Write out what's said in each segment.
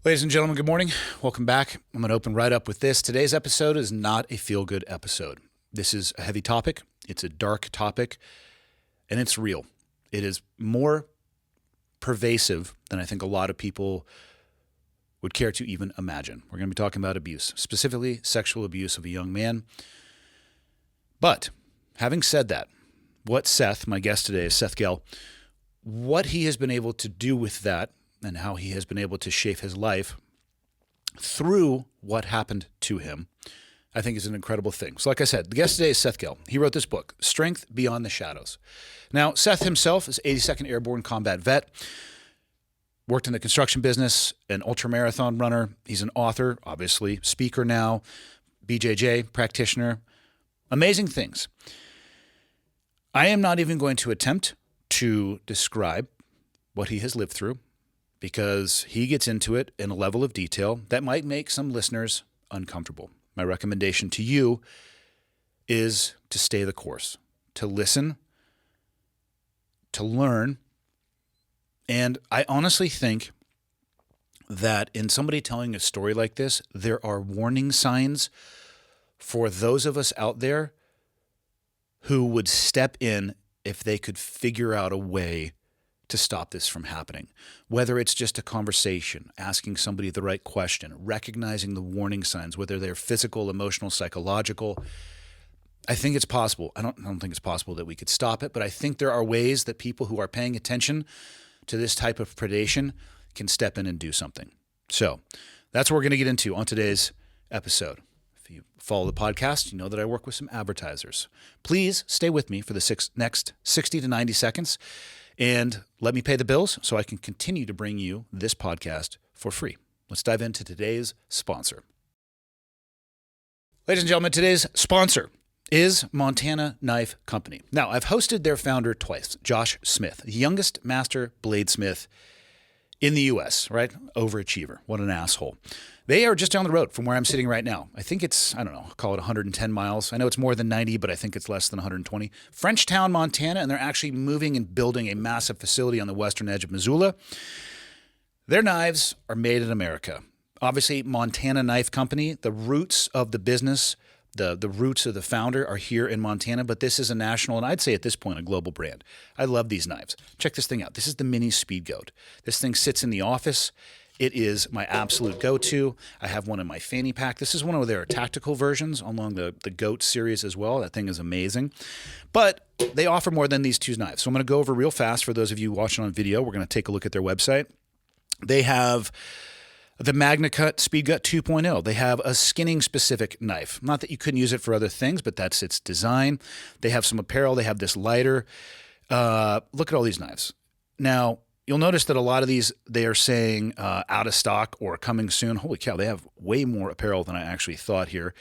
Ladies and gentlemen, good morning. Welcome back. I'm going to open right up with this. Today's episode is not a feel-good episode. This is a heavy topic. It's a dark topic, and it's real. It is more pervasive than I think a lot of people would care to even imagine. We're going to be talking about abuse, specifically sexual abuse of a young man. But having said that, what Seth, my guest today is Seth Gehle, what he has been able to do with that and how he has been able to shape his life through what happened to him, I think is an incredible thing. So like I said, the guest today is Seth Gehle. He wrote this book, Strength Beyond the Shadows. Now, Seth himself is 82nd Airborne combat vet, worked in the construction business, an ultramarathon runner. He's an author, obviously, speaker now, BJJ practitioner. Amazing things. I am not even going to attempt to describe what he has lived through, because he gets into it in a level of detail that might make some listeners uncomfortable. My recommendation to you is to stay the course, to listen, to learn. And I honestly think that in somebody telling a story like this, there are warning signs for those of us out there who would step in if they could figure out a way to stop this from happening. Whether it's just a conversation, asking somebody the right question, recognizing the warning signs, whether they're physical, emotional, psychological. I think it's possible. I don't think it's possible that we could stop it, but I think there are ways that people who are paying attention to this type of predation can step in and do something. So that's what we're going to get into on today's episode. If you follow the podcast, you know that I work with some advertisers. Please stay with me for the next 60 to 90 seconds. And let me pay the bills so I can continue to bring you this podcast for free. Let's dive into today's sponsor. Ladies and gentlemen, today's sponsor is Montana Knife Company. Now, I've hosted their founder twice, Josh Smith, the youngest master bladesmith in the U.S., right? Overachiever. What an asshole. They are just down the road from where I'm sitting right now. I think it's, I don't know, call it 110 miles. I know it's more than 90, but I think it's less than 120. Frenchtown, Montana, and they're actually moving and building a massive facility on the western edge of Missoula. Their knives are made in America. Obviously, Montana Knife Company, the roots of the business, the roots of the founder are here in Montana, but this is a national, and I'd say at this point, a global brand. I love these knives. Check this thing out. This is the Mini Speed Goat. This thing sits in the office. It is my absolute go-to. I have one in my fanny pack. This is one of their tactical versions along the GOAT series as well. That thing is amazing. But they offer more than these two knives. So I'm going to go over real fast for those of you watching on video. We're going to take a look at their website. They have the MagnaCut SpeedGut 2.0. They have a skinning-specific knife. Not that you couldn't use it for other things, but that's its design. They have some apparel. They have this lighter. Look at all these knives. Now, you'll notice that a lot of these, they are saying out of stock or coming soon. Holy cow, they have way more apparel than I actually thought here.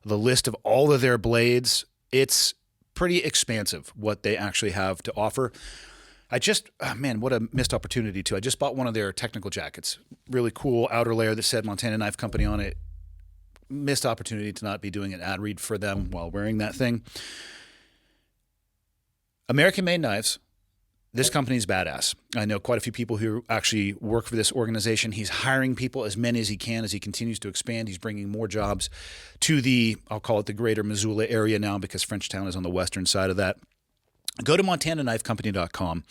The list of all of their blades, it's pretty expansive what they actually have to offer. Man, what a missed opportunity too. I just bought one of their technical jackets. Really cool outer layer that said Montana Knife Company on it. Missed opportunity to not be doing an ad read for them while wearing that thing. American-made knives. This company's badass. I know quite a few people who actually work for this organization. He's hiring people, as many as he can, as he continues to expand. He's bringing more jobs to the, I'll call it the greater Missoula area now, because Frenchtown is on the western side of that. Go to montanaknifecompany.com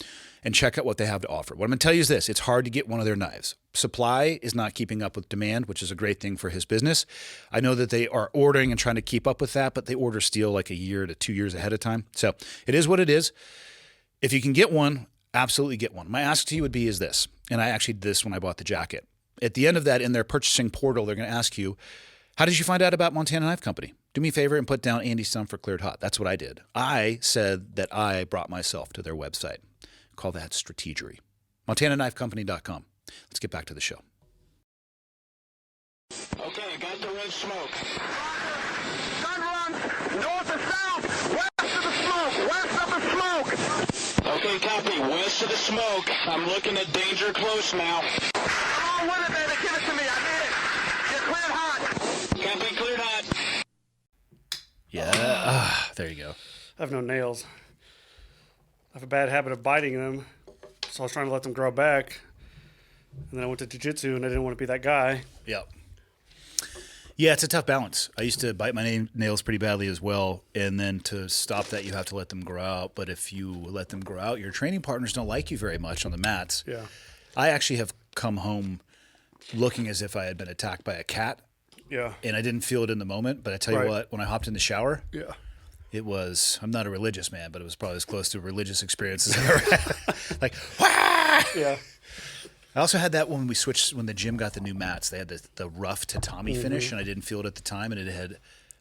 and check out what they have to offer. What I'm going to tell you is this. It's hard to get one of their knives. Supply is not keeping up with demand, which is a great thing for his business. I know that they are ordering and trying to keep up with that, but they order steel like a year to 2 years ahead of time. So it is what it is. If you can get one, absolutely get one. My ask to you would be is this, and I actually did this when I bought the jacket. At the end of that, in their purchasing portal, they're going to ask you, how did you find out about Montana Knife Company? Do me a favor and put down Andy Stumford Cleared Hot. That's what I did. I said that I brought myself to their website. Call that strategery. MontanaKnifeCompany.com. Let's get back to the show. Okay, got the red smoke. Gun run, north and south, west of the smoke, west of the smoke. Okay, copy, west of the smoke. I'm looking at danger close now. Come on with it, baby, give it to me, I need it. You're cleared hot. Copy, cleared hot. Yeah, there you go. I have no nails. I have a bad habit of biting them, so I was trying to let them grow back. And then I went to jiu-jitsu, and I didn't want to be that guy. Yeah. Yeah, it's a tough balance. I used to bite my nails pretty badly as well, and then to stop that, you have to let them grow out. But if you let them grow out, your training partners don't like you very much on the mats. Yeah. I actually have come home looking as if I had been attacked by a cat, Yeah. and I didn't feel it in the moment. But I tell you what, when I hopped in the shower, Yeah. it was, I'm not a religious man, but it was probably as close to a religious experience as I've ever had. Like, wah! Yeah. I also had that when the gym got the new mats. They had the rough tatami finish, and I didn't feel it at the time, and it had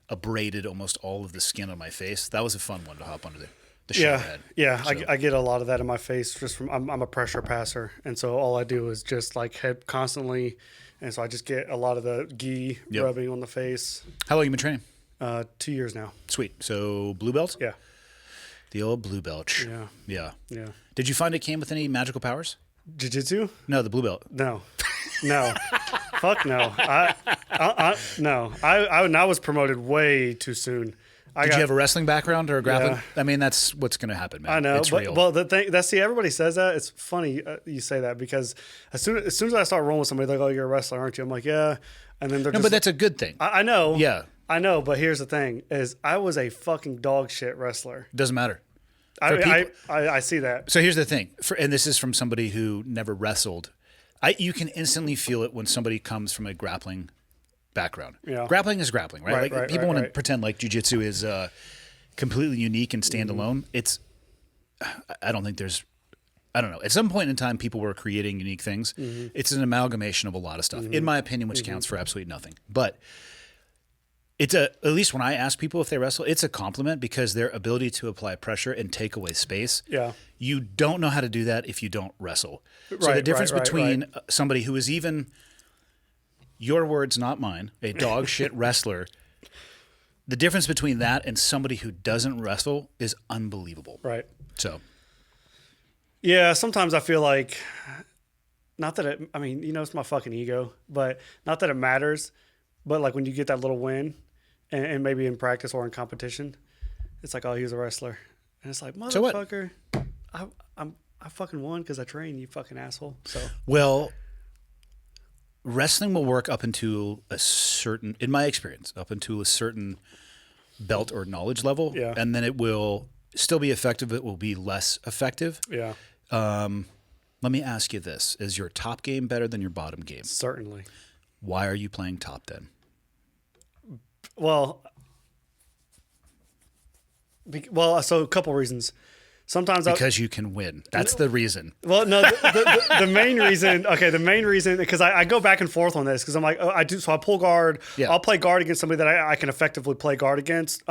abraded almost all of the skin on my face. That was a fun one to hop under the shower head. Yeah. So, I get a lot of that in my face just from, I'm a pressure passer. And so all I do is just like head constantly. And so I just get a lot of the gi rubbing on the face. how long have you been training? 2 years now. Sweet. So blue belt? Yeah. The old blue belch. Yeah. Yeah. Yeah. Did you find it came with any magical powers? Jiu-jitsu? No, the blue belt. No. Fuck no. No. I was promoted way too soon. Did you have a wrestling background or a grappling? Yeah. I mean, that's what's going to happen, man. I know, It's but real. well, the thing everybody says that. It's funny you say that because as soon as I start rolling with somebody, they're like, "Oh, you're a wrestler, aren't you?" I'm like, "Yeah," and then they're no, just. but that's a good thing. I know. Yeah. I know, but here's the thing: is I was a fucking dog shit wrestler. Doesn't matter. I see that. So here's the thing, and this is from somebody who never wrestled. You can instantly feel it when somebody comes from a grappling background. Yeah. Grappling is grappling, right? Right, Like right, people right, want to right. pretend like jiu-jitsu is completely unique and standalone. It's, I don't think there's, I don't know. At some point in time, people were creating unique things. It's an amalgamation of a lot of stuff, in my opinion, which counts for absolutely nothing. But it's at least when I ask people if they wrestle, it's a compliment because their ability to apply pressure and take away space. Yeah. You don't know how to do that if you don't wrestle. So the Right, difference right, between somebody who is even, your words, not mine, a dog shit wrestler, the difference between that and somebody who doesn't wrestle is unbelievable. Right. So, Yeah. Sometimes I feel like, not that it. I mean, it's my fucking ego, but not that it matters. But like when you get that little win, and maybe in practice or in competition, it's like, oh, he was a wrestler, and it's like, So what? motherfucker, I fucking won because I trained, you fucking asshole. So well, wrestling will work up into a certain, in my experience, up into a certain belt or knowledge level. Yeah. And then it will still be effective. It will be less effective. yeah, Let me ask you this. Is your top game better than your bottom game? certainly. Why are you playing top then? Well, so a couple reasons. Sometimes Because you can win. That's the reason. Well, no, the main reason, because I go back and forth on this because I'm like, oh, so I pull guard. Yeah. I'll play guard against somebody that I can effectively play guard against.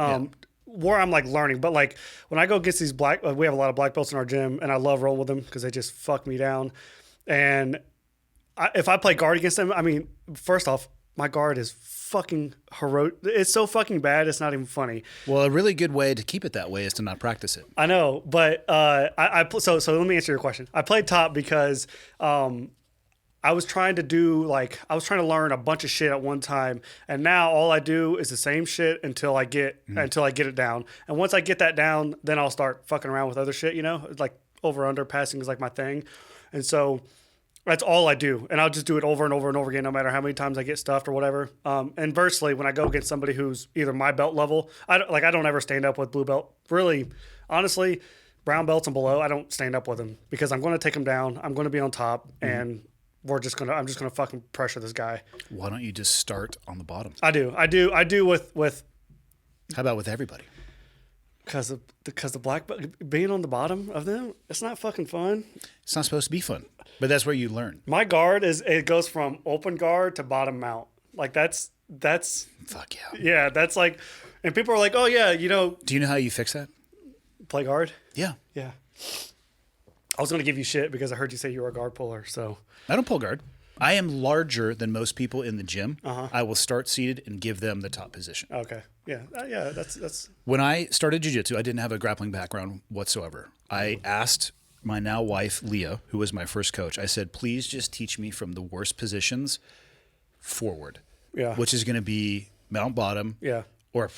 Where I'm like learning, but like when I go against these we have a lot of black belts in our gym, and I love rolling with them because they just fuck me down. And if I play guard against them, I mean, first off, my guard is fucking heroic. It's so fucking bad. It's not even funny. Well, a really good way to keep it that way is to not practice it. I know, but so let me answer your question. I played top because I was trying to learn a bunch of shit at one time, and now all I do is the same shit until I get it down. And once I get that down, then I'll start fucking around with other shit. Like over under passing is like my thing, and so that's all I do, and I'll just do it over and over and over again, no matter how many times I get stuffed or whatever. Inversely, when I go against somebody who's either my belt level, I don't ever stand up with blue belt. Really, honestly, brown belts and below, I don't stand up with them because I'm going to take them down. I'm going to be on top, and I'm just gonna fucking pressure this guy. Why don't you just start on the bottom? I do with How about with everybody? because the black belt being on the bottom of them, it's not fucking fun. It's not supposed to be fun, but that's where you learn. My guard it goes from open guard to bottom mount. Like that's Fuck yeah. yeah, that's like, and people are like, oh yeah, Do you know how you fix that? play guard. Yeah. Yeah. I was gonna give you shit because I heard you say you were a guard puller. So I don't pull guard. I am larger than most people in the gym. I will start seated and give them the top position. okay, yeah, yeah, that's When I started jiu-jitsu, I didn't have a grappling background whatsoever. I asked my now wife, Leah, who was my first coach, I said, please just teach me from the worst positions forward. Yeah. Which is going to be mount bottom. yeah, Or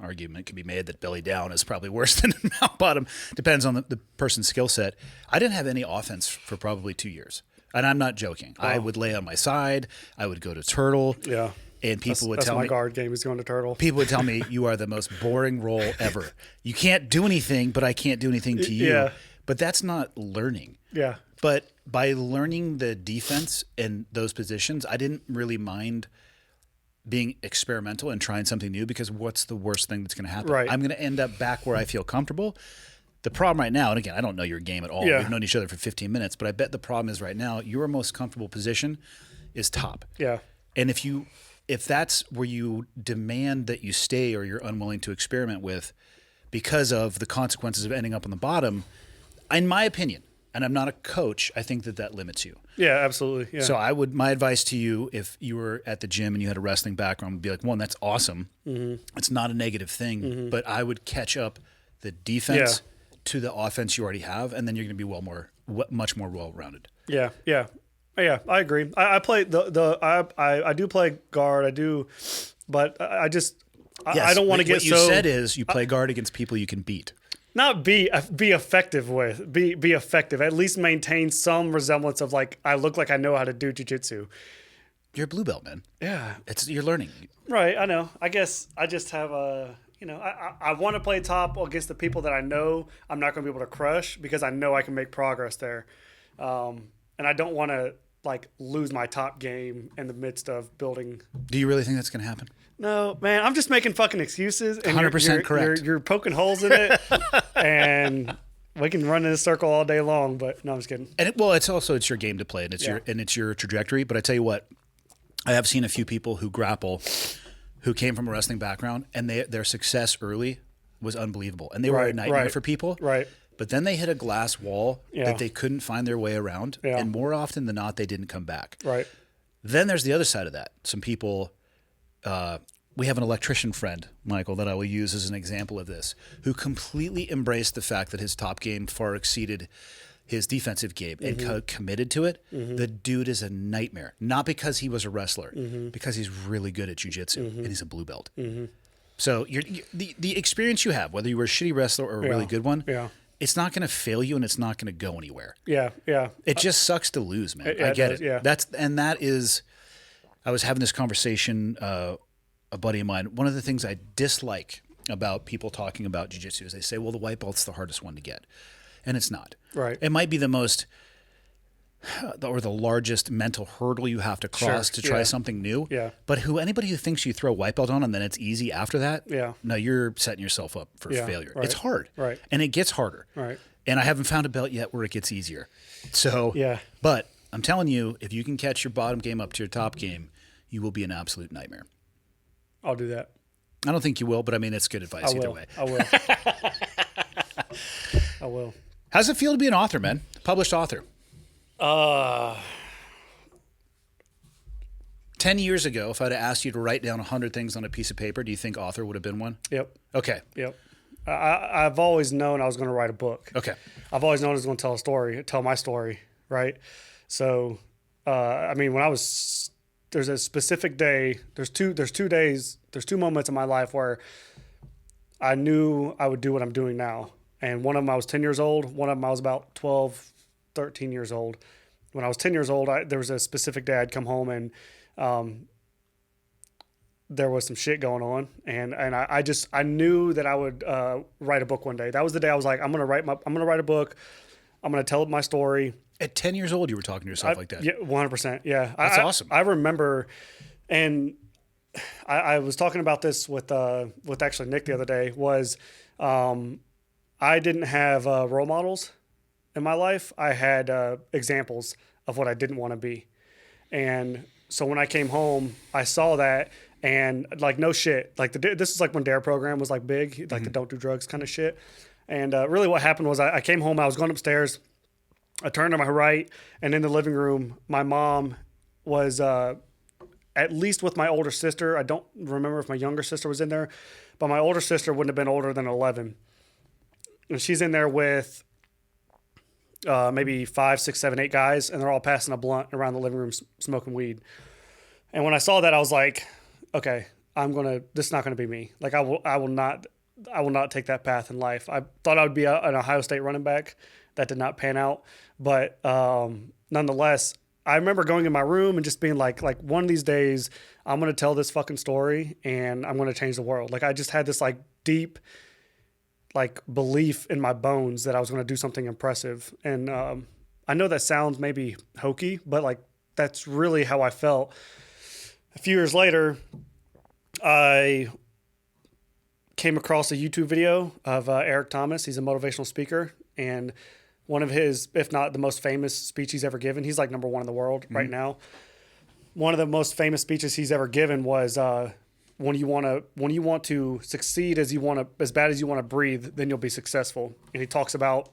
argument can be made that belly down is probably worse than mount bottom. Depends on the person's skill set. I didn't have any offense for probably 2 years. And I'm not joking. I would lay on my side. I would go to turtle. Yeah. And people would that's tell my me, guard game is going to turtle. people would tell me, you are the most boring role ever. You can't do anything, but I can't do anything to you. Yeah. But that's not learning. Yeah. But by learning the defense in those positions, I didn't really mind being experimental and trying something new, because what's the worst thing that's going to happen? Right. I'm going to end up back where I feel comfortable. The problem right now, and again, I don't know your game at all. Yeah. We've known each other for 15 minutes, but I bet the problem is right now, your most comfortable position is top. Yeah. And if that's where you demand that you stay, or you're unwilling to experiment with because of the consequences of ending up on the bottom, in my opinion, and I'm not a coach, I think that limits you. Yeah, absolutely. Yeah. So my advice to you, if you were at the gym and you had a wrestling background, would be like, one, that's awesome. Mm-hmm. It's not a negative thing, but I would catch up the defense to the offense you already have, and then you're going to be much more well-rounded. Yeah. Yeah. Yeah, I agree. I play I do play guard. I do, but I don't want to get what so. you said is you play guard against people you can beat. Not be effective with. Be effective. At least maintain some resemblance of like I look like I know how to do jiu-jitsu. You're a blue belt, man. Yeah. You're learning. Right. I know. I guess I just have a. I want to play top against the people that I know I'm not going to be able to crush, because I know I can make progress there, and I don't want to like lose my top game in the midst of building. Do you really think that's going to happen? No, man, I'm just making fucking excuses. And 100% correct. You're poking holes in it, and we can run in a circle all day long. But no, I'm just kidding. And it's your game to play, and it's your trajectory. But I tell you what, I have seen a few people who grapple, who came from a wrestling background, and their success early was unbelievable, and they were a nightmare for people. Right. But then they hit a glass wall that they couldn't find their way around, and more often than not, they didn't come back. Right. Then there's the other side of that. Some people, we have an electrician friend, Michael, that I will use as an example of this, who completely embraced the fact that his top game far exceeded his defensive game and committed to it. The dude is a nightmare, not because he was a wrestler, because he's really good at jiu-jitsu and he's a blue belt. So the experience you have, whether you were a shitty wrestler or a really good one, it's not going to fail you, and it's not going to go anywhere. Yeah, yeah. It just sucks to lose, man. I get it. Yeah. That is. I was having this conversation. A buddy of mine. One of the things I dislike about people talking about jiu-jitsu is they say, "Well, the white belt's the hardest one to get," and it's not. Right. It might be the most or the largest mental hurdle you have to cross to try something new. Yeah. But anybody who thinks you throw a white belt on and then it's easy after that, no, you're setting yourself up for failure. Right. It's hard. Right. And it gets harder. Right. And I haven't found a belt yet where it gets easier. So, but I'm telling you, if you can catch your bottom game up to your top game, you will be an absolute nightmare. I'll do that. I don't think you will, but I mean, it's good advice either way. I will. I will. How's it feel to be an author, man? Published author. 10 years ago, if I'd have asked you to write down 100 things on a piece of paper, do you think author would have been one? Yep. Okay. Yep. I've always known I was going to write a book. Okay. I've always known I was going to tell my story, right? So, I mean, there's a specific day, there's two moments in my life where I knew I would do what I'm doing now. And one of them I was 10 years old. One of them I was about 12, 13 years old. When I was 10 years old, there was a specific day I'd come home and there was some shit going on. And I knew that I would write a book one day. That was the day I was like, I'm going to write a book. I'm going to tell my story. At 10 years old, you were talking to yourself like that? Yeah, 100%. Yeah. That's awesome. I remember, and I was talking about this with actually Nick the other day, was I didn't have role models in my life. I had examples of what I didn't want to be. And so when I came home, I saw that, and like, no shit, like this is like when DARE program was like big, like the don't do drugs kind of shit. And really what happened was I came home, I was going upstairs, I turned to my right, and in the living room, my mom was at least with my older sister. I don't remember if my younger sister was in there, but my older sister wouldn't have been older than 11. And she's in there with maybe 5, 6, 7, 8 guys, and they're all passing a blunt around the living room smoking weed. And when I saw that, I was like, okay, this is not going to be me. Like I will not take that path in life. I thought I would be an Ohio State running back. That did not pan out. But nonetheless, I remember going in my room and just being like one of these days I'm going to tell this fucking story and I'm going to change the world. Like I just had this like deep like belief in my bones that I was going to do something impressive. And I know that sounds maybe hokey, but like that's really how I felt. A few years later, I came across a YouTube video of Eric Thomas. He's a motivational speaker, and one of his, if not the most famous speech he's ever given, he's like number one in the world right now. One of the most famous speeches he's ever given was when you want to succeed as bad as you want to breathe, then you'll be successful. And he talks about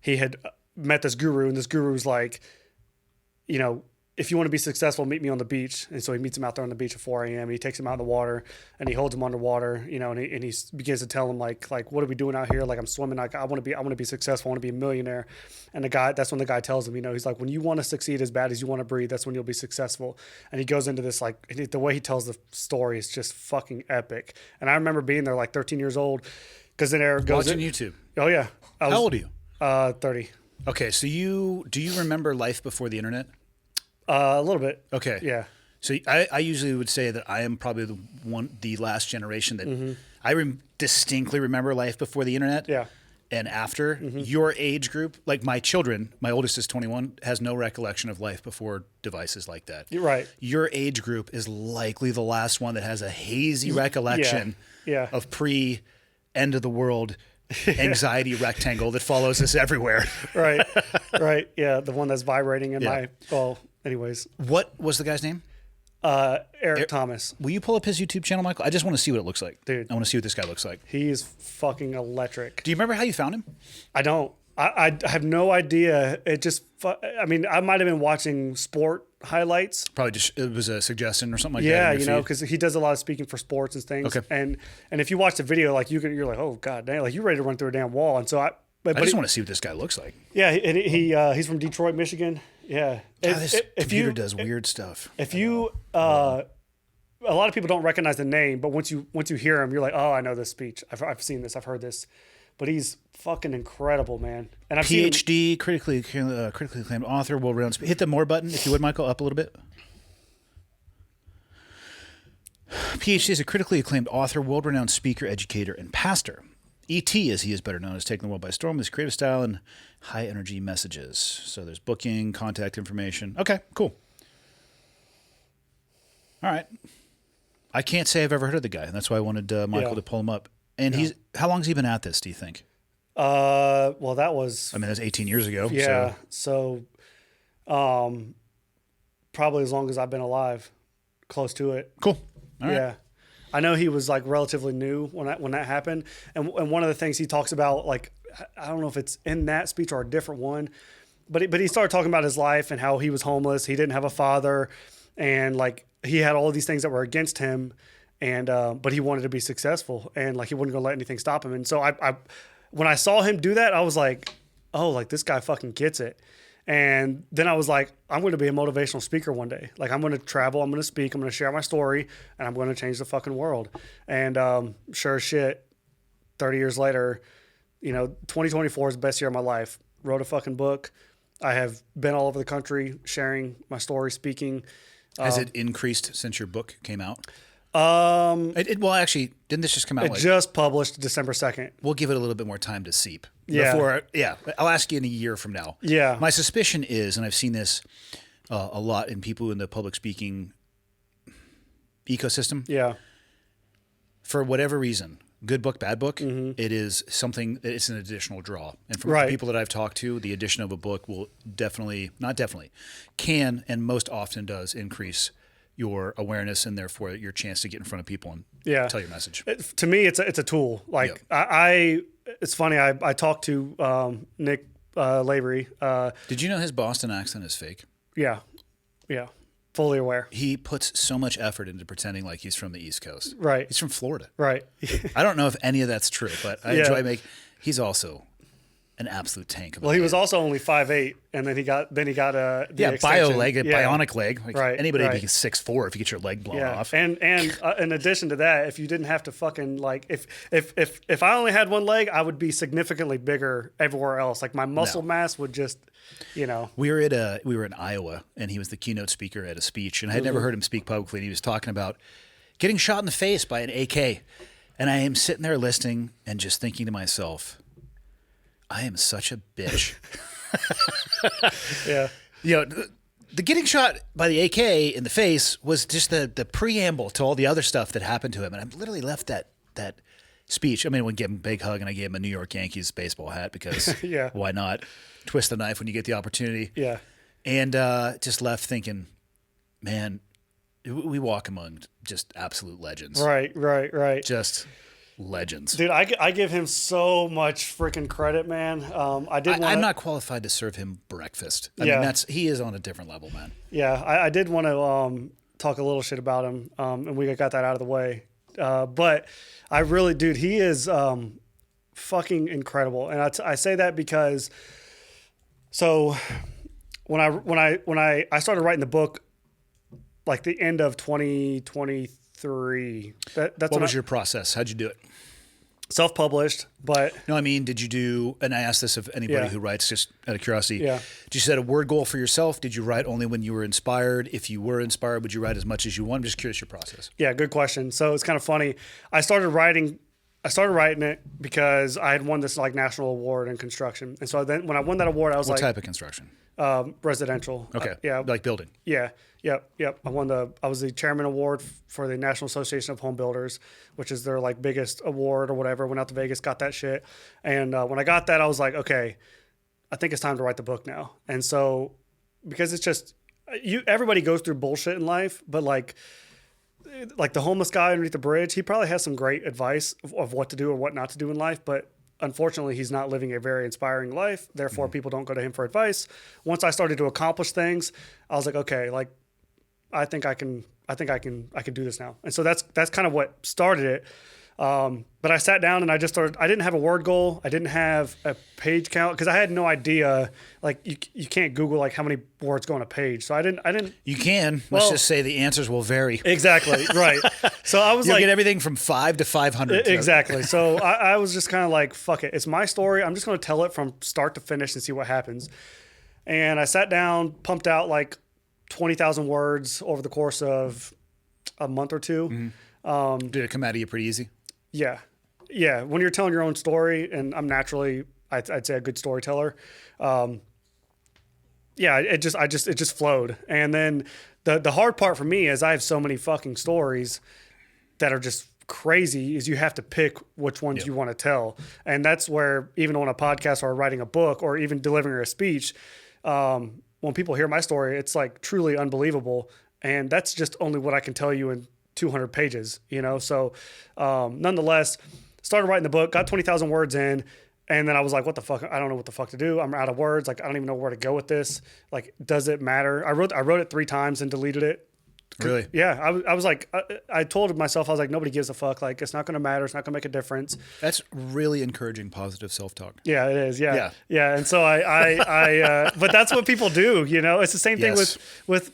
he had met this guru, and this guru was like, you know, if you want to be successful, meet me on the beach. And so he meets him out there on the beach at 4 a.m. He takes him out in the water and he holds him underwater, you know, and he begins to tell him like, what are we doing out here? Like I'm swimming. Like I want to be successful. I want to be a millionaire. And that's when the guy tells him, you know, he's like, when you want to succeed as bad as you want to breathe, that's when you'll be successful. And he goes into this, like the way he tells the story is just fucking epic. And I remember being there like 13 years old because then Eric goes Watching YouTube. Oh yeah. How old are you? 30. Okay. So do you remember life before the internet? A little bit. Okay. Yeah. So I usually would say that I am probably the last generation that I distinctly remember life before the internet. Yeah. And after. Your age group, like my children, my oldest is 21, has no recollection of life before devices like that. You're right. Your age group is likely the last one that has a hazy recollection Yeah. of pre-end of the world anxiety rectangle that follows us everywhere. Right. Right. Yeah. The one that's vibrating in my, well, anyways. What was the guy's name? Eric Thomas. Will you pull up his YouTube channel, Michael? I just want to see what it looks like. Dude. I want to see what this guy looks like. He is fucking electric. Do you remember how you found him? I don't. I have no idea. It just, I mean, I might have been watching sport highlights. Probably just, it was a suggestion or something like that. Yeah, in your you know, feed. because he does a lot of speaking for sports and things. Okay. And if you watch the video, like you're like, oh god damn, like you're ready to run through a damn wall. And so I just want to see what this guy looks like. Yeah, and he's from Detroit, Michigan. Yeah. God, this computer does weird stuff. If you a lot of people don't recognize the name, but once you hear him, you're like, oh, I know this speech. I've seen this. I've heard this. But he's fucking incredible, man. And I've seen PhD, critically acclaimed author, world-renowned. Hit the more button if you would, Michael, up a little bit. PhD is a critically acclaimed author, world-renowned speaker, educator, and pastor. E.T., as he is better known, has taken the world by storm with his creative style and high-energy messages. So there's booking, contact information. Okay, cool. All right. I can't say I've ever heard of the guy, and that's why I wanted Michael to pull him up. And how long has he been at this, do you think? Well, that was... I mean, that's 18 years ago. Yeah, so probably as long as I've been alive. Close to it. Cool. All right. Yeah. I know he was like relatively new when that happened. And one of the things he talks about, like, I don't know if it's in that speech or a different one, but he started talking about his life and how he was homeless. He didn't have a father, and like he had all of these things that were against him, and but he wanted to be successful, and like he wasn't gonna let anything stop him. And so I when I saw him do that, I was like, oh, like this guy fucking gets it. And then I was like, I'm going to be a motivational speaker one day. Like I'm going to travel, I'm going to speak, I'm going to share my story, and I'm going to change the fucking world. And sure as shit, 30 years later, you know, 2024 is the best year of my life. Wrote a fucking book. I have been all over the country sharing my story, speaking. Has it increased since your book came out? Well, actually, didn't this just come out? It just published December 2nd. We'll give it a little bit more time to seep. Yeah. I'll ask you in a year from now. Yeah. My suspicion is, and I've seen this a lot in people in the public speaking ecosystem. Yeah. For whatever reason, good book, bad book, it is something, it's an additional draw. And from Right. the people that I've talked to, the addition of a book will can and most often does increase your awareness and therefore your chance to get in front of people and tell your message. To me, it's a tool. Like it's funny. I talked to Nick Lavery. Did you know his Boston accent is fake? Yeah. Fully aware. He puts so much effort into pretending like he's from the East Coast. Right. He's from Florida. Right. I don't know if any of that's true, but I enjoy he's also an absolute tank. Well, he was also only 5'8", and then he got the extension. bionic leg. Like Right, anybody right. would be 6'4" if you get your leg blown off. And in addition to that, if you didn't have to fucking like if I only had one leg, I would be significantly bigger everywhere else. Like my muscle mass would just, We were in Iowa, and he was the keynote speaker at a speech, and I had never heard him speak publicly. And he was talking about getting shot in the face by an AK, and I am sitting there listening and just thinking to myself, I am such a bitch. Yeah. The getting shot by the AK in the face was just the preamble to all the other stuff that happened to him. And I literally left that speech. I mean, I would give him a big hug, and I gave him a New York Yankees baseball hat because Yeah. why not? Twist the knife when you get the opportunity. Yeah. And just left thinking, man, we walk among just absolute legends. Right. Just legends. Dude, I give him so much freaking credit, man. I'm not qualified to serve him breakfast. I mean, he is on a different level, man. Yeah, I did want to talk a little shit about him, and we got that out of the way. But I really, dude, he is fucking incredible, and I say that because, so when I started writing the book, like the end of 2023. That's what was your process? How'd you do it? Self-published, but No, I mean, did you do, and I ask this of anybody who writes just out of curiosity, Yeah. did you set a word goal for yourself? Did you write only when you were inspired? If you were inspired, would you write as much as you want? I'm just curious your process. yeah, good question. So it's kind of funny. I started writing it because I had won this like national award in construction, and so then when I won that award, I was What like, type of construction? residential. Okay. Yeah. Like building. Yeah. Yep. I was the chairman award for the National Association of Home Builders, which is their like biggest award or whatever. Went out to Vegas, got that shit. And when I got that, I was like, okay, I think it's time to write the book now. And so, because it's just, everybody goes through bullshit in life, but like the homeless guy underneath the bridge, he probably has some great advice of what to do or what not to do in life, but unfortunately, he's not living a very inspiring life. Therefore, people don't go to him for advice. Once I started to accomplish things, I was like, okay, like I think I can do this now. And so that's kind of what started it. But I sat down and I just started. I didn't have a word goal. I didn't have a page count because I had no idea. Like you can't Google like how many words go on a page. So I didn't. You can. Let's just say the answers will vary. Exactly. Right. So I was You'll like, get everything from 5 to 500. Exactly. So I was just kind of like, fuck it. It's my story. I'm just going to tell it from start to finish and see what happens. And I sat down, pumped out like 20,000 words over the course of a month or two. Did it come out of you pretty easy? Yeah. Yeah. When you're telling your own story, and I'm naturally, I'd say a good storyteller. Yeah, it just flowed. And then the hard part for me is I have so many fucking stories that are just crazy is you have to pick which ones you want to tell. And that's where even on a podcast or writing a book or even delivering a speech, when people hear my story, it's like truly unbelievable. And that's just only what I can tell you in 200 pages, So nonetheless, started writing the book, got 20,000 words in, and then I was like, what the fuck? I don't know what the fuck to do. I'm out of words. Like, I don't even know where to go with this. Like, does it matter? I wrote it 3 times and deleted it. Really? Yeah. I was like, I told myself, I was like, nobody gives a fuck. Like, it's not going to matter. It's not going to make a difference. That's really encouraging positive self-talk. Yeah, it is. Yeah. And so but that's what people do, It's the same thing with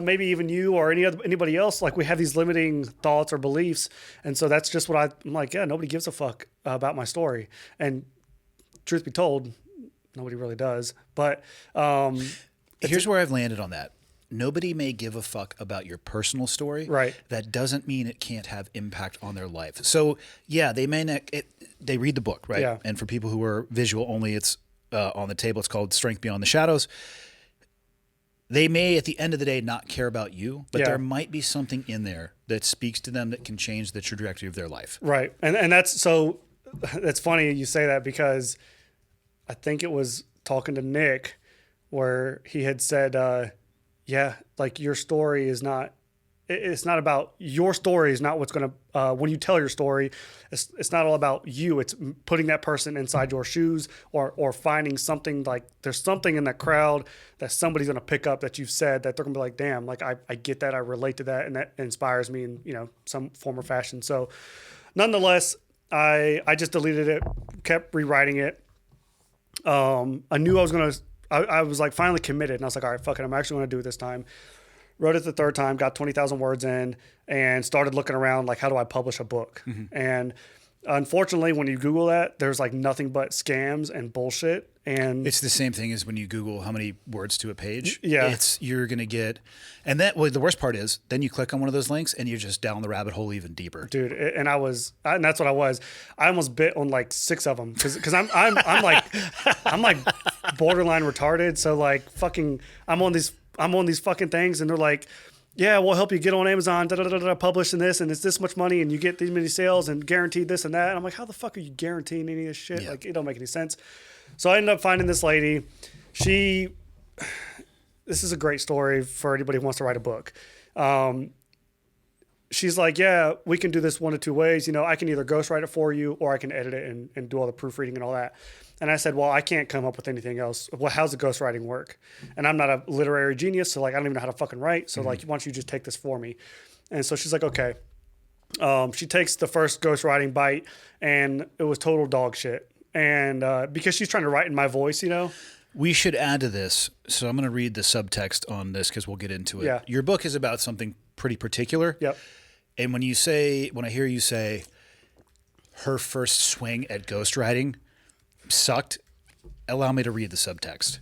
maybe even you or anybody else. Like we have these limiting thoughts or beliefs. And so that's just what I'm like, yeah, nobody gives a fuck about my story. And truth be told, nobody really does. But here's where I've landed on that. Nobody may give a fuck about your personal story. Right. That doesn't mean it can't have impact on their life. So yeah, they may not. They read the book, right? Yeah. And for people who are visual only, it's on the table. It's called Strength Beyond the Shadows. They may, at the end of the day, not care about you, but there might be something in there that speaks to them that can change the trajectory of their life. Right. And that's funny you say that because I think it was talking to Nick where he had said, yeah, like your story is not, it's not about your story is not what's going to, when you tell your story, it's not all about you. It's putting that person inside your shoes or finding something like there's something in that crowd that somebody's going to pick up that you've said that they're going to be like, damn, like I get that. I relate to that. And that inspires me in, some form or fashion. So nonetheless, I just deleted it, kept rewriting it. I knew I was going to, I was like finally committed, and I was like, all right, fuck it. I'm actually going to do it this time. Wrote it the third time, got 20,000 words in, and started looking around, like, how do I publish a book? And unfortunately, when you Google that, there's like nothing but scams and bullshit. And it's the same thing as when you Google how many words to a page. Yeah. You're going to get, and the worst part is then you click on one of those links and you're just down the rabbit hole even deeper. Dude, and that's what I was. I almost bit on like 6 of them because I'm like borderline retarded. So like fucking, I'm on these fucking things, and they're like, yeah, we'll help you get on Amazon, publishing this, and it's this much money, and you get these many sales, and guaranteed this and that. And I'm like, how the fuck are you guaranteeing any of this shit? Yeah. Like, it don't make any sense. So I ended up finding this lady. This is a great story for anybody who wants to write a book. She's like, yeah, we can do this one of two ways. You know, I can either ghostwrite it for you, or I can edit it and do all the proofreading and all that. And I said, well, I can't come up with anything else. Well, how's the ghostwriting work? And I'm not a literary genius, so like I don't even know how to fucking write. So like, why don't you just take this for me? And so she's like, okay. She takes the first ghostwriting bite, and it was total dog shit. And because she's trying to write in my voice, you know. We should add to this. So I'm going to read the subtext on this because we'll get into it. Yeah. Your book is about something pretty particular. Yep. And when I hear you say her first swing at ghostwriting sucked, allow me to read the subtext.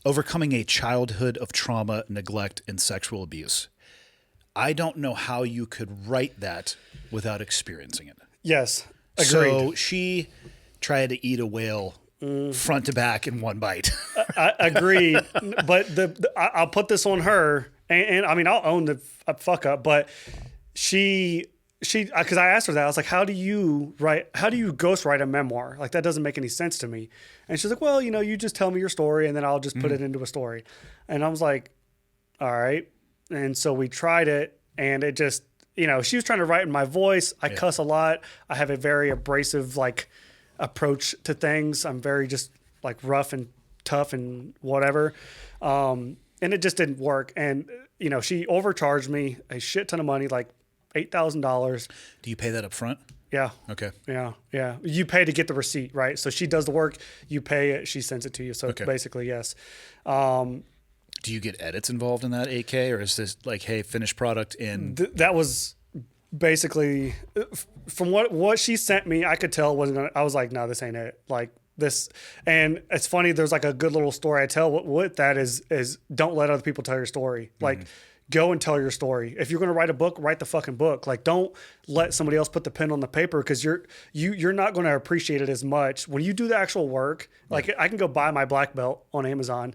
Overcoming a childhood of trauma, neglect, and sexual abuse. I don't know how you could write that without experiencing it. Yes. Agreed. So she tried to eat a whale front to back in one bite. I agreed. But I'll put this on her, and I mean, I'll own the fuck up, but she, because I asked her that, I was like, how do you ghostwrite a memoir? Like, that doesn't make any sense to me. And she's like, well, you know, you just tell me your story, and then I'll just put it into a story. And I was like, all right. And so we tried it, and it just, you know, she was trying to write in my voice. I cuss a lot. I have a very abrasive, like, approach to things. I'm very just, like, rough and tough and whatever. And it just didn't work. And, you know, she overcharged me a shit ton of money, like $8,000. Do you pay that up front? Yeah. Okay. Yeah. You pay to get the receipt, right? So she does the work, you pay it, she sends it to you. So basically, yes. Do you get edits involved in that 8K, or is this like, hey, finished product in? That was basically, from what she sent me, I could tell wasn't gonna. I was like, no, this ain't it. Like this, and it's funny. There's like a good little story I tell. What that is don't let other people tell your story. Like, go and tell your story. If you're going to write a book, write the fucking book. Like, don't let somebody else put the pen on the paper, because you're not going to appreciate it as much when you do the actual work. Like, I can go buy my black belt on Amazon,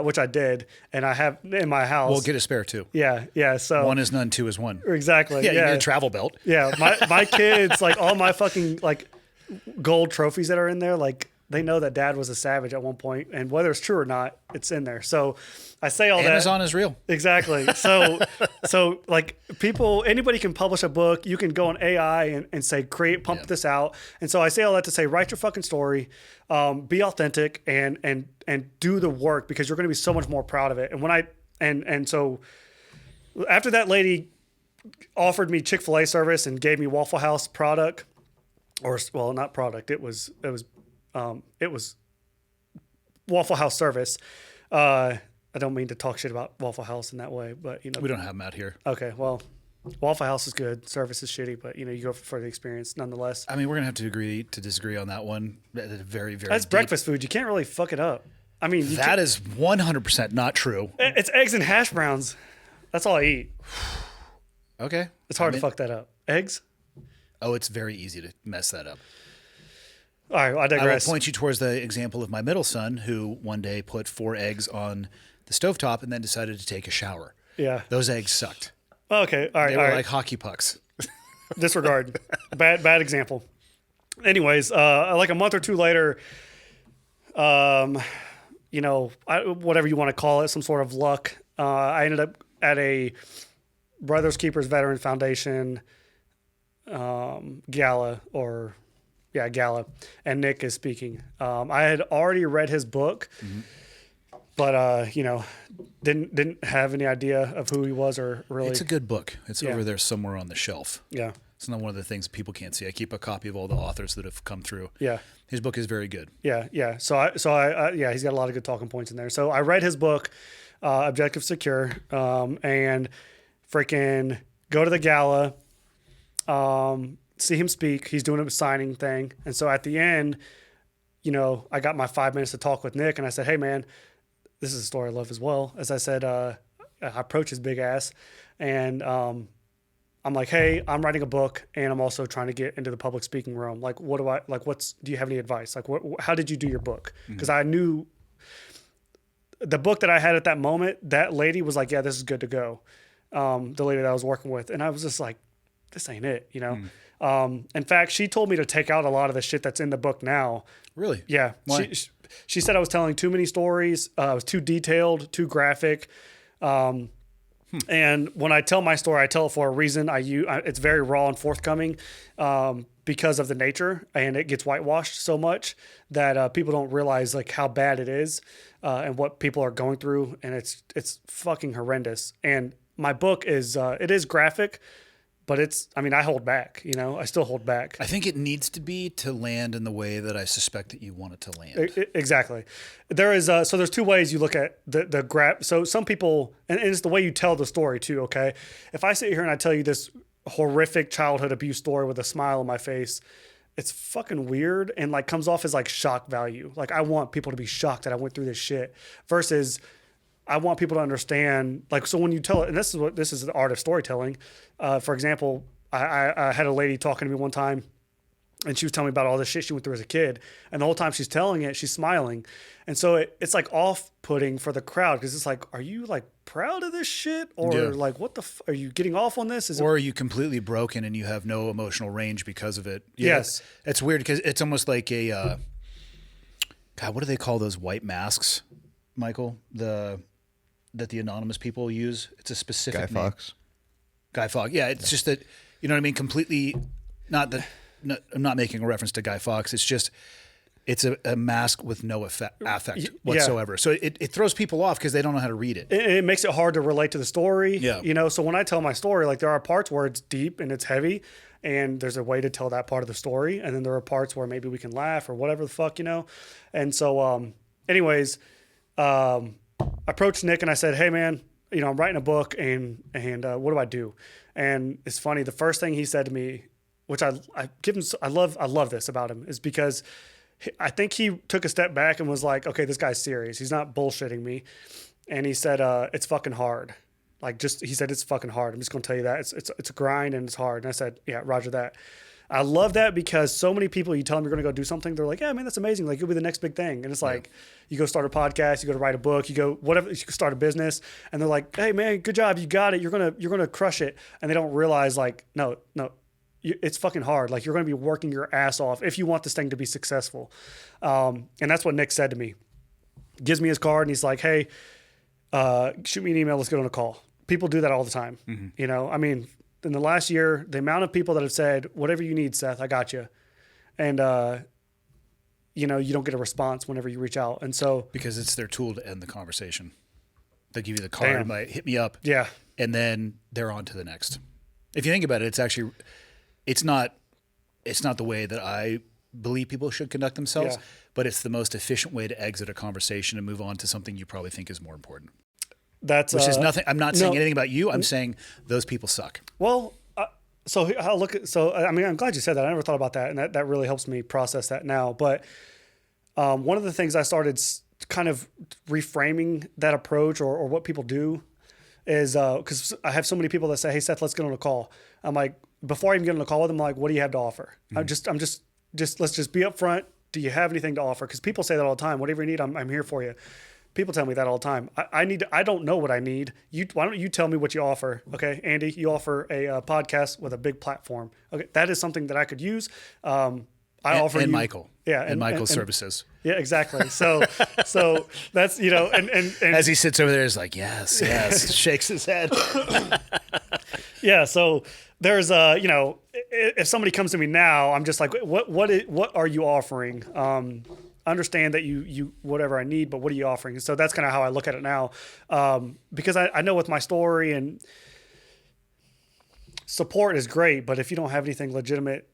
which I did, and I have in my house. Well, get a spare too. Yeah. So one is none, two is one. Exactly. Yeah, you get a travel belt. Yeah, my kids, like, all my fucking like gold trophies that are in there, like, they know that Dad was a savage at one point, and whether it's true or not, it's in there. So I say all Amazon is real. Exactly. So like, anybody can publish a book. You can go on AI and say, pump this out. And so I say all that to say, write your fucking story, be authentic, and do the work, because you're going to be so much more proud of it. And so after that lady offered me Chick-fil-A service and gave me Waffle House product, or, well, not product. It was Waffle House service. I don't mean to talk shit about Waffle House in that way, but, you know. We don't have them out here. Okay, well, Waffle House is good. Service is shitty, but, you know, you go for the experience nonetheless. I mean, we're going to have to agree to disagree on that one. That's very, very That's deep. breakfast food. You can't really fuck it up. I mean, That is 100% not true. It's eggs and hash browns. That's all I eat. Okay. It's hard to fuck that up. Eggs? Oh, it's very easy to mess that up. All right, I I digress. will point you towards the example of my middle son, who one day put 4 eggs on the stovetop and then decided to take a shower. Yeah. Those eggs sucked. Okay, all right. They were like hockey pucks. Disregard. Bad example. Anyways, like a month or two later, you know, whatever you want to call it, some sort of luck. I ended up at a Brothers Keepers Veteran Foundation gala, gala, and Nick is speaking. I had already read his book, but you know, didn't have any idea of who he was or really. It's a good book. It's over there somewhere on the shelf. Yeah. It's not one of the things people can't see. I keep a copy of all the authors that have come through. Yeah. His book is very good. Yeah. Yeah. So yeah, he's got a lot of good talking points in there. So I read his book, Objective Secure, and freaking go to the gala, see him speak. He's doing a signing thing. And so at the end, you know, I got my 5 minutes to talk with Nick, and I said, hey man, this is a story I love as well. As I said, I approach his big ass, and I'm like, hey, I'm writing a book, and I'm also trying to get into the public speaking realm. Like, do you have any advice? Like, how did you do your book? Because I knew the book that I had at that moment, that lady was like, yeah, this is good to go. The lady that I was working with. And I was just like, this ain't it, you know? In fact, she told me to take out a lot of the shit that's in the book now. Really? Yeah. Why? She said I was telling too many stories. I was too detailed, too graphic. And when I tell my story, I tell it for a reason. It's very raw and forthcoming because of the nature, and it gets whitewashed so much that people don't realize like how bad it is and what people are going through, and it's fucking horrendous. And my book is it is graphic, but I hold back. You know, I still hold back. I think it needs to be to land in the way that I suspect that you want it to land. Exactly. There is so there's two ways you look at the graph. So some people, and it's the way you tell the story too. Okay, if I sit here and I tell you this horrific childhood abuse story with a smile on my face, it's fucking weird and like comes off as like shock value. Like I want people to be shocked that I went through this shit versus I want people to understand, like, so when you tell it, and this is the art of storytelling. For example, I had a lady talking to me one time, and she was telling me about all the shit she went through as a kid. And the whole time she's telling it, she's smiling. And so it's like off-putting for the crowd because it's like, are you like proud of this shit? Or like, what are you getting off on this? Or are you completely broken and you have no emotional range because of it? Yes. It's weird because it's almost like a, God, what do they call those white masks, Michael? That the anonymous people use. It's a specific name. Fawkes. Guy Fawkes. Yeah, it's just that, you know what I mean? Completely, I'm not making a reference to Guy Fawkes. It's just, it's a mask with no affect whatsoever. Yeah. So it throws people off because they don't know how to read it. It makes it hard to relate to the story. Yeah. You know, so when I tell my story, like there are parts where it's deep and it's heavy and there's a way to tell that part of the story. And then there are parts where maybe we can laugh or whatever the fuck, you know? And so, anyways, I approached Nick and I said, hey man, you know, I'm writing a book and what do I do? And it's funny. The first thing he said to me, which I love this about him, is because I think he took a step back and was like, okay, this guy's serious. He's not bullshitting me. And he said, it's fucking hard. He said, it's fucking hard. I'm just going to tell you that it's a grind and it's hard. And I said, yeah, Roger that. I love that because so many people, you tell them you're going to go do something, they're like, yeah, man, that's amazing. Like, you'll be the next big thing. And it's like, you go start a podcast, you go to write a book, you go whatever, you start a business, and they're like, hey, man, good job, you got it. You're gonna crush it. And they don't realize, like, no, it's fucking hard. Like, you're going to be working your ass off if you want this thing to be successful. And that's what Nick said to me. Gives me his card, and he's like, hey, shoot me an email. Let's get on a call. People do that all the time. Mm-hmm. You know, I mean, in the last year, the amount of people that have said, whatever you need, Seth, I got you. And, you know, you don't get a response whenever you reach out. And so, because it's their tool to end the conversation. They give you the card, might hit me up. Yeah. And then they're on to the next. If you think about it, it's not the way that I believe people should conduct themselves, but it's the most efficient way to exit a conversation and move on to something you probably think is more important. Which is nothing. I'm not saying anything about you. I'm saying those people suck. Well, so I'll look at, I mean, I'm glad you said that. I never thought about that. And that really helps me process that now. But one of the things I started kind of reframing that approach or what people do is, cause I have so many people that say, hey Seth, let's get on a call. I'm like, before I even get on a call with them, I'm like, what do you have to offer? Mm-hmm. I'm just let's just be upfront. Do you have anything to offer? Cause people say that all the time. Whatever you need, I'm here for you. People tell me that all the time. I don't know what I need. Why don't you tell me what you offer? Okay, Andy, you offer a podcast with a big platform. Okay, that is something that I could use. Offer you, Michael. Yeah, and Michael's services. Yeah, exactly. So that's, you know, and as he sits over there, he's like, yes, shakes his head. Yeah. So there's you know, if somebody comes to me now, I'm just like, what are you offering? Understand that you whatever I need, but what are you offering? So that's kind of how I look at it now, because I know with my story and support is great, but if you don't have anything legitimate,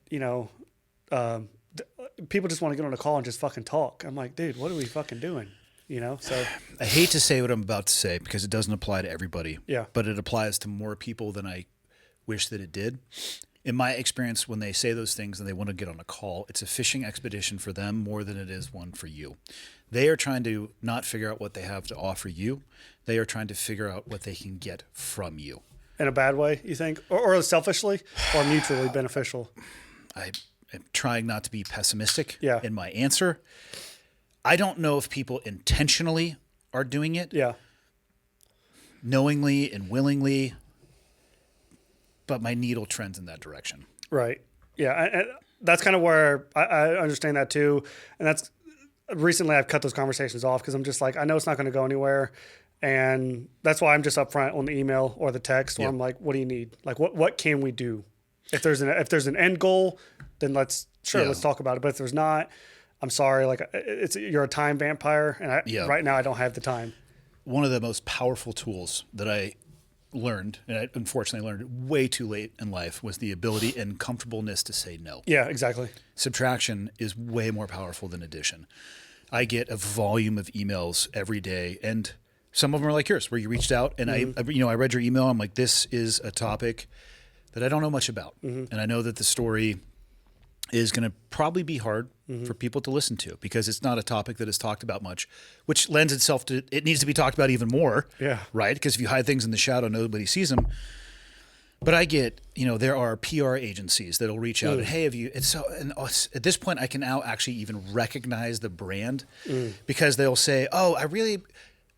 people just want to get on a call and just fucking talk. I'm like, dude, what are we fucking doing? So I hate to say what I'm about to say because it doesn't apply to everybody. Yeah. But it applies to more people than I wish that it did. In my experience, when they say those things and they want to get on a call, it's a fishing expedition for them more than it is one for you. They are trying to not figure out what they have to offer you. They are trying to figure out what they can get from you. in a bad way, you think, or selfishly, or mutually beneficial? I am trying not to be pessimistic Yeah. in my answer. I don't know if people intentionally are doing it, Yeah. knowingly and willingly, but my needle trends in that direction. Right. Yeah. And that's kind of where I understand that too. And that's recently I've cut those conversations off because I'm just like, I know it's not going to go anywhere. And that's why I'm just upfront on the email or the text where I'm like, what do you need? Like, what can we do? If there's an end goal, then let's talk about it. But if there's not, I'm sorry. Like you're a time vampire. And right now I don't have the time. One of the most powerful tools that I learned, and I unfortunately learned it way too late in life, was the ability and comfortableness to say no. Yeah, exactly. Subtraction is way more powerful than addition. I get a volume of emails every day, and some of them are like yours, where you reached out and I read your email. I'm like, this is a topic that I don't know much about. And I know that the story is going to probably be hard for people to listen to because it's not a topic that is talked about much, which lends itself to, it needs to be talked about even more. Yeah. Right? Because if you hide things in the shadow, nobody sees them. But I get, there are PR agencies that'll reach out and, hey, have you, at this point I can now actually even recognize the brand because they'll say, oh,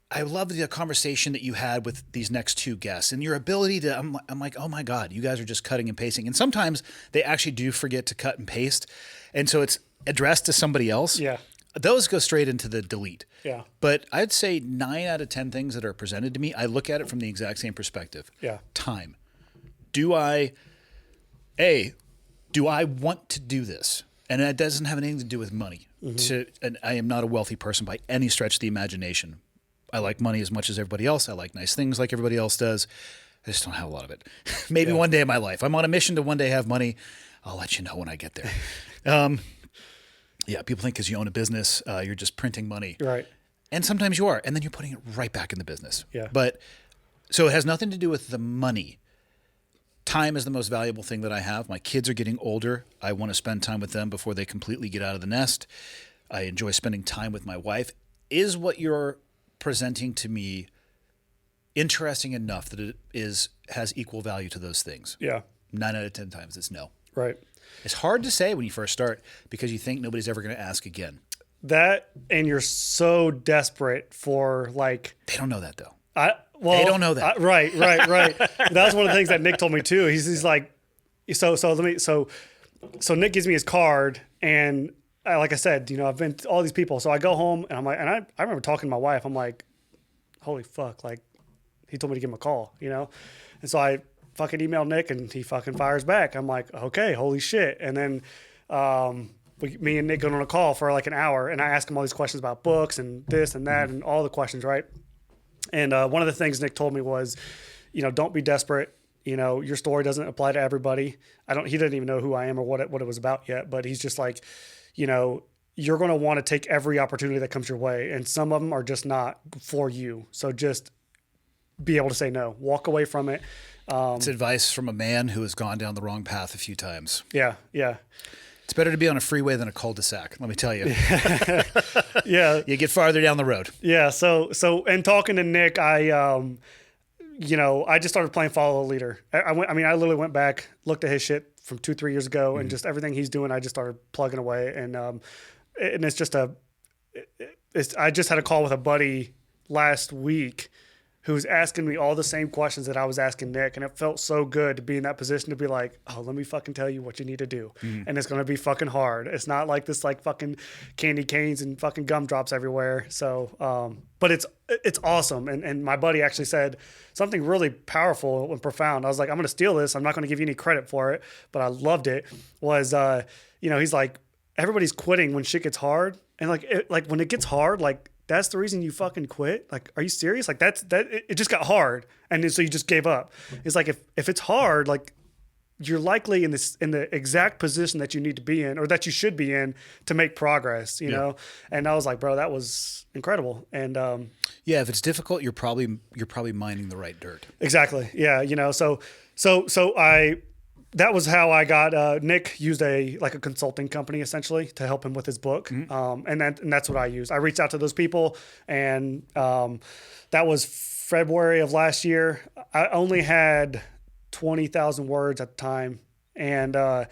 I love the conversation that you had with these next two guests and your ability to, I'm like, oh my God, you guys are just cutting and pasting. And sometimes they actually do forget to cut and paste. And so it's addressed to somebody else. Yeah. Those go straight into the delete. Yeah. But I'd say 9 out of 10 things that are presented to me, I look at it from the exact same perspective. Yeah. Time. Do I want to do this? And it doesn't have anything to do with money. And I am not a wealthy person by any stretch of the imagination. I like money as much as everybody else. I like nice things like everybody else does. I just don't have a lot of it. Maybe one day in my life. I'm on a mission to one day have money. I'll let you know when I get there. People think because you own a business, you're just printing money. Right. And sometimes you are. And then you're putting it right back in the business. Yeah. But so it has nothing to do with the money. Time is the most valuable thing that I have. My kids are getting older. I want to spend time with them before they completely get out of the nest. I enjoy spending time with my wife. Is what you're presenting to me interesting enough that it has equal value to those things? Yeah. 9 out of 10 times it's no. Right. It's hard to say when you first start because you think nobody's ever going to ask again. That, and you're so desperate for like. They don't know that though. They don't know that. Right. That was one of the things that Nick told me too. He's like, so Nick gives me his card and like I said, I've been to all these people. So I go home and I'm like, and I remember talking to my wife. I'm like, holy fuck. Like he told me to give him a call, And so I fucking emailed Nick and he fucking fires back. I'm like, okay, holy shit. And then, me and Nick go on a call for like an hour and I ask him all these questions about books and this and that and all the questions. Right. And one of the things Nick told me was, don't be desperate. Your story doesn't apply to everybody. He didn't even know who I am or what it was about yet, but he's just like, you're going to want to take every opportunity that comes your way. And some of them are just not for you. So just be able to say no, walk away from it. It's advice from a man who has gone down the wrong path a few times. Yeah. Yeah. It's better to be on a freeway than a cul-de-sac. Let me tell you. Yeah. You get farther down the road. Yeah. So, and talking to Nick, I just started playing follow the leader. I literally went back, looked at his shit from 2-3 years ago and just everything he's doing, I just started plugging away. And it's just I just had a call with a buddy last week who was asking me all the same questions that I was asking Nick. And it felt so good to be in that position to be like, oh, let me fucking tell you what you need to do. And it's going to be fucking hard. It's not like this, like fucking candy canes and fucking gumdrops everywhere. So, but it's awesome. And my buddy actually said something really powerful and profound. I was like, I'm going to steal this. I'm not going to give you any credit for it, but I loved it. Was, he's like, everybody's quitting when shit gets hard. And like when it gets hard, like, that's the reason you fucking quit? Like, are you serious? Like it just got hard. And so you just gave up. It's like, if it's hard, like you're likely in the exact position that you need to be in, or that you should be in, to make progress, you know? And I was like, bro, that was incredible. And yeah, if it's difficult, you're probably mining the right dirt. exactly. Yeah. You know, so that was how I got, Nick used a consulting company essentially to help him with his book. And that's what I used. I reached out to those people, and that was February of last year. I only had 20,000 words at the time. And I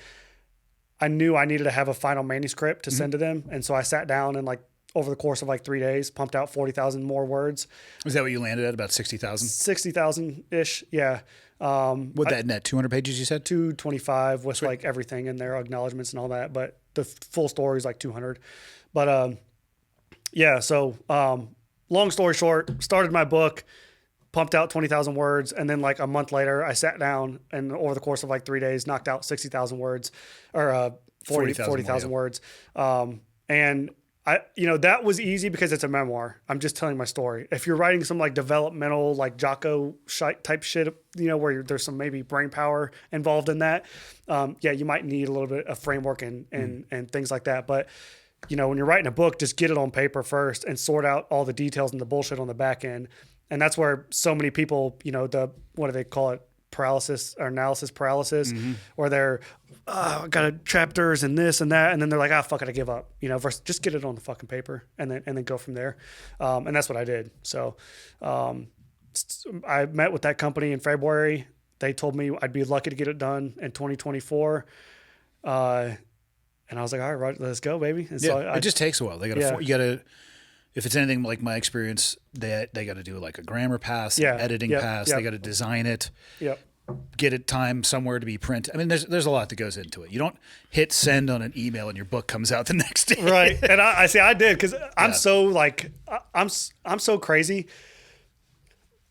knew I needed to have a final manuscript to send to them. And so I sat down and over the course of 3 days, pumped out 40,000 more words. Was that what you landed at, about 60,000? 60,000-ish, yeah. What that net, 200 pages you said? 225 with everything in there, acknowledgments and all that. But the full story is 200. But yeah, so long story short, started my book, pumped out 20,000 words. And then a month later, I sat down and over the course of 3 days, knocked out 60,000 words or 40,000 words. And that was easy because it's a memoir. I'm just telling my story. If you're writing some developmental, Jocko type shit, where there's some maybe brain power involved in that. Yeah, you might need a little bit of framework and things like that. But, when you're writing a book, just get it on paper first and sort out all the details and the bullshit on the back end. And that's where so many people, what do they call it? Analysis paralysis, where they're, got chapters and this and that. And then they're like, fuck it, I give up, versus just get it on the fucking paper and then go from there. And that's what I did. So, I met with that company in February. They told me I'd be lucky to get it done in 2024. And I was like, all right, let's go, baby. And so it just takes a while. You got to, if it's anything like my experience, they got to do a grammar pass, an editing pass. They got to design it, get it timed somewhere to be printed. I mean, there's a lot that goes into it. You don't hit send on an email and your book comes out the next day. Right. And I did, because I'm so I'm so crazy.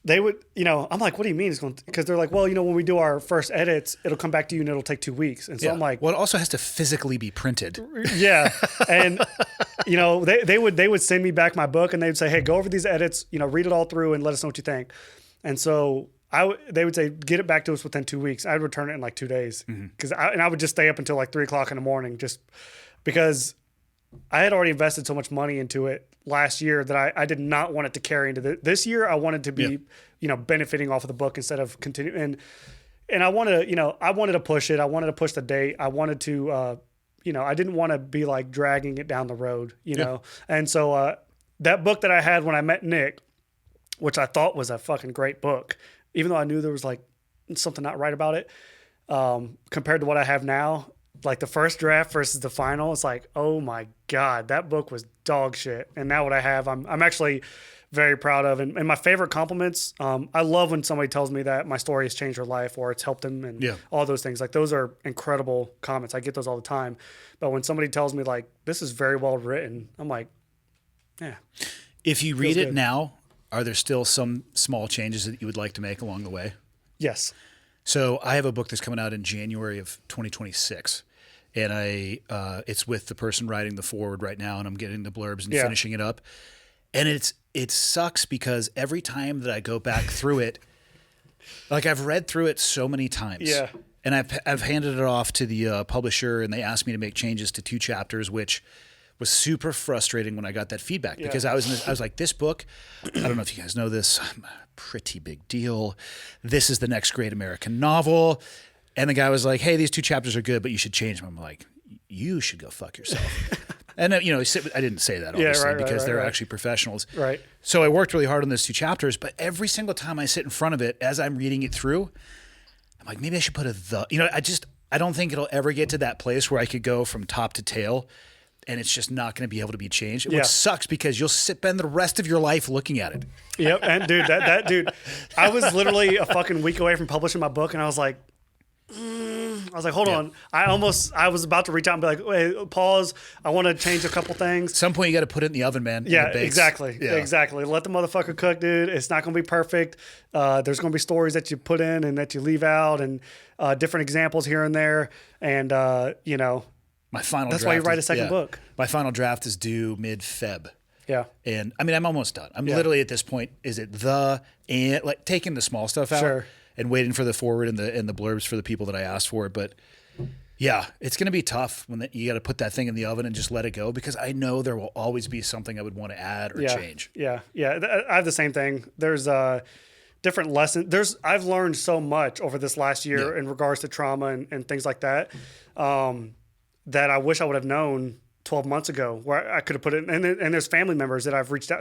They would, I'm like, what do you mean it's going to, because they're like, well, when we do our first edits, it'll come back to you and it'll take 2 weeks. And so I'm like, well, it also has to physically be printed. Yeah. And, they would send me back my book and they'd say, hey, go over these edits, read it all through and let us know what you think. And so they would say, get it back to us within 2 weeks. I'd return it in 2 days. Cause I would just stay up until 3 o'clock in the morning, just because I had already invested so much money into it last year that I did not want it to carry into this year. I wanted to be, benefiting off of the book instead of continuing. And I wanted to push it. I wanted to push the date. I wanted to, I didn't want to be dragging it down the road, know? And so, that book that I had when I met Nick, which I thought was a fucking great book, even though I knew there was something not right about it, compared to what I have now, the first draft versus the final, it's oh my God, that book was dog shit. And now what I have, I'm actually very proud of. And my favorite compliments, I love when somebody tells me that my story has changed their life or it's helped them and all those things. Those are incredible comments. I get those all the time. But when somebody tells me this is very well written, I'm like, yeah. If you read it now, are there still some small changes that you would like to make along the way? Yes. So I have a book that's coming out in January of 2026. And it's with the person writing the foreword right now, and I'm getting the blurbs and finishing it up. And it sucks because every time that I go back through it, I've read through it so many times. Yeah. And I've handed it off to the publisher, and they asked me to make changes to 2 chapters, which was super frustrating when I got that feedback because I was like, this book, I don't know if you guys know this, I'm a pretty big deal. This is the next great American novel. And the guy was like, hey, these 2 chapters are good, but you should change them. I'm like, you should go fuck yourself. And, I didn't say that, obviously, because they're actually professionals. Right. So I worked really hard on those 2 chapters, but every single time I sit in front of it, as I'm reading it through, I'm like, maybe I should put I don't think it'll ever get to that place where I could go from top to tail and it's just not going to be able to be changed. Which sucks because you'll spend the rest of your life looking at it. Yep. And dude, that dude, I was literally a fucking week away from publishing my book, and I was like, hold on. I was about to reach out and be like, wait, pause. I want to change a couple things. At some point you got to put it in the oven, man. Yeah, exactly. Yeah. Exactly. Let the motherfucker cook, dude. It's not going to be perfect. There's going to be stories that you put in and that you leave out, and different examples here and there. And, my final that's draft why you write a second book. My final draft is due mid-Feb. Yeah. And I'm almost done. I'm literally at this point, is it taking the small stuff out? Sure. and waiting for the forward and the blurbs for the people that I asked for. But yeah, it's going to be tough when you got to put that thing in the oven and just let it go, because I know there will always be something I would want to add or change. Yeah. I have the same thing. There's different lessons. I've learned so much over this last year in regards to trauma and things like that, that I wish I would have known 12 months ago, where I could have put it. And there's family members that have reached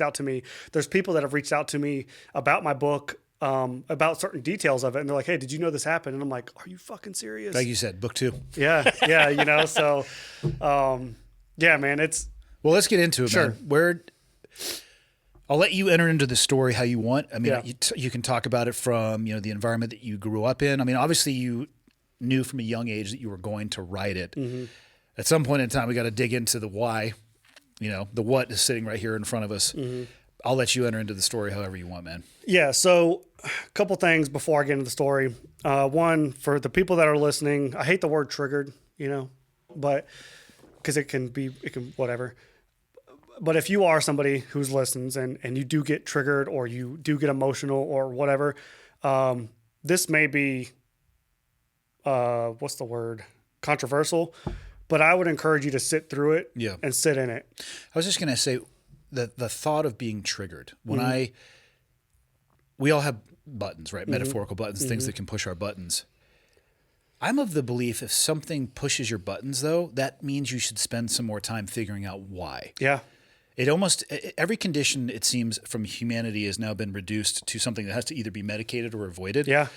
out to me. There's people that have reached out to me about my book, about certain details of it. And they're like, hey, did you know this happened? And I'm like, are you fucking serious? Like you said, book 2. Yeah. So, yeah, man, well, let's get into it, sure. man. I'll let you enter into the story how you want. I mean, Yeah. you can talk about it from, the environment that you grew up in. I mean, obviously you knew from a young age that you were going to write it. Mm-hmm. At some point in time, we got to dig into the why. The what is sitting right here in front of us. Mm-hmm. I'll let you enter into the story however you want, man. Yeah. So a couple things before I get into the story. One, for the people that are listening, I hate the word triggered, but because it can whatever. But if you are somebody who's listens and you do get triggered or you do get emotional or whatever, this may be, what's the word? Controversial, but I would encourage you to sit through it and sit in it. I was just going to say the thought of being triggered when Mm-hmm. we all have buttons, right? Metaphorical buttons, things that can push our buttons. I'm of the belief if something pushes your buttons, though, that means you should spend some more time figuring out why. Yeah. Every condition, it seems, from humanity has now been reduced to something that has to either be medicated or avoided. Yeah.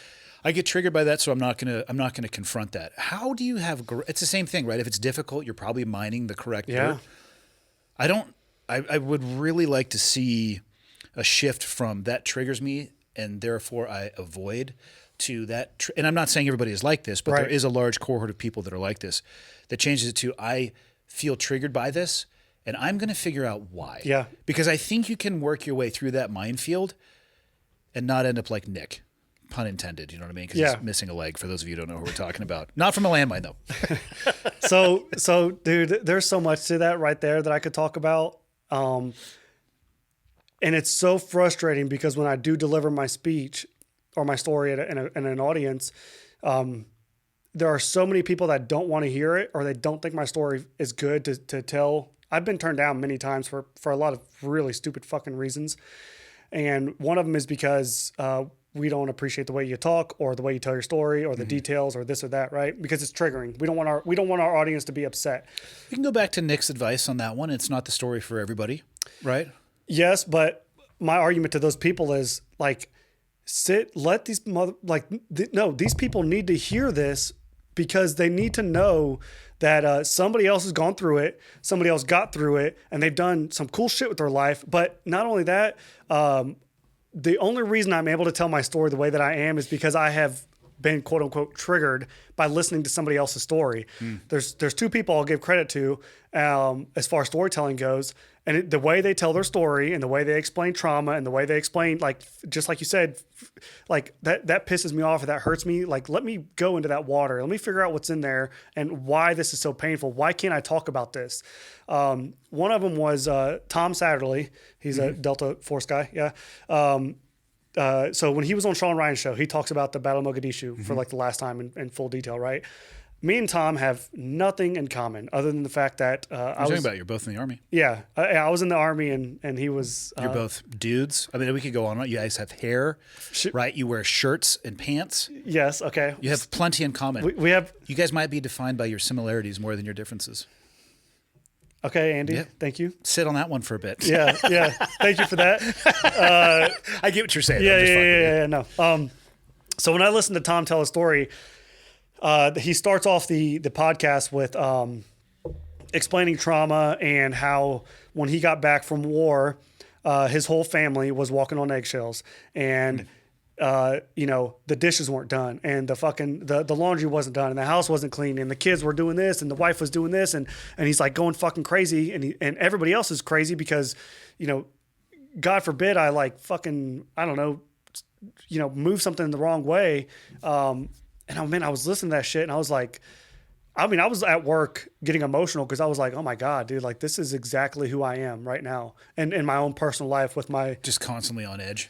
I get triggered by that, so I'm not gonna confront that. How do you have? It's the same thing, right? If it's difficult, you're probably mining the correct dirt. I would really like to see a shift from that triggers me and therefore I avoid to that. And I'm not saying everybody is like this, but there is a large cohort of people that are like this. That changes it to I feel triggered by this. And I'm going to figure out why. Yeah. Because I think you can work your way through that minefield and not end up like Nick, pun intended. You know what I mean? Because he's missing a leg, for those of you who don't know who we're talking about. Not from a landmine, though. So, dude, there's so much to that right there that I could talk about. And it's so frustrating because when I do deliver my speech or my story in an audience, there are so many people that don't want to hear it or they don't think my story is good to tell. I've been turned down many times for a lot of really stupid fucking reasons. And one of them is because we don't appreciate the way you talk or the way you tell your story or the details or this or that, right? Because it's triggering. We don't want our audience to be upset. You can go back to Nick's advice on that one. It's not the story for everybody, right? Yes, but my argument to those people is like, let these these people need to hear this because they need to know that somebody else has gone through it, somebody else got through it, and they've done some cool shit with their life. But not only that, the only reason I'm able to tell my story the way that I am is because I have been quote unquote triggered by listening to somebody else's story. There's two people I'll give credit to as far as storytelling goes. And the way they tell their story and the way they explain trauma and the way they explain, like, just like you said, like that pisses me off or that hurts me. Like, let me go into that water. Let me figure out what's in there and why this is so painful. Why can't I talk about this? One of them was Tom Satterley. He's a Delta Force guy. Yeah. So when he was on Sean Ryan's show, he talks about the Battle of Mogadishu for like the last time in full detail, right? Me and Tom have nothing in common other than the fact that You're both in the Army. Yeah, I was in the Army and he was. You're both dudes. I mean, we could go on. You guys have hair, right? You wear shirts and pants. Yes. Okay. You have plenty in common. We have. You guys might be defined by your similarities more than your differences. Okay, Andy. Yeah. Thank you. Sit on that one for a bit. Yeah. Thank you for that. I get what you're saying. Yeah. No. So when I listen to Tom tell a story. He starts off the podcast with explaining trauma and how when he got back from war, his whole family was walking on eggshells and, the dishes weren't done and the laundry wasn't done and the house wasn't clean and the kids were doing this and the wife was doing this and he's like going fucking crazy and everybody else is crazy because, God forbid I like fucking, I don't know, move something the wrong way. And I was listening to that shit and I was like, I was at work getting emotional because I was like, oh my God, dude, like this is exactly who I am right now. And in my own personal life with my. Just constantly on edge.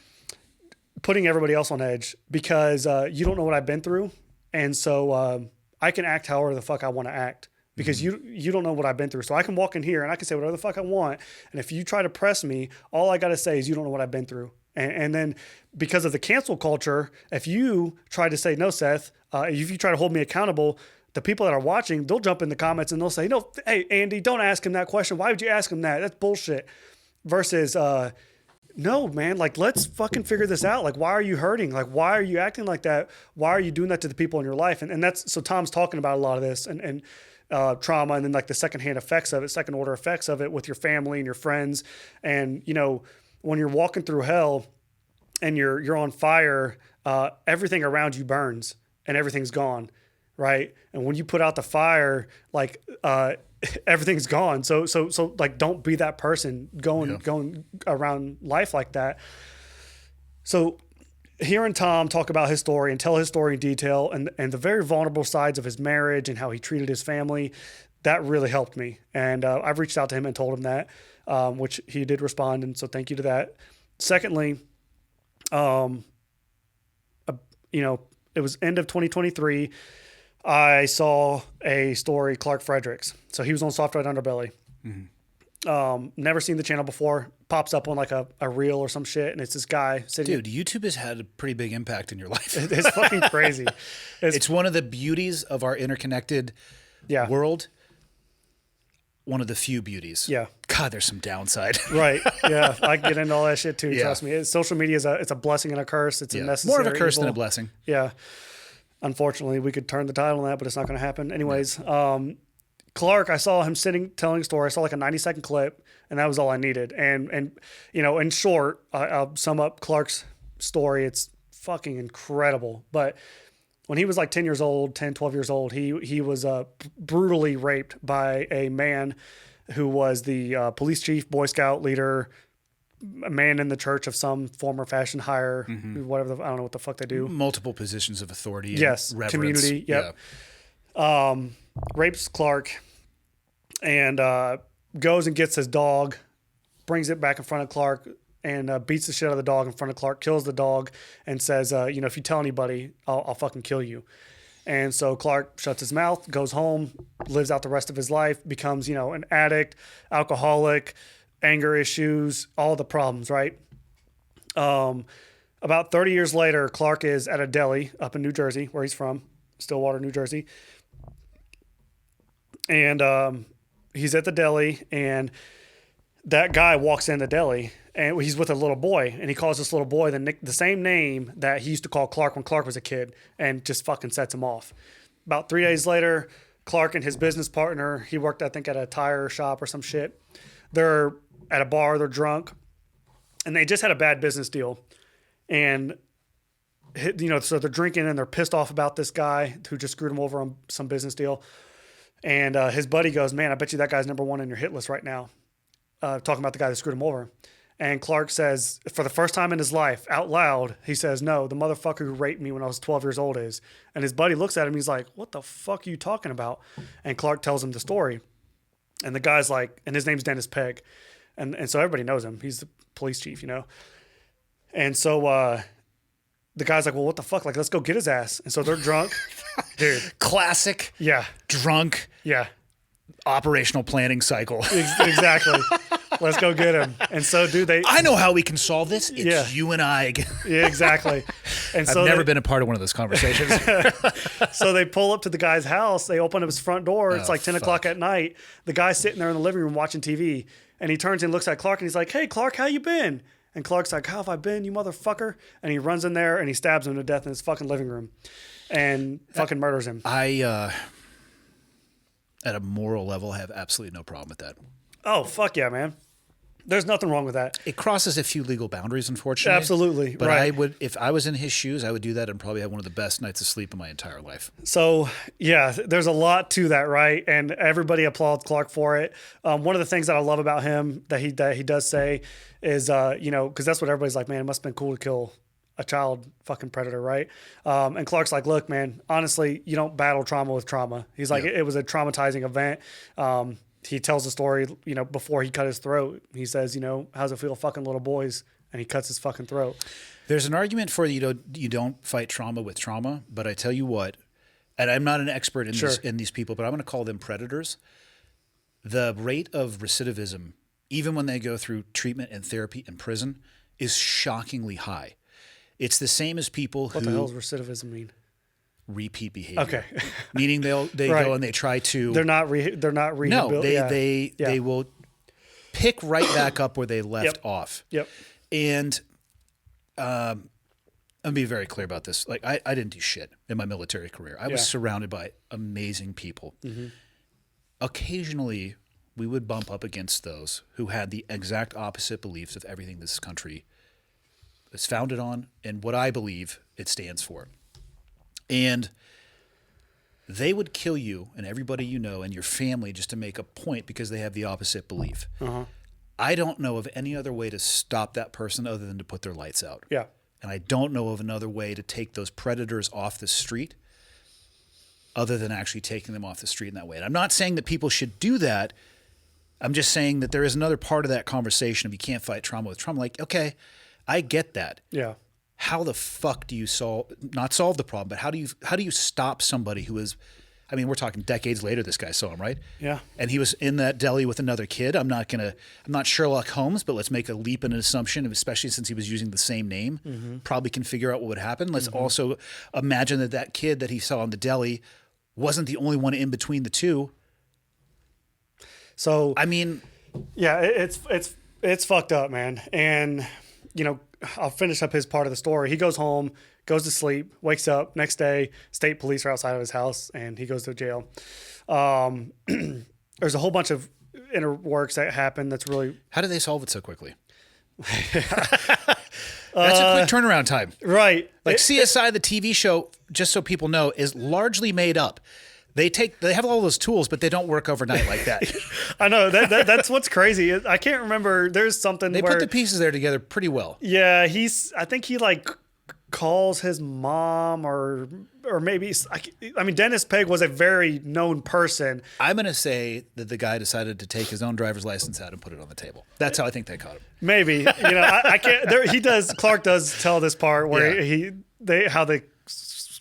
putting everybody else on edge because you don't know what I've been through. And so I can act however the fuck I want to act because you don't know what I've been through. So I can walk in here and I can say whatever the fuck I want. And if you try to press me, all I got to say is you don't know what I've been through. And then because of the cancel culture, if you try to say, no, Seth, if you try to hold me accountable, the people that are watching, they'll jump in the comments and they'll say, no, hey, Andy, don't ask him that question. Why would you ask him that? That's bullshit. Versus, no, man, like, let's fucking figure this out. Like, why are you hurting? Like, why are you acting like that? Why are you doing that to the people in your life? And that's, so Tom's talking about a lot of this and trauma and then like the secondhand effects of it, second order effects of it with your family and your friends. And, you know, when you're walking through hell and you're on fire, everything around you burns and everything's gone. Right. And when you put out the fire, like, everything's gone. So like, don't be that person going around life like that. So hearing Tom talk about his story and tell his story in detail and the very vulnerable sides of his marriage and how he treated his family, that really helped me. And I've reached out to him and told him that, which he did respond. And so thank you to that. Secondly, you know, it was end of 2023. I saw a story, Clark Fredericks. So he was on Soft Red Underbelly. Never seen the channel before. Pops up on like a reel or some shit. And it's this guy sitting. Dude, YouTube has had a pretty big impact in your life. It's fucking crazy. It's one of the beauties of our interconnected world. One of the few beauties. Yeah. God, there's some downside. Right. Yeah. I get into all that shit too. Yeah. Trust me. Social media it's a blessing and a curse. It's a necessary More of a curse evil. than a blessing. Yeah. Unfortunately, we could turn the title on that, but it's not going to happen. Anyways, Clark, I saw him sitting, telling a story. I saw like a 90-second clip, and that was all I needed. And you know, in short, I'll sum up Clark's story. It's fucking incredible. But when he was like 10 years old, 10, 12 years old, he was brutally raped by a man who was the police chief, Boy Scout leader, a man in the church of some form or fashion, higher, whatever. I don't know what the fuck they do. Multiple positions of authority. Yes. And reverence. Community. Yep. Yeah. Rapes Clark and goes and gets his dog, brings it back in front of Clark and beats the shit out of the dog in front of Clark, kills the dog and says, you know, if you tell anybody, I'll fucking kill you. And so Clark shuts his mouth, goes home, lives out the rest of his life, becomes, you know, an addict, alcoholic, anger issues, all the problems, right? About 30 years later, Clark is at a deli up in New Jersey, where he's from, Stillwater, New Jersey. And he's at the deli, and that guy walks in the deli, and he's with a little boy, and he calls this little boy the same name that he used to call Clark when Clark was a kid, and just fucking sets him off. About 3 days later, Clark and his business partner, he worked, I think, at a tire shop or some shit. They're at a bar, they're drunk, and they just had a bad business deal. And, you know, so they're drinking and they're pissed off about this guy who just screwed him over on some business deal. And his buddy goes, man, I bet you that guy's number one on your hit list right now. Talking about the guy that screwed him over. And Clark says, for the first time in his life, out loud, he says, no, the motherfucker who raped me when I was 12 years old is. And his buddy looks at him, he's like, what the fuck are you talking about? And Clark tells him the story. And the guy's like, and his name's Dennis Pegg. And so everybody knows him. He's the police chief, you know. And so the guy's like, well, what the fuck? Like, let's go get his ass. And so they're drunk. Dude. Classic. Yeah. Drunk. Yeah. Operational planning cycle. Exactly. Let's go get him. And so, dude, I know how we can solve this. It's you and I again. Yeah, exactly. And so I've never been a part of one of those conversations. So they pull up to the guy's house. They open up his front door. It's like 10 o'clock at night. The guy's sitting there in the living room watching TV. And he turns and looks at Clark and he's like, hey, Clark, how you been? And Clark's like, how have I been, you motherfucker? And he runs in there and he stabs him to death in his fucking living room and fucking murders him. I, at a moral level, have absolutely no problem with that. Oh, fuck yeah, man. There's nothing wrong with that. It crosses a few legal boundaries, unfortunately. Absolutely. But right. I would, if I was in his shoes, I would do that and probably have one of the best nights of sleep in my entire life. So, yeah, there's a lot to that, right? And everybody applauds Clark for it. One of the things that I love about him that he does say is, you know, because that's what everybody's like, man, it must have been cool to kill a child fucking predator, right? And Clark's like, look, man, honestly, you don't battle trauma with trauma. He's like, it was a traumatizing event. He tells the story, you know, before he cut his throat. He says, you know, how's it feel fucking little boys? And he cuts his fucking throat. There's an argument for you don't fight trauma with trauma, but I tell you what, and I'm not an expert in these people, but I'm going to call them predators. The rate of recidivism, even when they go through treatment and therapy in prison, is shockingly high. It's the same as people who... What the hell does recidivism mean? Repeat behavior. Okay. Meaning they Right. go and they try to... They're not rehabilitated. No, they will pick right back up where they left off. Yep. And I'm going to be very clear about this. Like, I didn't do shit in my military career. I was surrounded by amazing people. Mm-hmm. Occasionally, we would bump up against those who had the exact opposite beliefs of everything this country is founded on and what I believe it stands for. And they would kill you and everybody you know and your family just to make a point because they have the opposite belief. Uh-huh. I don't know of any other way to stop that person other than to put their lights out. Yeah. And I don't know of another way to take those predators off the street other than actually taking them off the street in that way. And I'm not saying that people should do that. I'm just saying that there is another part of that conversation of you can't fight trauma with trauma. Like, okay, I get that. Yeah. How the fuck do you not solve the problem, but how do you stop somebody who is, I mean, we're talking decades later, this guy saw him, right? Yeah. And he was in that deli with another kid. I'm not Sherlock Holmes, but let's make a leap in an assumption, especially since he was using the same name, probably can figure out what would happen. Let's also imagine that kid that he saw in the deli wasn't the only one in between the two. So, I mean, yeah, it's fucked up, man. And, I'll finish up his part of the story. He goes home, goes to sleep, wakes up. Next day, state police are outside of his house, and he goes to jail. There's a whole bunch of inner works that happen. That's really... How did they solve it so quickly? That's a quick turnaround time. Right. Like CSI, the TV show, just so people know, is largely made up. They have all those tools, but they don't work overnight like that. I know that's what's crazy. I can't remember. There's something they put the pieces there together pretty well. Yeah, I think he calls his mom or maybe, I mean, Dennis Pegg was a very known person. I'm going to say that the guy decided to take his own driver's license out and put it on the table. That's how I think they caught him. Maybe, I can't, Clark does tell this part where how they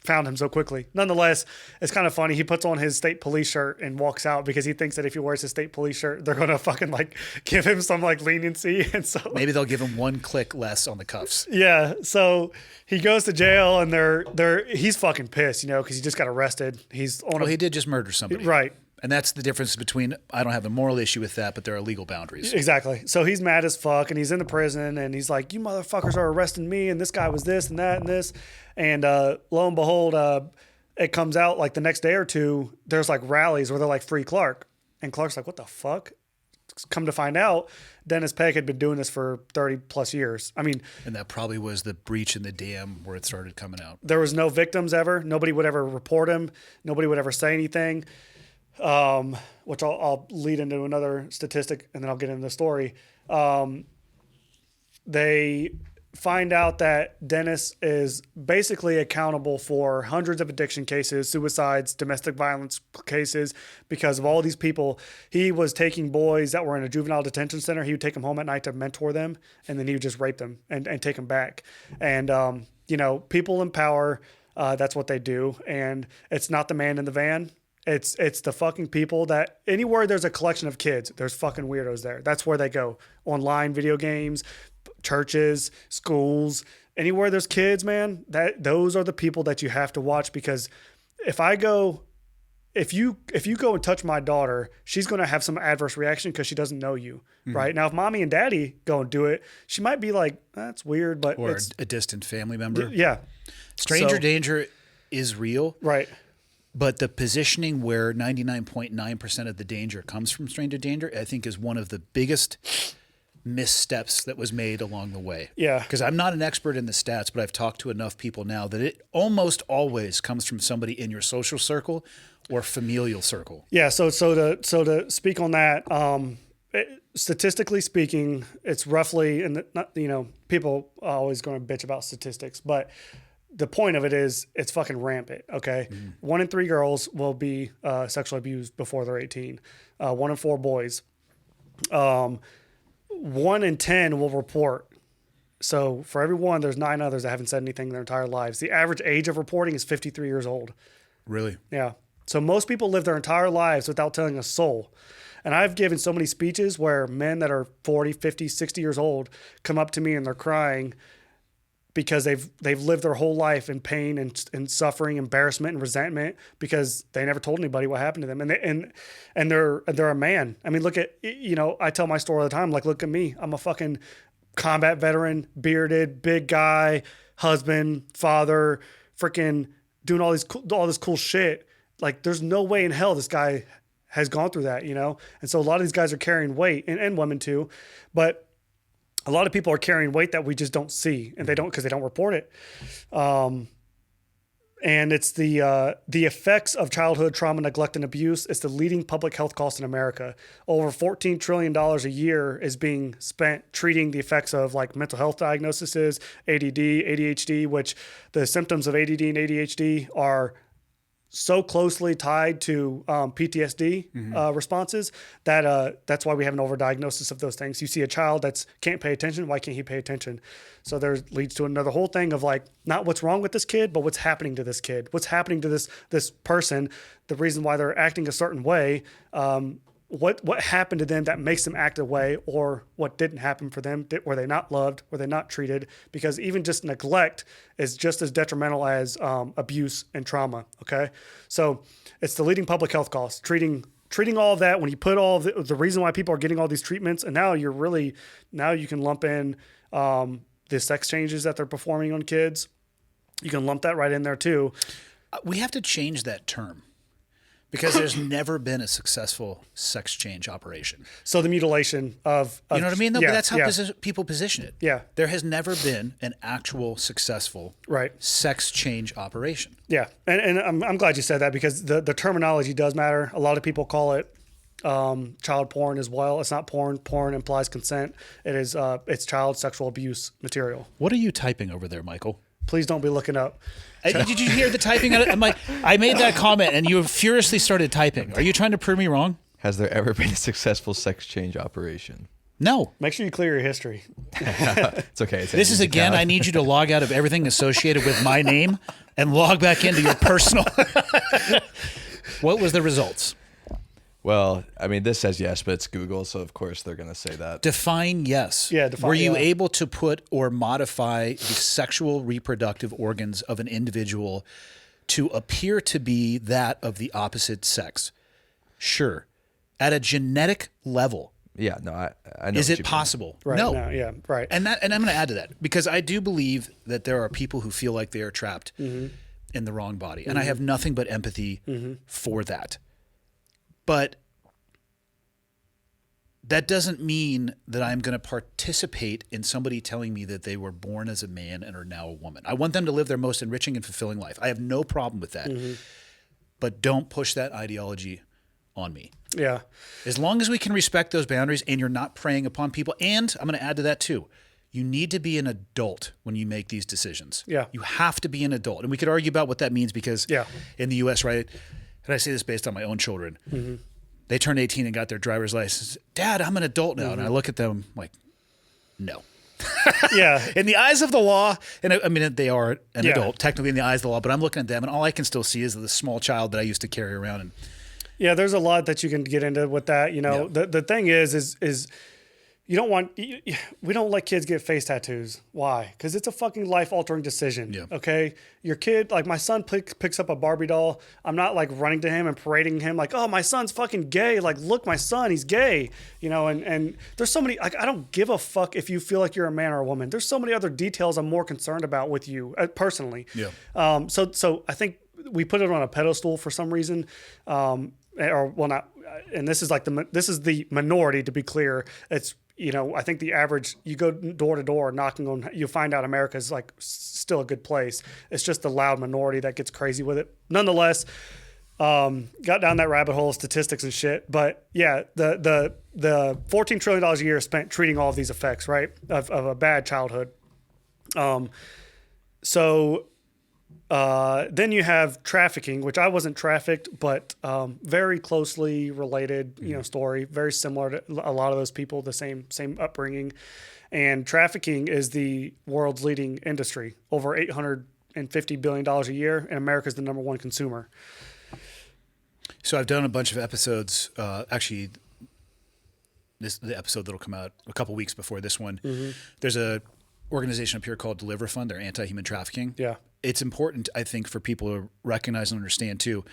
found him so quickly. Nonetheless, it's kind of funny. He puts on his state police shirt and walks out because he thinks that if he wears his state police shirt, they're going to fucking give him some leniency. And so maybe they'll give him one click less on the cuffs. Yeah. So he goes to jail and he's fucking pissed, because he just got arrested. He did just murder somebody. Right. And that's the difference between, I don't have a moral issue with that, but there are legal boundaries. Exactly. So he's mad as fuck and he's in the prison and he's like, you motherfuckers are arresting me and this guy was this and that and this. And lo and behold, it comes out the next day or two, there's rallies where they're free Clark. And Clark's like, what the fuck? Come to find out, Dennis Pegg had been doing this for 30 plus years. I mean, and that probably was the breach in the dam where it started coming out. There was no victims ever. Nobody would ever report him. Nobody would ever say anything. Which I'll lead into another statistic and then I'll get into the story. They find out that Dennis is basically accountable for hundreds of addiction cases, suicides, domestic violence cases, because of all these people. He was taking boys that were in a juvenile detention center. He would take them home at night to mentor them, and then he would just rape them and take them back. And, people in power, that's what they do. And it's not the man in the van. It's the fucking people that anywhere there's a collection of kids, there's fucking weirdos there. That's where they go. Online video games, churches, schools, anywhere there's kids, man, those are the people that you have to watch, because if you go and touch my daughter, she's going to have some adverse reaction because she doesn't know you, right? Now, if mommy and daddy go and do it, she might be like, that's weird, but or a distant family member. Yeah. Stranger danger is real. Right. But the positioning where 99.9% of the danger comes from stranger danger, I think is one of the biggest missteps that was made along the way. Yeah. Because I'm not an expert in the stats, but I've talked to enough people now that it almost always comes from somebody in your social circle or familial circle. Yeah. So to speak on that, statistically speaking, it's roughly, and people are always going to bitch about statistics, but the point of it is it's fucking rampant. Okay. 1 in 3 girls will be sexually abused before they're 18. 1 in 4 boys. 1 in 10 will report So for every one, there's 9 others that haven't said anything their entire lives. The average age of reporting is 53 years old. Really? Yeah. So most people live their entire lives without telling a soul. And I've given so many speeches where men that are 40, 50, 60 years old come up to me and they're crying because they've lived their whole life in pain and suffering, embarrassment and resentment because they never told anybody what happened to them. And they're a man. I mean, look at, I tell my story all the time, like, look at me. I'm a fucking combat veteran, bearded, big guy, husband, father, freaking doing all this cool shit. Like, there's no way in hell this guy has gone through that, And so a lot of these guys are carrying weight, and women too, but a lot of people are carrying weight that we just don't see, and because they don't report it. And it's the effects of childhood trauma, neglect, and abuse. It's the leading public health cost in America. Over $14 trillion a year is being spent treating the effects of like mental health diagnoses, ADD, ADHD, which the symptoms of ADD and ADHD are so closely tied to PTSD responses that that's why we have an overdiagnosis of those things. You see a child that's can't pay attention. Why can't he pay attention? So there leads to another whole thing of like not what's wrong with this kid, but what's happening to this kid. What's happening to this person? The reason why they're acting a certain way. What happened to them that makes them act a way, or what didn't happen for them? Were they not loved? Were they not treated? Because even just neglect is just as detrimental as abuse and trauma. Okay, so it's the leading public health cost. Treating all of that, when you put all of the reason why people are getting all these treatments, and now you can lump in the sex changes that they're performing on kids. You can lump that right in there too. We have to change that term. Because there's never been a successful sex change operation. So the mutilation of you know what I mean? No, yeah, but that's how yeah. people position it. Yeah. There has never been an actual successful sex change operation. Yeah. And I'm glad you said that because the terminology does matter. A lot of people call it child porn as well. It's not porn. Porn implies consent. It's child sexual abuse material. What are you typing over there, Michael? Please don't be looking up. Did you hear the typing? I'm like, I made that comment and you furiously started typing. Are you trying to prove me wrong? Has there ever been a successful sex change operation? No. Make sure you clear your history. It's okay. This is again, I need you to log out of everything associated with my name and log back into your personal. What was the results? Well, I mean, this says yes, but it's Google, so of course they're going to say that. Define yes. Yeah, define. Were you able to put or modify the sexual reproductive organs of an individual to appear to be that of the opposite sex? Sure. At a genetic level. Yeah, no, I know. Is it possible? Right. No. Yeah, right. And I'm going to add to that because I do believe that there are people who feel like they are trapped in the wrong body. And I have nothing but empathy for that. But that doesn't mean that I'm going to participate in somebody telling me that they were born as a man and are now a woman. I want them to live their most enriching and fulfilling life. I have no problem with that. But don't push that ideology on me. Yeah. As long as we can respect those boundaries and you're not preying upon people. And I'm going to add to that too. You need to be an adult when you make these decisions. Yeah. You have to be an adult. And we could argue about what that means because in the U.S., right, and I say this based on my own children, they turned 18 and got their driver's license. Dad, I'm an adult now. And I look at them like, no. Yeah. In the eyes of the law, and I mean, they are an adult technically in the eyes of the law, but I'm looking at them and all I can still see is the small child that I used to carry around. And yeah, there's a lot that you can get into with that. The thing is you don't want, we don't let kids get face tattoos. Why? Because it's a fucking life-altering decision. Yeah. Okay? Your kid, like my son picks up a Barbie doll. I'm not like running to him and parading him like, oh, my son's fucking gay. Like, look, my son, he's gay. And there's so many, like, I don't give a fuck if you feel like you're a man or a woman. There's so many other details I'm more concerned about with you personally. Yeah. So I think we put it on a pedestal for some reason. And this is like this is the minority, to be clear. It's, I think the average, you go door to door knocking on, you find out America is like still a good place. It's just the loud minority that gets crazy with it. Nonetheless, got down that rabbit hole of statistics and shit. But yeah, the $14 trillion a year spent treating all of these effects, right, of a bad childhood. Then you have trafficking, which I wasn't trafficked, but very closely related, story, very similar to a lot of those people, the same upbringing. And trafficking is the world's leading industry, over $850 billion a year, and America's the number one consumer. So I've done a bunch of episodes. Actually, the episode that'll come out a couple weeks before this one. There's a organization up here called Deliver Fund. They're anti-human trafficking. Yeah. It's important, I think, for people to recognize and understand too.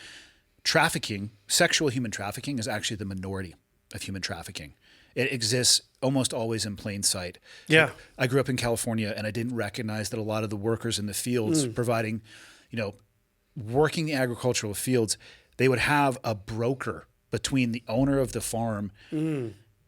Trafficking, sexual human trafficking, is actually the minority of human trafficking. It exists almost always in plain sight. Yeah. I grew up in California, and I didn't recognize that a lot of the workers in the fields providing, working the agricultural fields, they would have a broker between the owner of the farm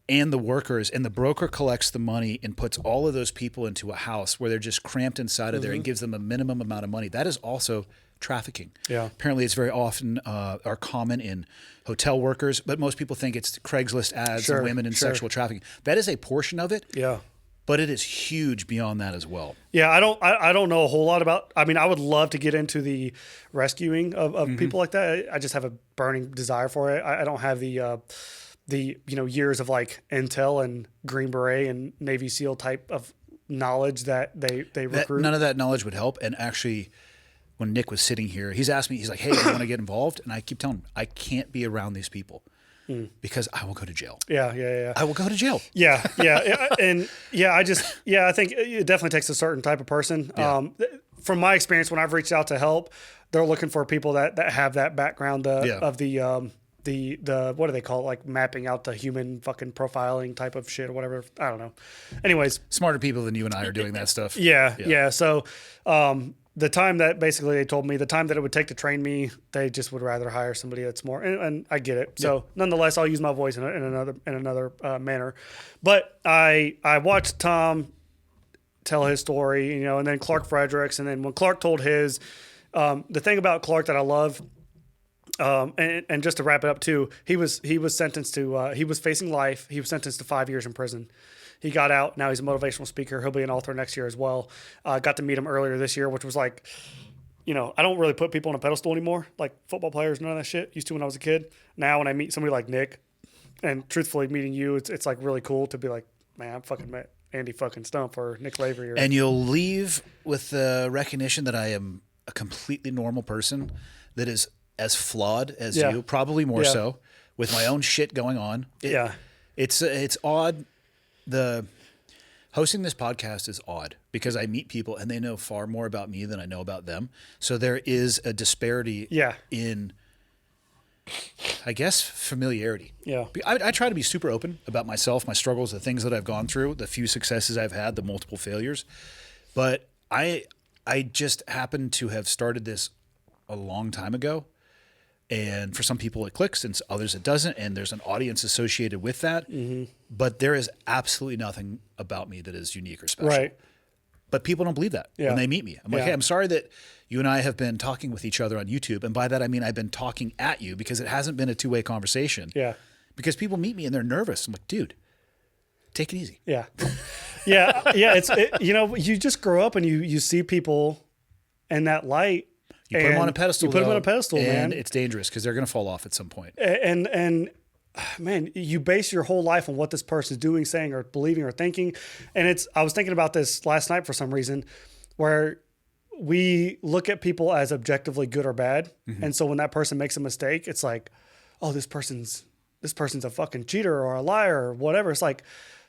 and the workers, and the broker collects the money and puts all of those people into a house where they're just cramped inside of there and gives them a minimum amount of money. That is also trafficking. Yeah. Apparently it's very often are common in hotel workers, but most people think it's Craigslist ads and women and sexual trafficking. That is a portion of it. Yeah. But it is huge beyond that as well. Yeah, I don't know a whole lot about. I mean, I would love to get into the rescuing of people like that. I just have a burning desire for it. I don't have the years of like intel and Green Beret and Navy SEAL type of knowledge that they recruit. None of that knowledge would help. And actually, when Nick was sitting here, he's asked me, he's like, "Hey, do you want to get involved?" And I keep telling him, I can't be around these people because I will go to jail. Yeah. I will go to jail. Yeah. And I think it definitely takes a certain type of person. Yeah. From my experience, when I've reached out to help, they're looking for people that have that background of the what do they call it? Like mapping out the human fucking profiling type of shit or whatever. I don't know. Anyways. Smarter people than you and I are doing that stuff. Yeah. So, the time that basically they told me the time that it would take to train me, they just would rather hire somebody that's more, and I get it. So nonetheless, I'll use my voice in another manner. But I watched Tom tell his story, and then Clark Fredericks. And then when Clark told his, the thing about Clark that I love, and just to wrap it up too, he was sentenced to, he was facing life. He was sentenced to 5 years in prison. He got out. Now he's a motivational speaker. He'll be an author next year as well. Got to meet him earlier this year, which was like, I don't really put people on a pedestal anymore, like football players, none of that shit. Used to when I was a kid. Now when I meet somebody like Nick, and truthfully meeting you, it's like really cool to be like, man, I fucking met Andy fucking Stump or Nick Lavery. And you'll leave with the recognition that I am a completely normal person that is as flawed as you, probably more so, with my own shit going on. It's odd. The hosting this podcast is odd because I meet people and they know far more about me than I know about them. So there is a disparity in, I guess, familiarity. Yeah. I try to be super open about myself, my struggles, the things that I've gone through, the few successes I've had, the multiple failures. But I just happen to have started this a long time ago. And for some people it clicks and others it doesn't. And there's an audience associated with that. But there is absolutely nothing about me that is unique or special. Right. But people don't believe that when they meet me. I'm like, hey, I'm sorry that you and I have been talking with each other on YouTube. And by that, I mean, I've been talking at you because it hasn't been a two-way conversation. Yeah. Because people meet me and they're nervous. I'm like, dude, take it easy. Yeah. You just grow up and you see people in that light. You put them on a pedestal. You put them on a pedestal, and man. It's dangerous because they're going to fall off at some point. And man, you base your whole life on what this person's doing, saying, or believing, or thinking. And I was thinking about this last night for some reason, where we look at people as objectively good or bad. And so when that person makes a mistake, it's like, oh, this person's a fucking cheater or a liar or whatever. It's like,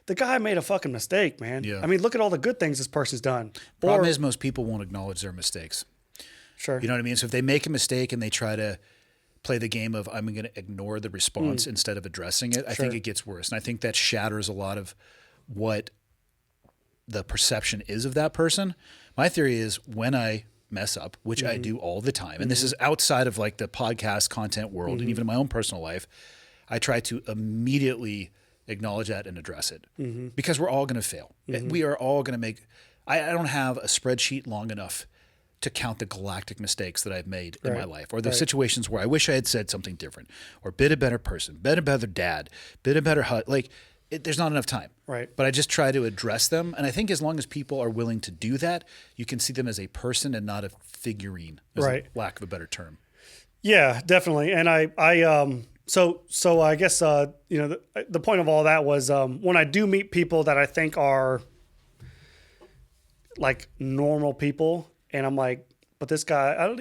the guy made a fucking mistake, man. Yeah. I mean, look at all the good things this person's done. Problem is most people won't acknowledge their mistakes. Sure. You know what I mean? So if they make a mistake and they try to play the game of I'm going to ignore the response instead of addressing it, I think it gets worse. And I think that shatters a lot of what the perception is of that person. My theory is when I mess up, which I do all the time, and this is outside of like the podcast content world and even in my own personal life, I try to immediately acknowledge that and address it because we're all going to fail. We are all going to make, I don't have a spreadsheet long enough to count the galactic mistakes that I've made in my life, or the situations where I wish I had said something different, or been a better person, been a better dad, been a better husband. Like, there's not enough time. Right. But I just try to address them. And I think as long as people are willing to do that, you can see them as a person and not a figurine, as a lack of a better term. Yeah, definitely. And so I guess, the point of all that was when I do meet people that I think are like normal people, and I'm like, but this guy, I don't.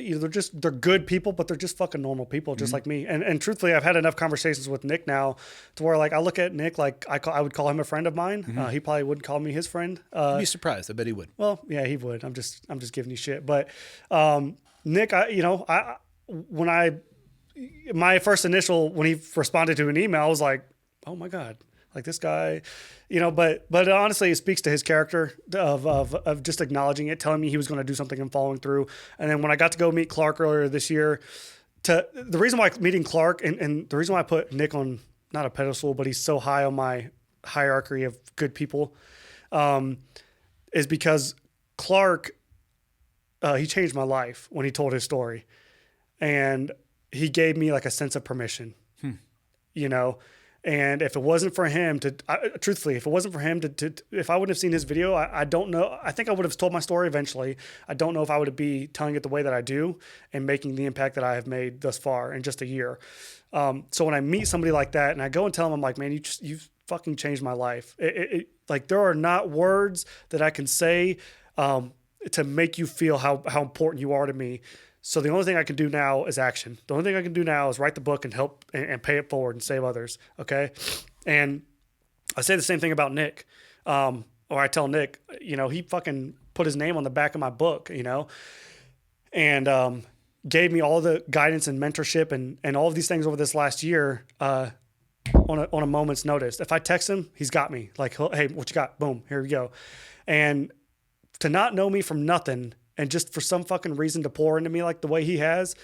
They're good people, but they're just fucking normal people, just like me. And truthfully, I've had enough conversations with Nick now to where like I look at Nick like I would call him a friend of mine. He probably wouldn't call me his friend. I'd be surprised. I bet he would. Well, yeah, he would. I'm just giving you shit. But Nick, my first initial when he responded to an email, I was like, oh my God, like this guy, but honestly, it speaks to his character of just acknowledging it, telling me he was going to do something and following through. And then when I got to go meet Clark earlier this year, the reason why meeting Clark and the reason why I put Nick on not a pedestal, but he's so high on my hierarchy of good people, is because Clark, he changed my life when he told his story, and he gave me like a sense of permission, and if it wasn't for him truthfully, if it wasn't for him if I wouldn't have seen his video, I don't know. I think I would have told my story eventually. I don't know if I would be telling it the way that I do and making the impact that I have made thus far in just a year. So when I meet somebody like that and I go and tell them, I'm like, man, you fucking changed my life. Like there are not words that I can say, to make you feel how important you are to me. So the only thing I can do now is action. The only thing I can do now is write the book and help and pay it forward and save others. Okay. And I say the same thing about Nick. Or I tell Nick, he fucking put his name on the back of my book, and gave me all the guidance and mentorship and all of these things over this last year, on a moment's notice. If I text him, he's got me. Like, hey, what you got? Boom, here we go. And to not know me from nothing and just for some fucking reason to pour into me like the way he has,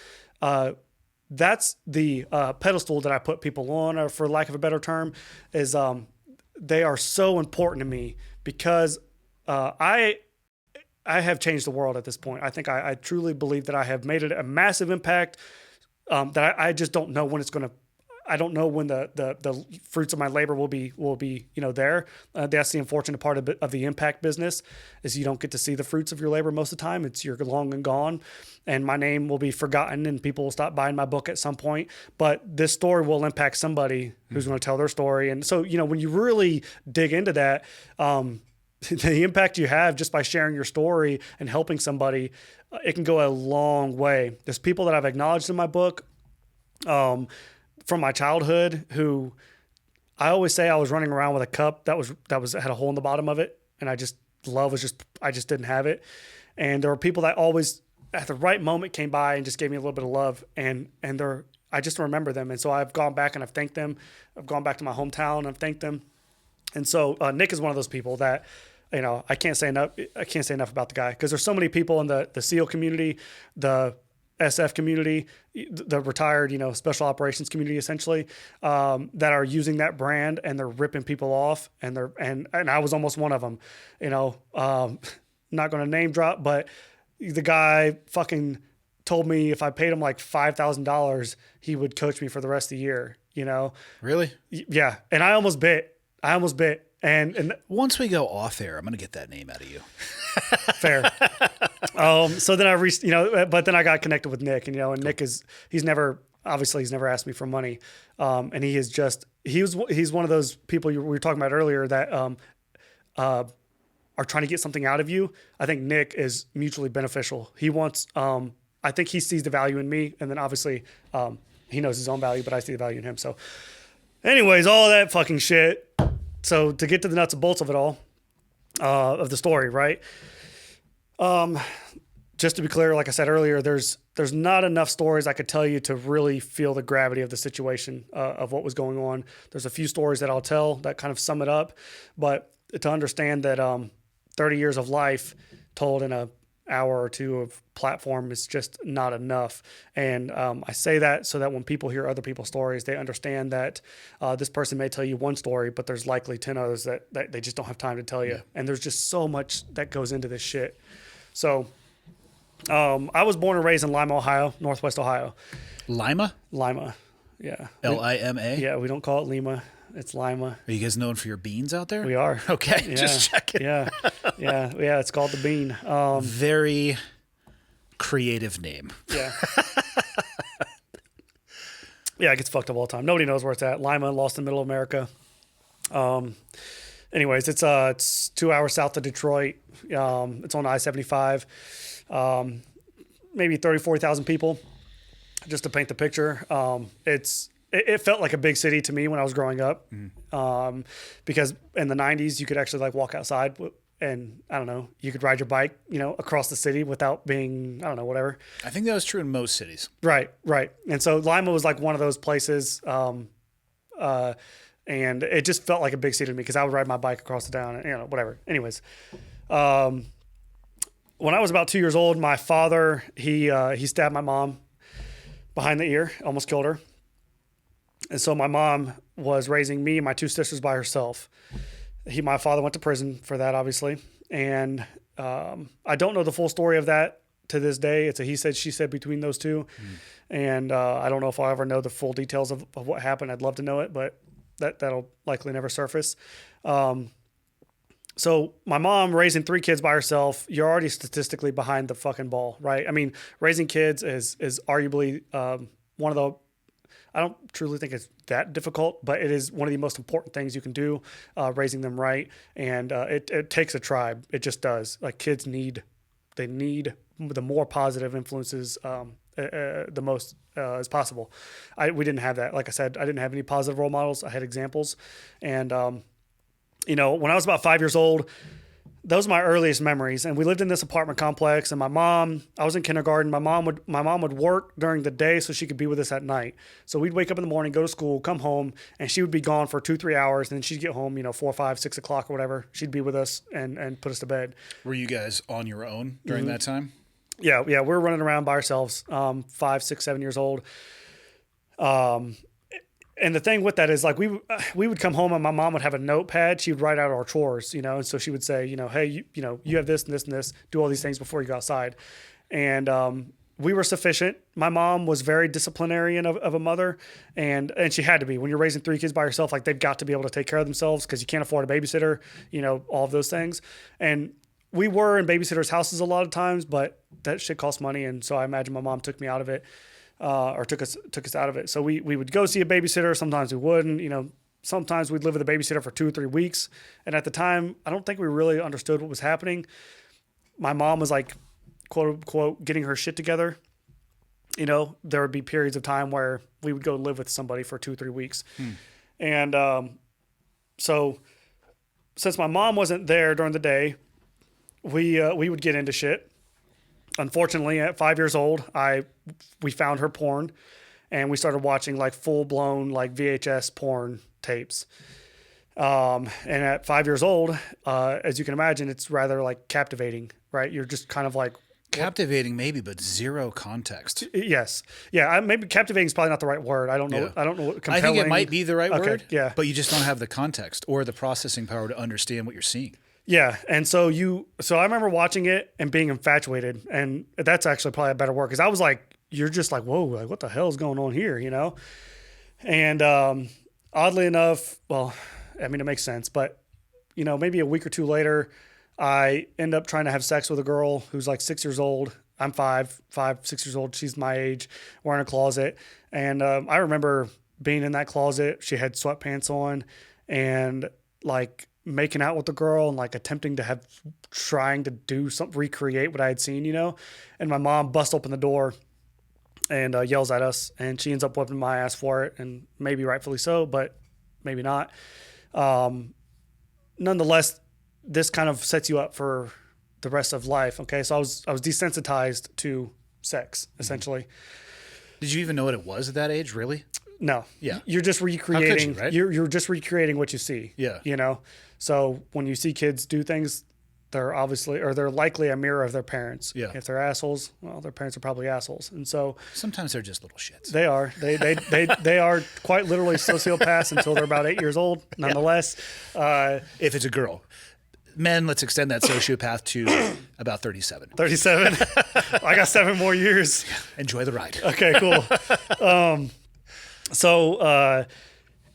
that's the pedestal that I put people on, or for lack of a better term, is they are so important to me because I have changed the world at this point. I think I truly believe that I have made it a massive impact, that I just don't know when it's going to. I don't know when the fruits of my labor will be there. That's the unfortunate part of the impact business, is you don't get to see the fruits of your labor most of the time. You're long and gone, and my name will be forgotten, and people will stop buying my book at some point. But this story will impact somebody who's going to tell their story, and so when you really dig into that, the impact you have just by sharing your story and helping somebody, it can go a long way. There's people that I've acknowledged in my book, from my childhood, who I always say I was running around with a cup that had a hole in the bottom of it, and I just didn't have it. And there were people that always at the right moment came by and just gave me a little bit of love, and I just remember them. And so I've gone back and I've thanked them. I've gone back to my hometown and I've thanked them. And so Nick is one of those people that I can't say enough about the guy, because there's so many people in the SEAL community, the SF community, the retired, special operations community, essentially, that are using that brand and they're ripping people off, and I was almost one of them, not going to name drop, but the guy fucking told me if I paid him like $5,000, he would coach me for the rest of the year, Really? Yeah. And I almost bit. And once we go off air, I'm going to get that name out of you. Fair. So then but then I got connected with Nick, and Nick he's never asked me for money. And he's one of those people we were talking about earlier that, are trying to get something out of you. I think Nick is mutually beneficial. He wants, I think he sees the value in me, and then obviously, he knows his own value, but I see the value in him. So anyways, all of that fucking shit. So to get to the nuts and bolts of it all, of the story, right? Just to be clear, like I said earlier, there's not enough stories I could tell you to really feel the gravity of the situation, of what was going on. There's a few stories that I'll tell that kind of sum it up, but to understand that 30 years of life told in an hour or two of platform is just not enough. And I say that so that when people hear other people's stories, they understand that this person may tell you one story, but there's likely 10 others that they just don't have time to tell you. Yeah. And there's just so much that goes into this shit. So I was born and raised in Lima, Ohio, Northwest Ohio. Lima? Lima, yeah. Lima? Yeah, we don't call it Lima. It's Lima. Are you guys known for your beans out there? We are. Okay, yeah. just checking. Yeah. It's called the Bean. Very creative name. Yeah. Yeah, it gets fucked up all the time. Nobody knows where it's at. Lima, lost in middle of America. anyways, it's 2 hours south of Detroit. It's on I-75. Maybe 30, 40,000 people, just to paint the picture. It felt like a big city to me when I was growing up, because in the 90s you could actually like walk outside and I don't know, you could ride your bike, across the city without being, I don't know, whatever. I think that was true in most cities. Right. And so Lima was like one of those places, and it just felt like a big city to me because I would ride my bike across the town and whatever. Anyways, when I was about 2 years old, my father, he stabbed my mom behind the ear, almost killed her. And so my mom was raising me and my two sisters by herself. My father went to prison for that, obviously. And I don't know the full story of that to this day. It's a he said, she said between those two. And I don't know if I'll ever know the full details of what happened. I'd love to know it, but that'll likely never surface. So my mom raising 3 kids by herself, you're already statistically behind the fucking ball, right? I mean, raising kids is arguably one of the, I don't truly think it's that difficult, but it is one of the most important things you can do, raising them right. And it takes a tribe. It just does. Like kids need the more positive influences the most as possible. We didn't have that. Like I said, I didn't have any positive role models. I had examples. And, when I was about 5 years old, those are my earliest memories. And we lived in this apartment complex. And I was in kindergarten. My mom would work during the day so she could be with us at night. So we'd wake up in the morning, go to school, come home, and she would be gone for 2-3 hours. And then she'd get home, 4, 5, 6 o'clock or whatever. She'd be with us and put us to bed. Were you guys on your own during that time? Yeah. We were running around by ourselves, 5, 6, 7 years old. And the thing with that is like we would come home and my mom would have a notepad. She would write out our chores, and so she would say, hey, you have this and this and this, do all these things before you go outside. And we were sufficient. My mom was very disciplinarian of a mother, and she had to be. When you're raising 3 kids by yourself, like they've got to be able to take care of themselves because you can't afford a babysitter, all of those things. And we were in babysitters' houses a lot of times, but that shit costs money, and so I imagine my mom took me out of it. Or took us out of it. So we would go see a babysitter. Sometimes we wouldn't, sometimes we'd live with a babysitter for 2 or 3 weeks. And at the time, I don't think we really understood what was happening. My mom was like, quote unquote, getting her shit together. There would be periods of time where we would go live with somebody for 2 or 3 weeks. And so since my mom wasn't there during the day, we would get into shit. Unfortunately, at 5 years old, we found her porn, and we started watching like full blown like VHS porn tapes. And at 5 years old, as you can imagine, it's rather like captivating, right? You're just kind of like captivating, maybe, but zero context. Yes, yeah. Maybe captivating is probably not the right word. I don't know. Yeah. I don't know what I think it might be the right word. Yeah, but you just don't have the context or the processing power to understand what you're seeing. Yeah, and so I remember watching it and being infatuated, and that's actually probably a better word because I was like, you're just like, whoa, like what the hell is going on here, And oddly enough, well, I mean it makes sense, but maybe a week or 2 later, I end up trying to have sex with a girl who's like 6 years old. I'm 5, 6 years old. She's my age. We're in a closet, and I remember being in that closet. She had sweatpants on, and like making out with the girl and like trying to do something, recreate what I had seen, and my mom busts open the door and yells at us, and she ends up whipping my ass for it, and maybe rightfully so, but maybe not. Nonetheless, this kind of sets you up for the rest of life. Okay. So I was desensitized to sex essentially. Did you even know what it was at that age? Really? No. Yeah. You're just recreating. How could you, right? You're just recreating what you see. Yeah. So when you see kids do things, they're likely a mirror of their parents. Yeah. If they're assholes, well, their parents are probably assholes, and so sometimes they're just little shits. They are. They are quite literally sociopaths until they're about 8 years old. Nonetheless, if it's a girl. Men, let's extend that sociopath to about 37. 37. I got 7 more years. Enjoy the ride. Okay, cool. So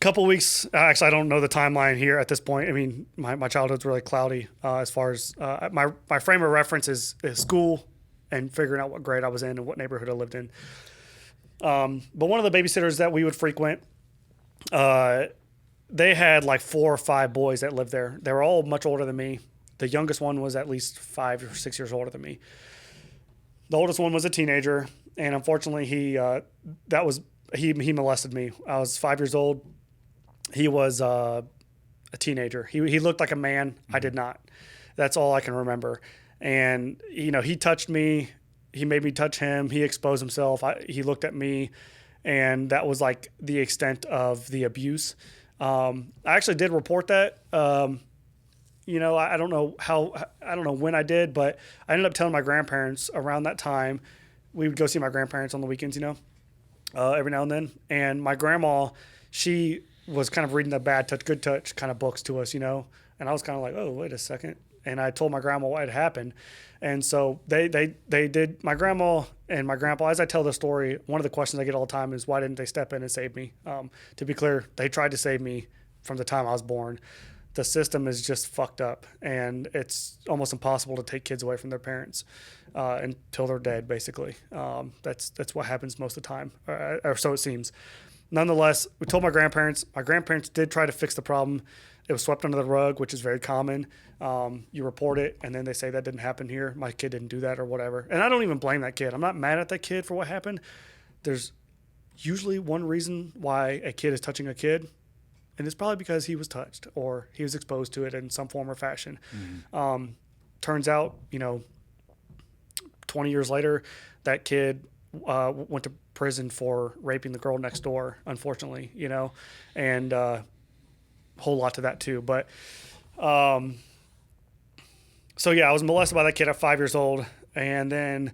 couple weeks, actually, I don't know the timeline here at this point. I mean, my childhood's really cloudy as far as my frame of reference is school and figuring out what grade I was in and what neighborhood I lived in. But one of the babysitters that we would frequent, they had like 4 or 5 boys that lived there. They were all much older than me. The youngest one was at least 5 or 6 years older than me. The oldest one was a teenager, and unfortunately, he molested me. I was 5 years old. He was a teenager. He looked like a man. Mm-hmm. I did not. That's all I can remember. And he touched me. He made me touch him. He exposed himself. He looked at me, and that was like the extent of the abuse. I actually did report that. I don't know when I did, but I ended up telling my grandparents around that time. We would go see my grandparents on the weekends, every now and then. And my grandma, she was kind of reading the bad touch, good touch kind of books to us, And I was kind of like, oh, wait a second. And I told my grandma what had happened. And so they did, my grandma and my grandpa, as I tell the story, one of the questions I get all the time is, why didn't they step in and save me? To be clear, they tried to save me from the time I was born. The system is just fucked up, and it's almost impossible to take kids away from their parents until they're dead, basically. That's what happens most of the time, or so it seems. Nonetheless, we told my grandparents. My grandparents did try to fix the problem. It was swept under the rug, which is very common. You report it, and then they say that didn't happen here. My kid didn't do that or whatever. And I don't even blame that kid. I'm not mad at that kid for what happened. There's usually one reason why a kid is touching a kid, and it's probably because he was touched or he was exposed to it in some form or fashion. Mm-hmm. Turns out, 20 years later, that kid went to prison for raping the girl next door, unfortunately, and whole lot to that too. But so yeah, I was molested by that kid at 5 years old. And then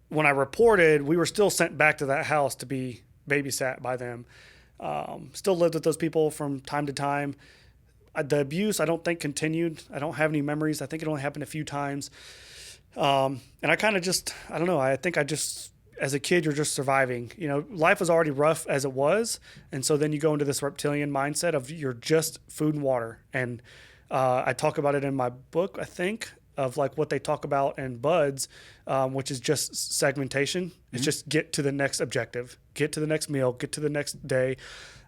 when I reported, we were still sent back to that house to be babysat by them. Still lived with those people from time to time. The abuse, I don't think, continued. I don't have any memories. I think it only happened a few times. And I kind of just, I don't know. I think as a kid, you're just surviving. Life was already rough as it was. And so then you go into this reptilian mindset of you're just food and water. And I talk about it in my book, I think, of like what they talk about in Buds, which is just segmentation. Mm-hmm. It's just get to the next objective, get to the next meal, get to the next day.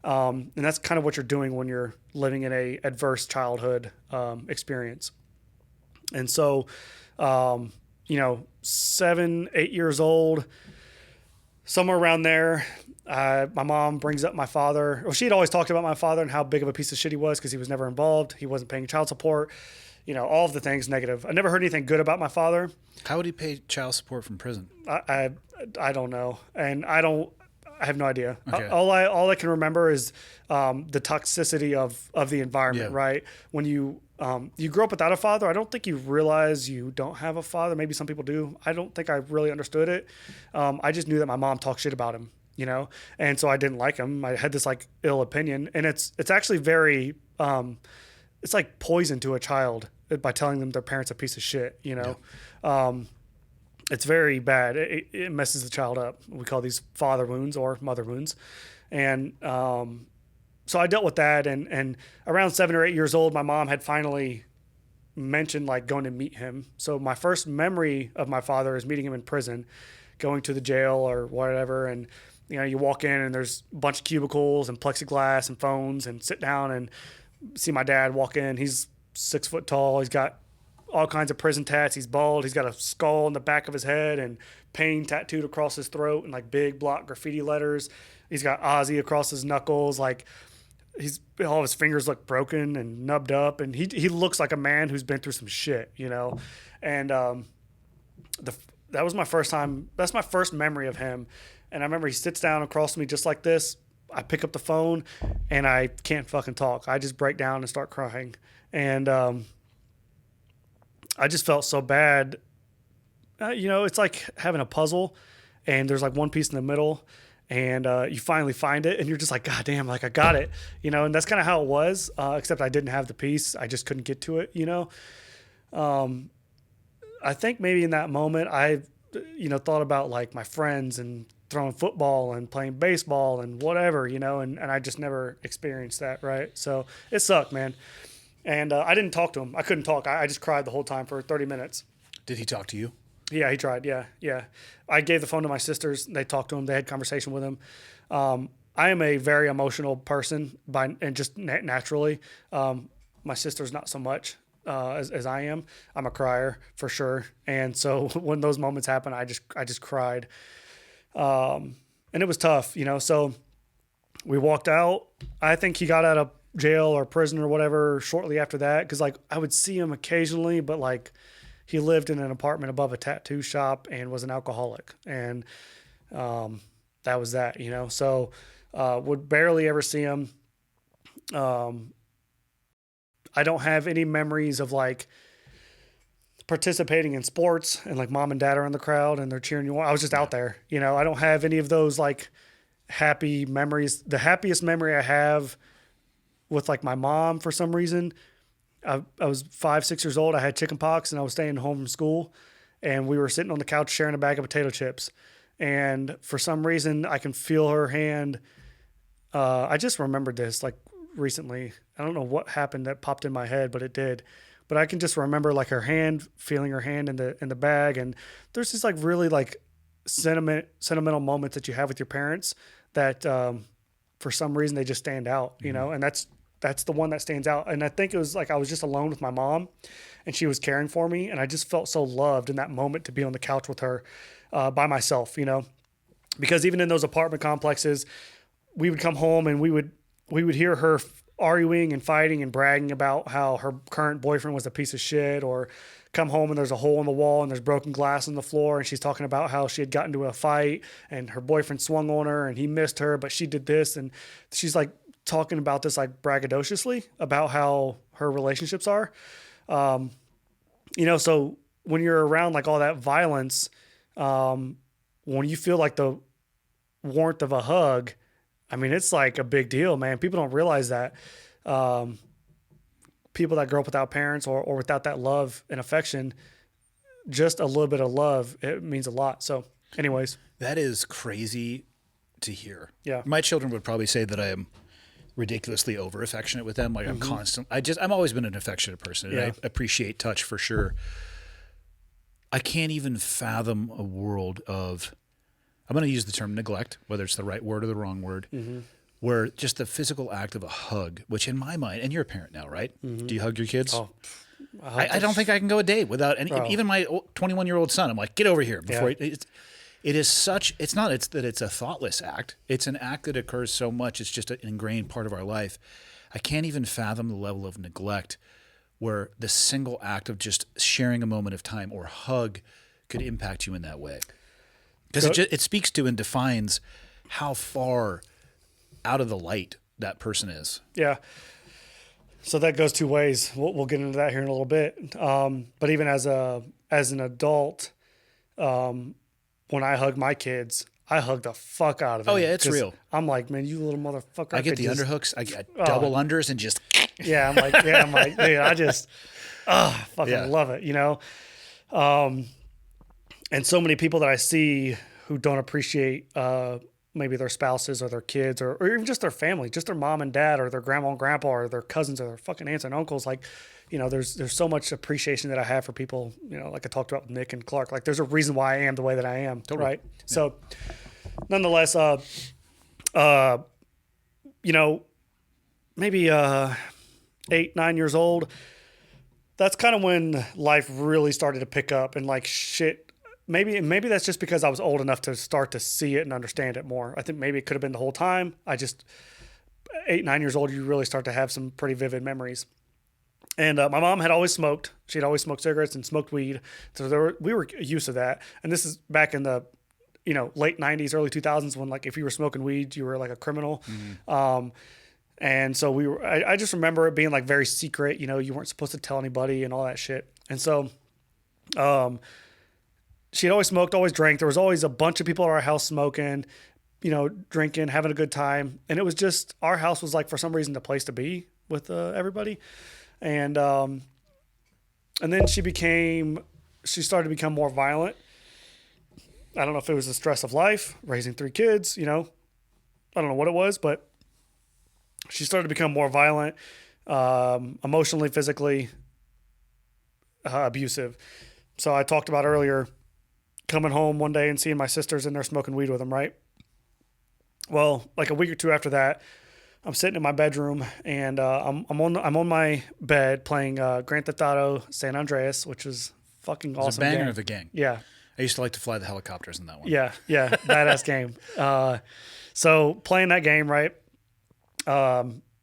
And that's kind of what you're doing when you're living in a adverse childhood experience. And so, 7, 8 years old, somewhere around there, my mom brings up my father. Well, she had always talked about my father and how big of a piece of shit he was because he was never involved. He wasn't paying child support. All of the things negative. I never heard anything good about my father. How would he pay child support from prison? I don't know. And I have no idea. Okay. All I can remember is the toxicity of the environment, right? When you grow up without a father, I don't think you realize you don't have a father. Maybe some people do. I don't think I really understood it. I just knew that my mom talked shit about him, and so I didn't like him. I had this like ill opinion, and it's actually very it's like poison to a child by telling them their parents a piece of shit, It's very bad. It messes the child up. We call these father wounds or mother wounds. And so I dealt with that. And around 7 or 8 years old, my mom had finally mentioned like going to meet him. So my first memory of my father is meeting him in prison, going to the jail or whatever. And, you walk in and there's a bunch of cubicles and plexiglass and phones and sit down and see my dad walk in. He's 6 foot tall. He's got all kinds of prison tats. He's bald. He's got a skull in the back of his head and pain tattooed across his throat and like big block graffiti letters. He's got Ozzy across his knuckles. Like all of his fingers look broken and nubbed up. And he looks like a man who's been through some shit, And that was my first time. That's my first memory of him. And I remember he sits down across from me just like this. I pick up the phone and I can't fucking talk. I just break down and start crying. And I just felt so bad. It's like having a puzzle and there's like one piece in the middle and you finally find it and you're just like, God damn, like I got it, and that's kind of how it was, except I didn't have the piece. I just couldn't get to it, I think maybe in that moment I, thought about like my friends and throwing football and playing baseball and whatever, and I just never experienced that. Right. So it sucked, man. And I didn't talk to him. I couldn't talk. I just cried the whole time for 30 minutes. Did he talk to you? Yeah, he tried. Yeah. I gave the phone to my sisters. They talked to him. They had conversation with him. I am a very emotional person and just naturally. My sister's not so much as I am. I'm a crier for sure. And so when those moments happen, I just cried. And it was tough, so we walked out. I think he got out of jail or prison or whatever shortly after that. Cause like I would see him occasionally, but like he lived in an apartment above a tattoo shop and was an alcoholic. And, that was that, so, would barely ever see him. I don't have any memories of like participating in sports and like mom and dad are in the crowd and they're cheering you on. I was just out there, I don't have any of those like happy memories. The happiest memory I have with like my mom, for some reason, I was 5, 6 years old. I had chicken pox and I was staying home from school and we were sitting on the couch sharing a bag of potato chips. And for some reason I can feel her hand. I just remembered this like recently. I don't know what happened that popped in my head, but it did. But I can just remember like her hand, feeling her hand in the bag. And there's this like really like sentimental moments that you have with your parents that, for some reason they just stand out, and that's the one that stands out. And I think it was like, I was just alone with my mom and she was caring for me. And I just felt so loved in that moment to be on the couch with her, by myself, because even in those apartment complexes, we would come home and we would hear her arguing and fighting and bragging about how her current boyfriend was a piece of shit, or come home and there's a hole in the wall and there's broken glass on the floor. And she's talking about how she had gotten into a fight and her boyfriend swung on her and he missed her, but she did this. And she's like talking about this like braggadociously about how her relationships are. So when you're around like all that violence, when you feel like the warmth of a hug, I mean, it's like a big deal, man. People don't realize that. People that grow up without parents or without that love and affection, just a little bit of love, it means a lot. So anyways. That is crazy to hear. Yeah. My children would probably say that I am ridiculously over affectionate with them. Like I'm constant. I've always been an affectionate person and I appreciate touch for sure. I can't even fathom a world of, I'm going to use the term neglect, whether it's the right word or the wrong word, where just the physical act of a hug, which in my mind, and you're a parent now, right? Do you hug your kids? Oh, I don't think I can go a day without any, even my 21-year-old son. I'm like, get over here before it is such, it's that it's a thoughtless act. It's an act that occurs so much. It's just an ingrained part of our life. I can't even fathom the level of neglect where the single act of just sharing a moment of time or hug could impact you in that way. Because it speaks to and defines how far out of the light that person is. Yeah. So that goes two ways. We'll get into that here in a little bit. But even as an adult, when I hug my kids, I hug the fuck out of them. Oh yeah, it's real. I'm like, man, you little motherfucker. I get the underhooks. I get double unders and just. Yeah, I'm like, dude, I just, fucking love it, And so many people that I see who don't appreciate maybe their spouses or their kids or even just their family, just their mom and dad or their grandma and grandpa or their cousins or their fucking aunts and uncles. Like, there's so much appreciation that I have for people, like I talked about with Nick and Clark. Like there's a reason why I am the way that I am, totally. Right? Yeah. So nonetheless, maybe 8, 9 years old, that's kind of when life really started to pick up and like shit. Maybe that's just because I was old enough to start to see it and understand it more. I think maybe it could have been the whole time. 8, 9 years old, you really start to have some pretty vivid memories. And my mom had always smoked. She'd always smoked cigarettes and smoked weed. So we were used to that. And this is back in the, late 90s, early 2000s when like if you were smoking weed, you were like a criminal. Mm-hmm. And so I just remember it being like very secret, you weren't supposed to tell anybody and all that shit. And so, she'd always smoked, always drank. There was always a bunch of people at our house smoking, drinking, having a good time. And it was just, our house was like, for some reason, the place to be with everybody. And then she started to become more violent. I don't know if it was the stress of life, raising 3 kids, I don't know what it was, but she started to become more violent, emotionally, physically, abusive. So I talked about earlier, coming home one day and seeing my sisters in there smoking weed with them, right? Well, like a week or two after that, I'm sitting in my bedroom and I'm on my bed playing Grand Theft Auto San Andreas, which is fucking awesome. It's a banger game. of a game. Yeah, I used to like to fly the helicopters in that one. yeah, badass game. So playing that game, right?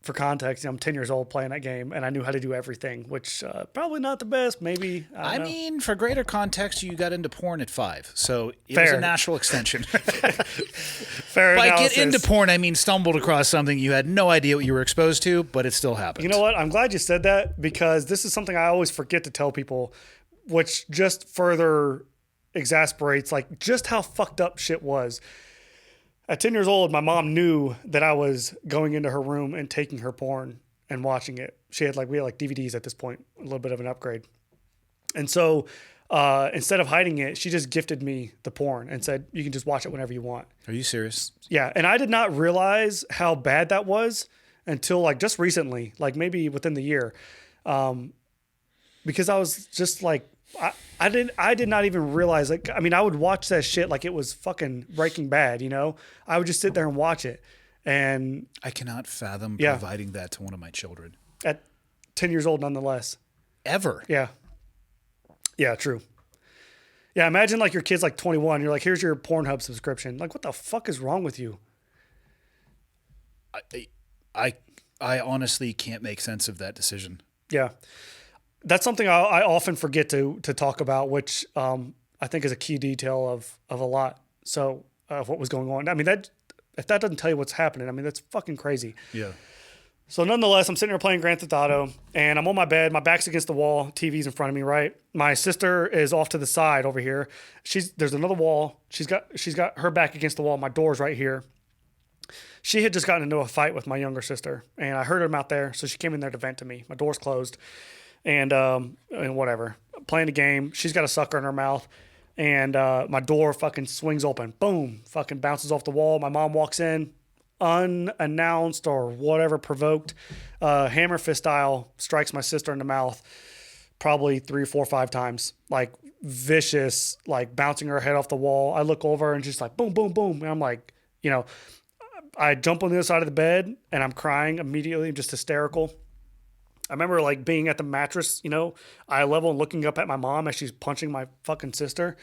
For context, I'm 10 years old playing that game, and I knew how to do everything, which probably not the best. Maybe I don't know. mean, for greater context, you got into porn at 5, so it was Fair. a natural extension. Fair By analysis. get into porn, I mean stumbled across something you had no idea what you were exposed to, but it still happened. You know what? I'm glad you said that because this is something I always forget to tell people, which just further exasperates like just how fucked up shit was. At 10 years old, my mom knew that I was going into her room and taking her porn and watching it. We had DVDs at this point, a little bit of an upgrade. And so instead of hiding it, she just gifted me the porn and said, you can just watch it whenever you want. Are you serious? Yeah. And I did not realize how bad that was until like just recently, like maybe within the year. Because I was just like, I did not even realize, like, I mean, I would watch that shit like it was fucking Breaking Bad, you know? I would just sit there and watch it. And I cannot fathom Yeah. providing that to one of my children. at 10 years old, nonetheless. Ever. Yeah. Yeah, true. Yeah, imagine like your kid's like 21. You're like, here's your Pornhub subscription. Like, what the fuck is wrong with you? I honestly can't make sense of that decision. Yeah. That's something I often forget to talk about, which I think is a key detail of a lot. So of what was going on. I mean, if that doesn't tell you what's happening, I mean, that's fucking crazy. Yeah. So nonetheless, I'm sitting here playing Grand Theft Auto, and I'm on my bed. My back's against the wall. TV's in front of me, right? My sister is off to the side over here. There's another wall. She's got her back against the wall. My door's right here. She had just gotten into a fight with my younger sister, and I heard them out there, so she came in there to vent to me. My door's closed, and whatever. Playing a game. She's got a sucker in her mouth, and my door fucking swings open. Boom! Fucking bounces off the wall. My mom walks in, unannounced or whatever provoked, hammer fist style, strikes my sister in the mouth probably 3, 4, 5 times, like vicious, like bouncing her head off the wall. I look over and just like boom, boom, boom. And I'm like, you know, I jump on the other side of the bed and I'm crying immediately. I'm just hysterical. I remember like being at the mattress, you know, eye level and looking up at my mom as she's punching my fucking sister.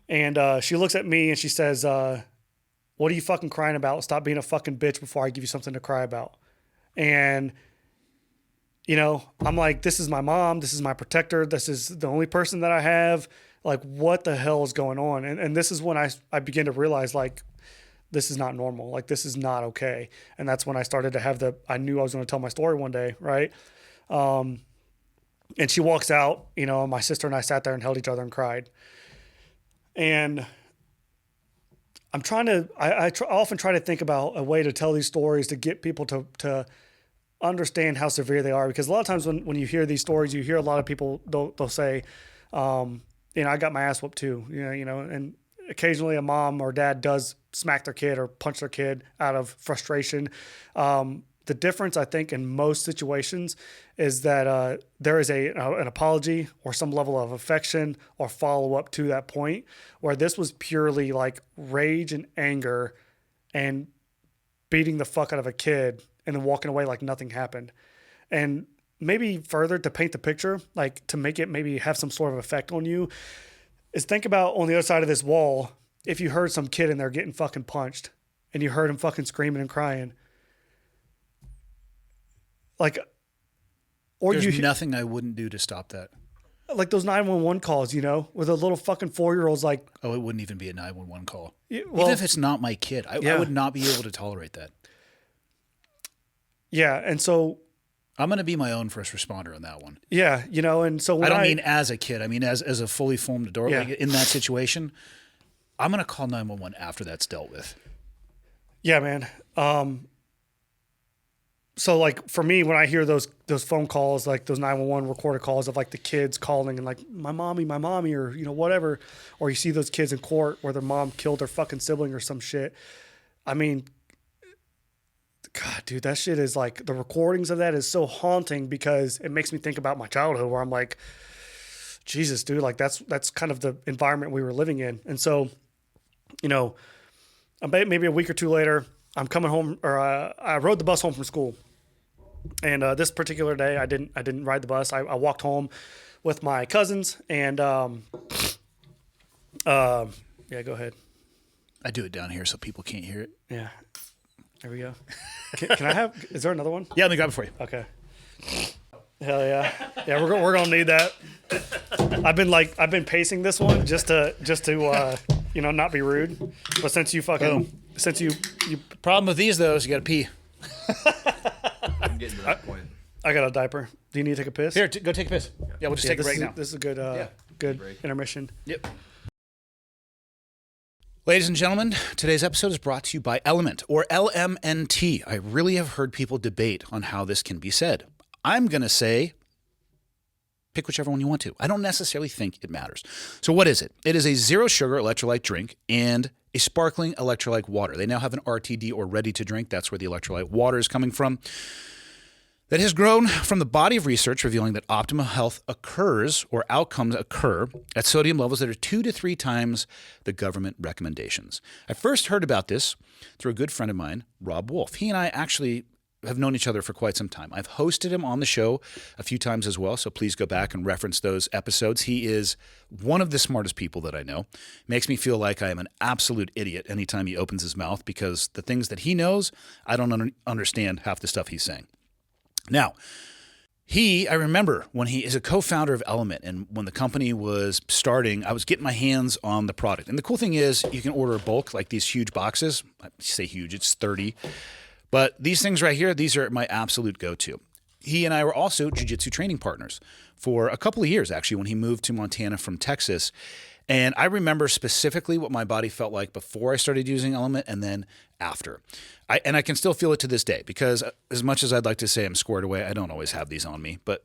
And she looks at me and she says, what are you fucking crying about? Stop being a fucking bitch before I give you something to cry about. And, you know, I'm like, this is my mom. This is my protector. This is the only person that I have. Like, what the hell is going on? And this is when I began to realize, like, this is not normal. Like, this is not okay. And that's when I started to have I knew I was going to tell my story one day, right? And she walks out, you know, and my sister and I sat there and held each other and cried. And I'm trying to, I often try to think about a way to tell these stories to get people to understand how severe they are. Because a lot of times when you hear these stories, you hear a lot of people, they'll say, you know, I got my ass whooped too, you know, and occasionally a mom or dad does smack their kid or punch their kid out of frustration. The difference, I think, in most situations is that there is an apology or some level of affection or follow-up to that point, where this was purely like rage and anger and beating the fuck out of a kid and then walking away like nothing happened. And maybe further to paint the picture, like to make it maybe have some sort of effect on you, is think about on the other side of this wall, if you heard some kid in there getting fucking punched and you heard him fucking screaming and crying. Like, or There's nothing I wouldn't do to stop that. like those 911 calls, you know, where the little fucking 4-year-old's like, Oh, it wouldn't even be a 911 call. well, Even if it's not my kid, I Yeah. would not be able to tolerate that. yeah. And so, I'm going to be my own first responder on that one. yeah, you know, and so when I don't mean as a kid. I mean as a fully formed adult. Yeah. Like in that situation, I'm going to call 911 after that's dealt with. yeah, man. So like for me, when I hear those phone calls, like those 911 recorded calls of like the kids calling and like my mommy, or, you know, whatever, or you see those kids in court where their mom killed their fucking sibling or some shit. I mean, God, dude, that shit is like, the recordings of that is so haunting because it makes me think about my childhood where I'm like, Jesus, dude, like that's kind of the environment we were living in. And so, you know, maybe a week or two later, I'm coming home, or I rode the bus home from school. And this particular day, I didn't ride the bus. I walked home with my cousins, and yeah, go ahead. I do it down here so people can't hear it. Yeah, there we go. Can I have? Is there another one? Yeah, let me grab it for you. Okay. Hell yeah, yeah. We're gonna need that. I've been pacing this one just to not be rude. But since you Problem with these though is you got to pee. I'm getting to that point. I got a diaper. Do you need to take a piss? Here, go take a piss. Yeah, we'll just take a break now. This is a good good intermission. Yep. Ladies and gentlemen, today's episode is brought to you by LMNT, or LMNT. I really have heard people debate on how this can be said. I'm going to say, pick whichever one you want to. I don't necessarily think it matters. So what is it? It is a zero sugar electrolyte drink and a sparkling electrolyte water. They now have an RTD, or ready to drink. That's where the electrolyte water is coming from. That has grown from the body of research revealing that optimal health occurs, or outcomes occur, at sodium levels that are 2 to 3 times the government recommendations. I first heard about this through a good friend of mine, Rob Wolf. He and I actually have known each other for quite some time. I've hosted him on the show a few times as well, so please go back and reference those episodes. He is one of the smartest people that I know. Makes me feel like I am an absolute idiot anytime he opens his mouth, because the things that he knows, I don't understand half the stuff he's saying. Now, I remember when he is a co-founder of LMNT, and when the company was starting, I was getting my hands on the product. And the cool thing is you can order bulk, like these huge boxes. I say huge, it's 30. But these things right here, these are my absolute go-to. He and I were also jiu-jitsu training partners for a couple of years, actually, when he moved to Montana from Texas. And I remember specifically what my body felt like before I started using LMNT and then after. I can still feel it to this day, because as much as I'd like to say I'm squared away, I don't always have these on me. But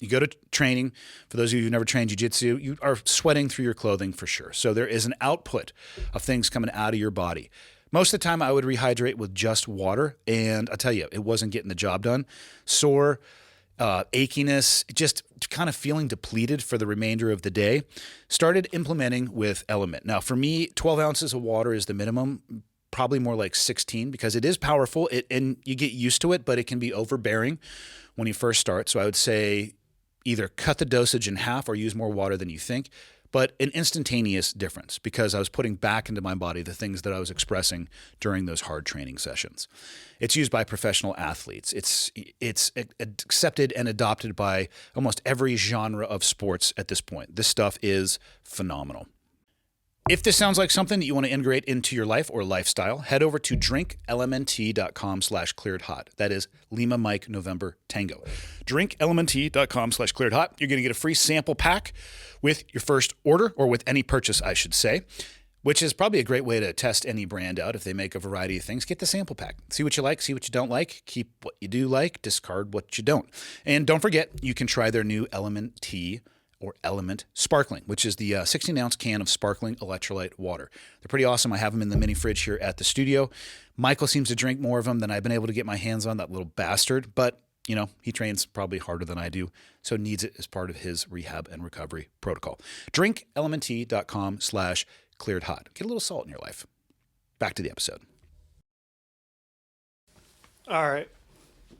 you go to training, for those of you who've never trained jiu-jitsu, you are sweating through your clothing for sure. So there is an output of things coming out of your body. Most of the time I would rehydrate with just water, and I'll tell you, it wasn't getting the job done. Sore, achiness, just kind of feeling depleted for the remainder of the day. Started implementing with LMNT. Now, for me, 12 ounces of water is the minimum, probably more like 16, because it is powerful and you get used to it, but it can be overbearing when you first start. So I would say either cut the dosage in half or use more water than you think, but an instantaneous difference, because I was putting back into my body the things that I was expressing during those hard training sessions. It's used by professional athletes. It's accepted and adopted by almost every genre of sports at this point. This stuff is phenomenal. If this sounds like something that you want to integrate into your life or lifestyle, head over to drinklmnt.com/clearedhot. That is Lima Mike November Tango. drinklmnt.com/clearedhot. You're going to get a free sample pack with your first order, or with any purchase, I should say, which is probably a great way to test any brand out. If they make a variety of things, get the sample pack. See what you like, see what you don't like, keep what you do like, discard what you don't. And don't forget, you can try their new LMNT or LMNT Sparkling, which is the 16-ounce can of sparkling electrolyte water. They're pretty awesome. I have them in the mini fridge here at the studio. Michael seems to drink more of them than I've been able to get my hands on, that little bastard. But, he trains probably harder than I do, so needs it as part of his rehab and recovery protocol. drinklmnt.com/clearedhot. Get a little salt in your life. Back to the episode. All right,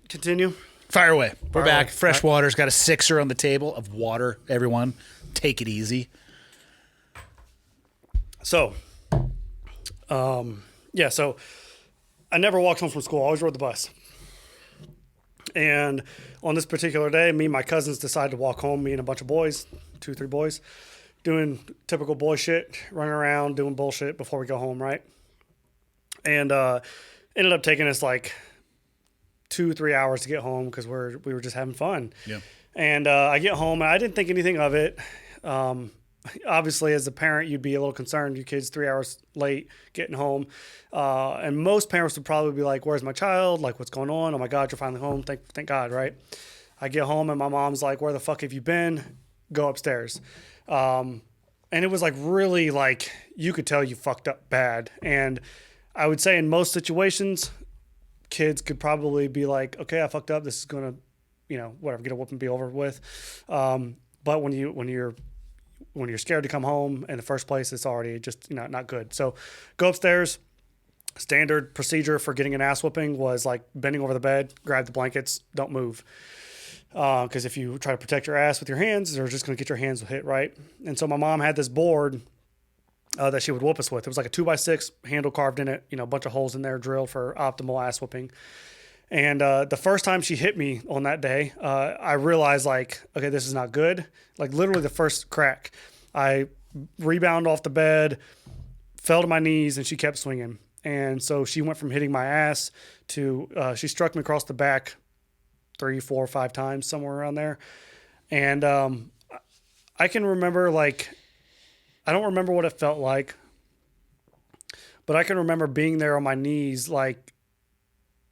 continue. Fire away. We're Fire back. away. Fresh water's got a 6er on the table of water, everyone. Take it easy. So, so I never walked home from school. I always rode the bus. And on this particular day, me and my cousins decided to walk home, me and a bunch of boys, 2-3 boys, doing typical boy shit, running around, doing bullshit before we go home, right? And ended up taking us like 2-3 hours to get home, because we were just having fun. Yeah. And I get home, and I didn't think anything of it. Obviously, as a parent, you'd be a little concerned. Your kid's 3 hours late getting home. And most parents would probably be like, where's my child? Like, what's going on? Oh, my God, you're finally home. Thank God, right? I get home, and my mom's like, where the fuck have you been? Go upstairs. And it was like really like you could tell you fucked up bad. And I would say in most situations, kids could probably be like, okay, I fucked up. This is going to, whatever, get a whoop and be over with. But when you're scared to come home in the first place, it's already just not good. So go upstairs. Standard procedure for getting an ass whooping was like bending over the bed, grab the blankets, don't move. Because if you try to protect your ass with your hands, they're just going to get your hands hit, right? And so my mom had this board that she would whoop us with. It was like a 2x6 handle carved in it, a bunch of holes in there drilled for optimal ass whooping. And the first time she hit me on that day, I realized like, okay, this is not good. Like literally the first crack, I rebounded off the bed, fell to my knees, and she kept swinging. And so she went from hitting my ass to she struck me across the back 3, 4, 5 times, somewhere around there. And I can remember, like, I don't remember what it felt like, but I can remember being there on my knees, like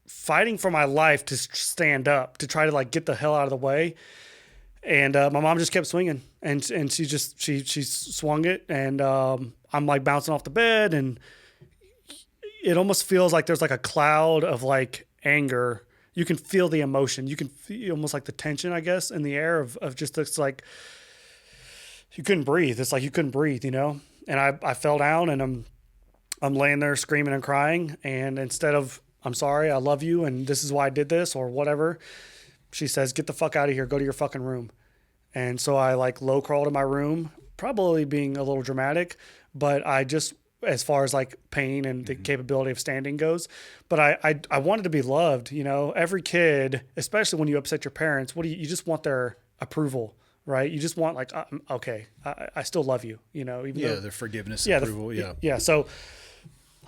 fighting for my life to stand up, to try to like get the hell out of the way. And my mom just kept swinging, and she swung it, and I'm like bouncing off the bed, and it almost feels like there's like a cloud of like anger. You can feel the emotion. You can feel almost like the tension, I guess, in the air of just this, like, you couldn't breathe. It's like you couldn't breathe, And I fell down, and I'm laying there screaming and crying. And instead of, I'm sorry, I love you, and this is why I did this, or whatever, she says, get the fuck out of here. Go to your fucking room. And so I like low crawled in my room, probably being a little dramatic, but I just, as far as like pain and the capability of standing goes. But I wanted to be loved, every kid, especially when you upset your parents, you just want their approval, right? You just want like, okay, I still love you, even though, their forgiveness, approval. Yeah. So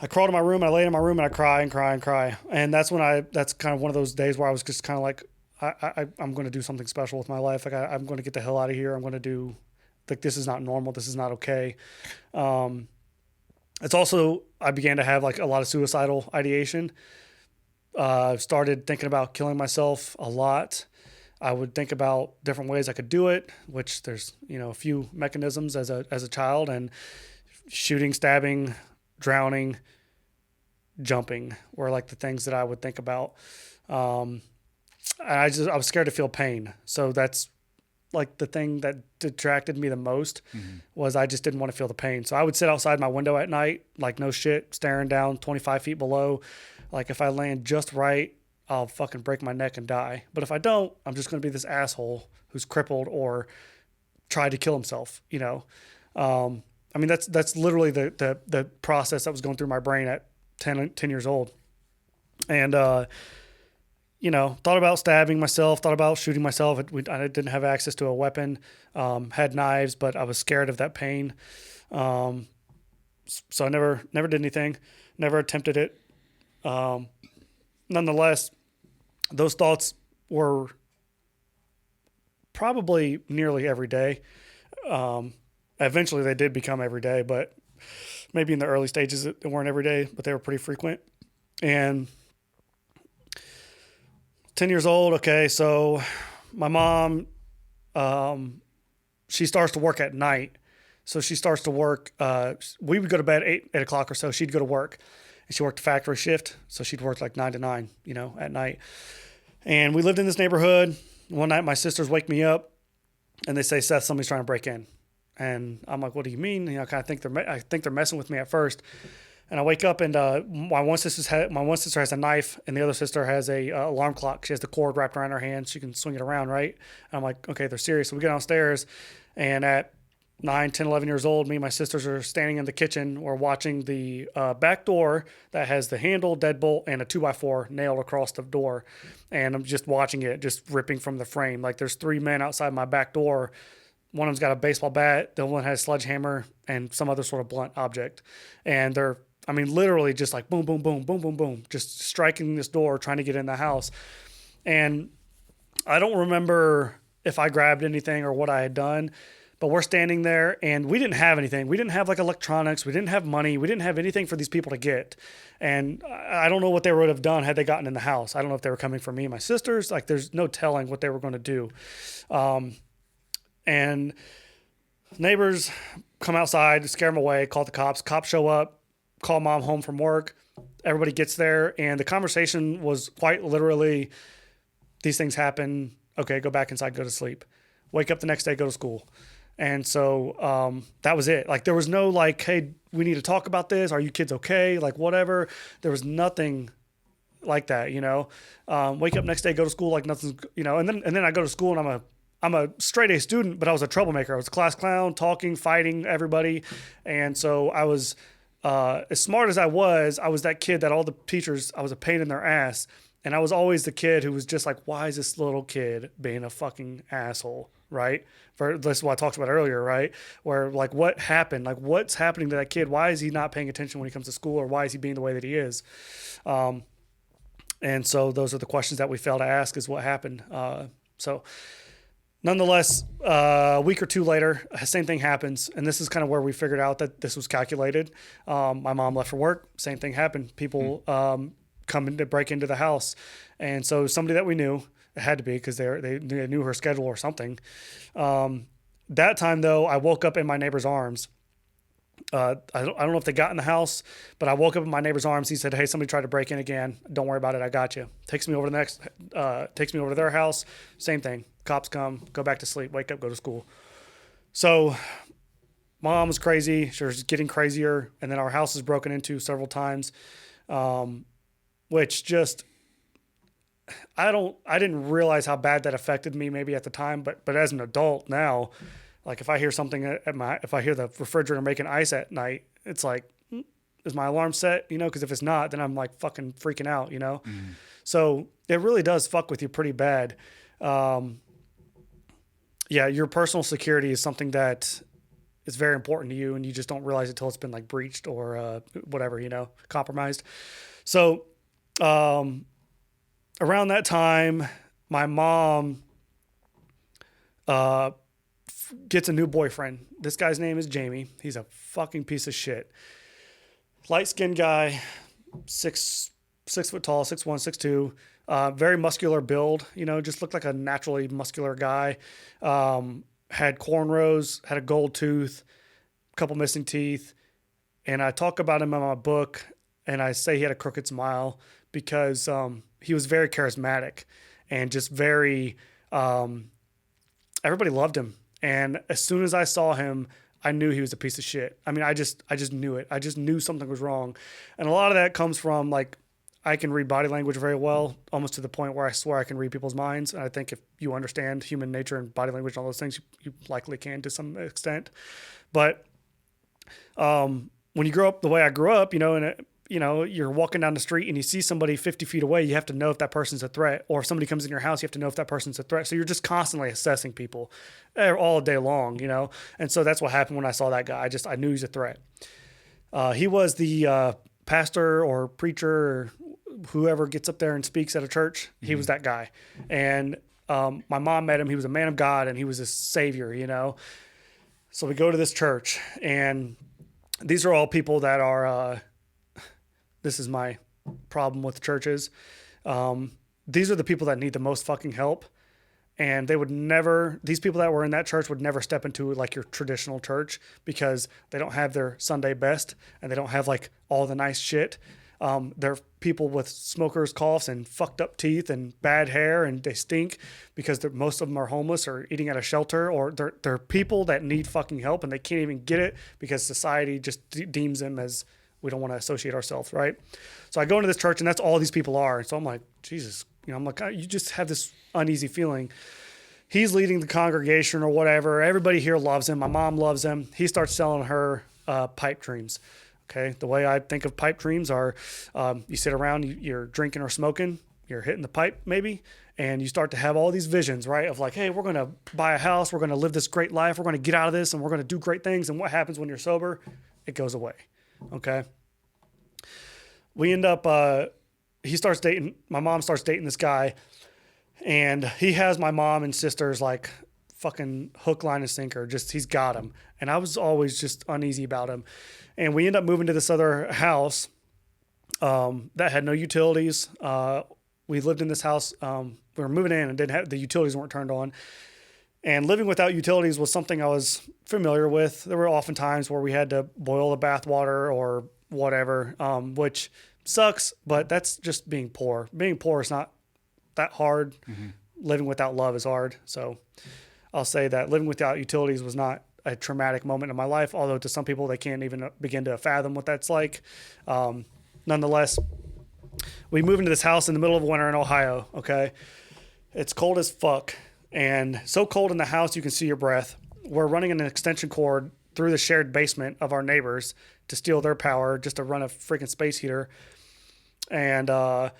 I crawled in my room, and I laid in my room, and I cry and cry and cry. And that's when that's kind of one of those days where I was just kind of like, I'm going to do something special with my life. Like I'm going to get the hell out of here. I'm going to do, like, this is not normal. This is not okay. It's also, I began to have like a lot of suicidal ideation. Started thinking about killing myself a lot. I would think about different ways I could do it, which there's, a few mechanisms as a child, and shooting, stabbing, drowning, jumping were like the things that I would think about. And I was scared to feel pain. So that's like the thing that detracted me the most was I just didn't want to feel the pain. So I would sit outside my window at night, like no shit, staring down 25 feet below. Like if I land just right, I'll fucking break my neck and die. But if I don't, I'm just going to be this asshole who's crippled or tried to kill himself, I mean, that's literally the process that was going through my brain at 10 years old. And, thought about stabbing myself, thought about shooting myself. I didn't have access to a weapon, had knives, but I was scared of that pain. So I never did anything, never attempted it. Nonetheless, those thoughts were probably nearly every day. Eventually they did become every day, but maybe in the early stages it weren't every day, but they were pretty frequent. And 10 years old. Okay. So my mom, she starts to work at night. So she starts to work, we would go to bed 8 o'clock or so. She'd go to work, and she worked a factory shift. So she'd work like 9 to 9, at night. And we lived in this neighborhood. One night my sisters wake me up, and they say, Seth, somebody's trying to break in. And I'm like, what do you mean? I think they're messing with me at first. And I wake up, and my one sister has a knife, and the other sister has a alarm clock. She has the cord wrapped around her hand. She can swing it around, right? And I'm like, okay, they're serious. So we get downstairs, and at 9, 10, 11 years old, me and my sisters are standing in the kitchen. We're watching the back door that has the handle, deadbolt, and a 2x4 nailed across the door. And I'm just watching it, just ripping from the frame. Like there's 3 men outside my back door. One of them's got a baseball bat. The other one has a sledgehammer and some other sort of blunt object. And they're, literally just like boom, boom, boom, boom, boom, boom, just striking this door, trying to get in the house. And I don't remember if I grabbed anything or what I had done, but we're standing there, and we didn't have anything. We didn't have like electronics. We didn't have money. We didn't have anything for these people to get. And I don't know what they would have done had they gotten in the house. I don't know if they were coming for me and my sisters. Like there's no telling what they were going to do. And neighbors come outside, scare them away, call the cops. Cops show up, call mom home from work. Everybody gets there, and the conversation was quite literally, these things happen. Okay, go back inside, go to sleep. Wake up the next day, go to school. And so that was it. Like there was no like, hey, we need to talk about this. Are you kids okay? Like whatever. There was nothing like that, you know. Wake up next day, go to school like nothing's, you know. And then I go to school and I'm a straight A student, but I was a troublemaker. I was a class clown, talking, fighting everybody. And so I was as smart as I was that kid that all the teachers, I was a pain in their ass. And I was always the kid who was just like, why is this little kid being a fucking asshole, right? This is what I talked about earlier, right? Where like what happened? Like what's happening to that kid? Why is he not paying attention when he comes to school, or why is he being the way that he is? And so those are the questions that we fail to ask is what happened. So nonetheless, a week or two later, same thing happens. And this is kind of where we figured out that this was calculated. My mom left for work. Same thing happened. People come in to break into the house. And so somebody that we knew, it had to be because they knew her schedule or something. That time, though, I woke up in my neighbor's arms. I don't know if they got in the house, but I woke up in my neighbor's arms. He said, "Hey, somebody tried to break in again. Don't worry about it. I got you." Takes me over to their house. Same thing. Cops come, go back to sleep, wake up, go to school. So mom was crazy. She was getting crazier. And then our house was broken into several times, which just, I didn't realize how bad that affected me maybe at the time, but as an adult now, like if I hear something if I hear the refrigerator making ice at night, it's like, is my alarm set? You know, because if it's not, then I'm like fucking freaking out, you know? So it really does fuck with you pretty bad. Yeah, your personal security is something that is very important to you, and you just don't realize it till it's been like breached or whatever, you know, compromised. So around that time, my mom gets a new boyfriend. This guy's name is Jamie. He's a fucking piece of shit. Light-skinned guy, 6 foot tall, 6'1", 6'2", very muscular build, you know, just looked like a naturally muscular guy. Had cornrows, had a gold tooth, a couple missing teeth. And I talk about him in my book, and I say he had a crooked smile because he was very charismatic and just very, everybody loved him. And as soon as I saw him, I knew he was a piece of shit. I mean, I just knew it. I just knew something was wrong. And a lot of that comes from like, I can read body language very well, almost to the point where I swear I can read people's minds. And I think if you understand human nature and body language and all those things, you likely can to some extent. But when you grow up the way I grew up, you know, and you know, you're walking down the street and you see somebody 50 feet away, you have to know if that person's a threat. Or if somebody comes in your house, you have to know if that person's a threat. So you're just constantly assessing people all day long, you know? And so that's what happened when I saw that guy. I knew he was a threat. He was the pastor or preacher or whoever gets up there and speaks at a church. He was that guy. And my mom met him. He was a man of God and he was a savior, you know? So we go to this church, and these are all people that are, this is my problem with churches. These are the people that need the most fucking help. And they would never, these people that were in that church would never step into like your traditional church because they don't have their Sunday best and they don't have like all the nice shit. They're people with smokers' coughs and fucked up teeth and bad hair, and they stink because most of them are homeless or eating at a shelter, or they're people that need fucking help and they can't even get it because society just deems them as, we don't want to associate ourselves, right? So I go into this church and that's all these people are. So I'm like, Jesus, you know, I'm like, you just have this uneasy feeling. He's leading the congregation or whatever. Everybody here loves him. My mom loves him. He starts selling her pipe dreams. Okay. The way I think of pipe dreams are you sit around, you're drinking or smoking, you're hitting the pipe maybe, and you start to have all these visions, right? Of like, hey, we're going to buy a house. We're going to live this great life. We're going to get out of this and we're going to do great things. And what happens when you're sober? It goes away. Okay. We end up, my mom starts dating this guy, and he has my mom and sisters like fucking hook, line, and sinker. Just, he's got him. And I was always just uneasy about him. And we end up moving to this other house that had no utilities. We lived in this house. We were moving in and the utilities weren't turned on. And living without utilities was something I was familiar with. There were often times where we had to boil the bath water or whatever, which sucks, but that's just being poor. Being poor is not that hard. Mm-hmm. Living without love is hard. So I'll say that living without utilities was not a traumatic moment in my life, although to some people they can't even begin to fathom what that's like. Nonetheless, we moved into this house in the middle of winter in Ohio. Okay, it's cold as fuck, and so cold in the house you can see your breath. We're running an extension cord through the shared basement of our neighbors to steal their power just to run a freaking space heater. And the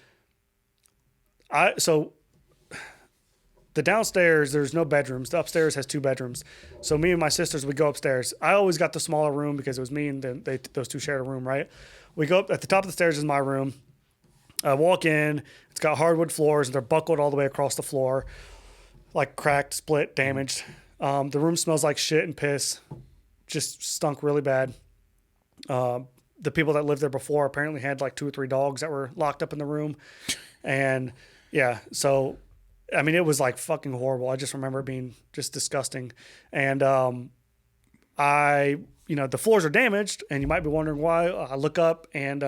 downstairs, there's no bedrooms. The upstairs has 2 bedrooms. So me and my sisters would go upstairs. I always got the smaller room because it was me and those 2 shared a room, right? We go up at the top of the stairs is my room. I walk in. It's got hardwood floors and they're buckled all the way across the floor, like cracked, split, damaged. The room smells like shit and piss. Just stunk really bad. The people that lived there before apparently had like 2 or 3 dogs that were locked up in the room. And yeah, so I mean, it was like fucking horrible. I just remember it being just disgusting. And the floors are damaged, and you might be wondering why. I look up, and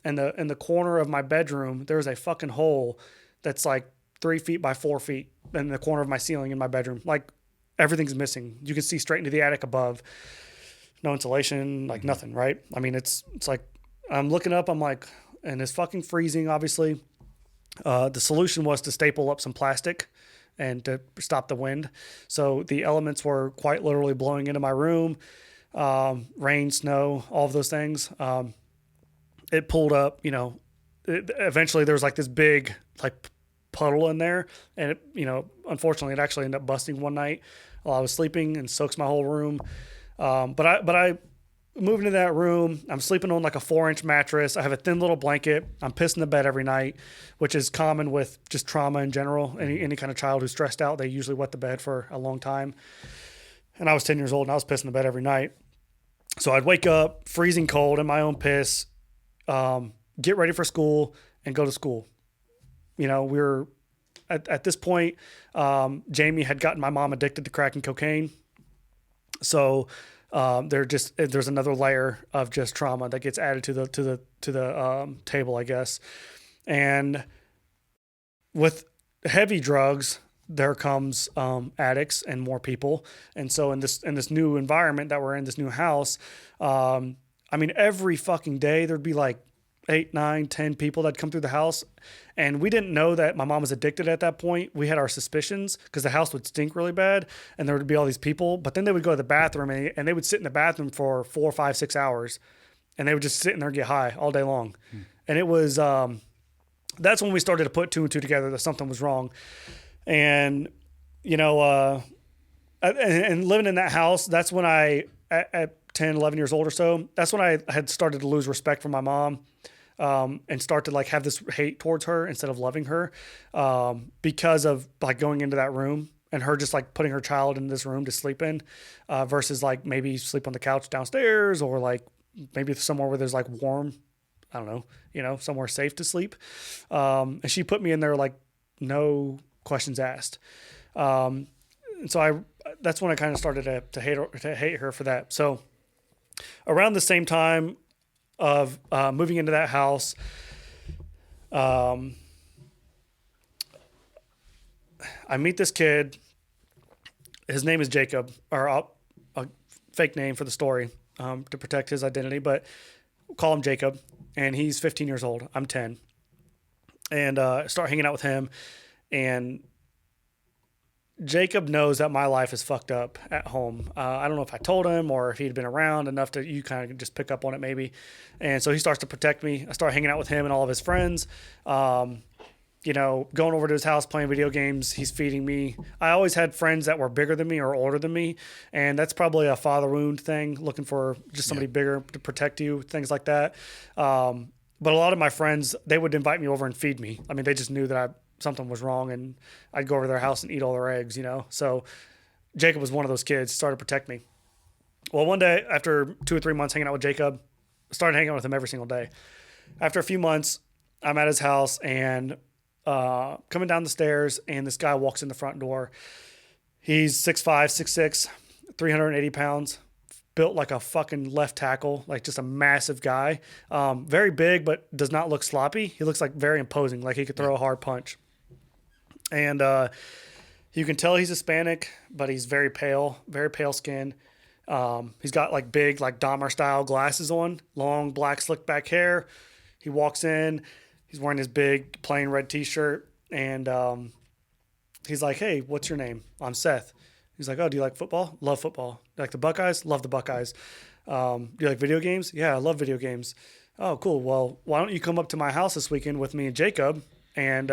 in the corner of my bedroom, there's a fucking hole that's like 3 feet by 4 feet in the corner of my ceiling in my bedroom. Like everything's missing. You can see straight into the attic above. No insulation, like nothing, right? I mean, it's like I'm looking up. I'm like, and it's fucking freezing, obviously. The solution was to staple up some plastic and to stop the wind. So the elements were quite literally blowing into my room, rain, snow, all of those things. It pulled up, eventually there was like this big like puddle in there. And unfortunately it actually ended up busting one night while I was sleeping and soaks my whole room. But I moved into that room. I'm sleeping on like a 4-inch mattress. I have a thin little blanket. I'm pissing the bed every night, which is common with just trauma in general. Any kind of child who's stressed out, they usually wet the bed for a long time. And I was 10 years old and I was pissing the bed every night. So I'd wake up freezing cold in my own piss, get ready for school and go to school. We were at this point, Jamie had gotten my mom addicted to crack and cocaine. So, there's another layer of just trauma that gets added to the table, I guess. And with heavy drugs, there comes addicts and more people. And so in this new environment that we're in, this new house, every fucking day there'd be like 8, 9, 10 people that come through the house. And we didn't know that my mom was addicted at that point. We had our suspicions because the house would stink really bad and there would be all these people. But then they would go to the bathroom and they would sit in the bathroom for 4, 5, 6 hours. And they would just sit in there and get high all day long. And it was, that's when we started to put 2 and 2 together that something was wrong. And, and living in that house, that's when at 10, 11 years old or so, that's when I had started to lose respect for my mom. And start to like have this hate towards her instead of loving her, because of like going into that room and her just like putting her child in this room to sleep in, versus like maybe sleep on the couch downstairs or like maybe somewhere where there's like warm, I don't know, somewhere safe to sleep. And she put me in there like no questions asked. And so that's when I kind of started to hate her for that. So around the same time of moving into that house, I meet this kid. His name is Jacob, or a fake name for the story, to protect his identity, but we'll call him Jacob. And he's 15 years old. I'm 10. And start hanging out with him. And Jacob knows that my life is fucked up at home. I don't know if I told him or if he'd been around enough to you kind of just pick up on it maybe. And so he starts to protect me. I start hanging out with him and all of his friends. Going over to his house, playing video games. He's feeding me. I always had friends that were bigger than me or older than me. And that's probably a father wound thing, looking for just somebody bigger to protect you, things like that. But a lot of my friends, they would invite me over and feed me. I mean, they just knew that something was wrong and I'd go over to their house and eat all their eggs, So Jacob was one of those kids, started to protect me. Well, one day after 2 or 3 months hanging out with Jacob, I started hanging out with him every single day. After a few months, I'm at his house and coming down the stairs and this guy walks in the front door. He's 6'5", 6'6", 380 pounds, built like a fucking left tackle, like just a massive guy. Very big, but does not look sloppy. He looks like very imposing, like he could throw a hard punch. And You can tell he's Hispanic, but he's very pale skin. He's got like big, like Dahmer style glasses on, long black slick back hair. He walks in, he's wearing his big plain red t-shirt, and he's like, "Hey, what's your name?" "I'm Seth." He's like, "Oh, do you like football?" "Love football." "You like the Buckeyes?" "Love the Buckeyes." "Do you like video games?" "Yeah, I love video games." "Oh, cool. Well, why don't you come up to my house this weekend with me and Jacob, and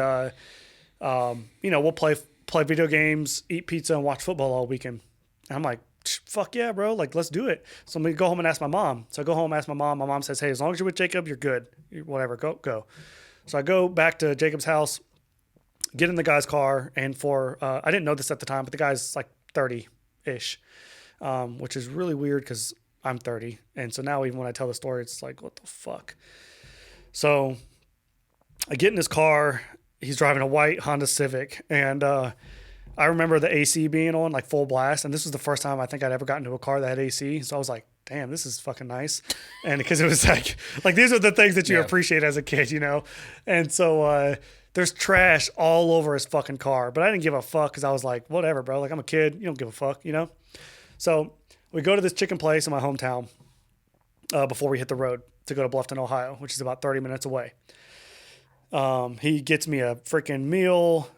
we'll play video games, eat pizza, and watch football all weekend." And I'm like, "Fuck yeah, bro. Like, let's do it." So I'm going to go home and ask my mom. So I go home and ask my mom. My mom says, "Hey, as long as you're with Jacob, you're good. Whatever, go." So I go back to Jacob's house, get in the guy's car, and I didn't know this at the time, but the guy's like 30-ish, which is really weird because I'm 30. And so now even when I tell the story, it's like, what the fuck? So I get in his car. He's driving a white Honda Civic, and I remember the AC being on like full blast, and this was the first time I think I'd ever gotten into a car that had AC. So I was like, "Damn, this is fucking nice," and because it was like these are the things that you appreciate as a kid, you know. And so there's trash all over his fucking car, but I didn't give a fuck because I was like, whatever, bro. Like, I'm a kid, you don't give a fuck, you know. So we go to this chicken place in my hometown before we hit the road to go to Bluffton, Ohio, which is about 30 minutes away. He gets me a freaking meal,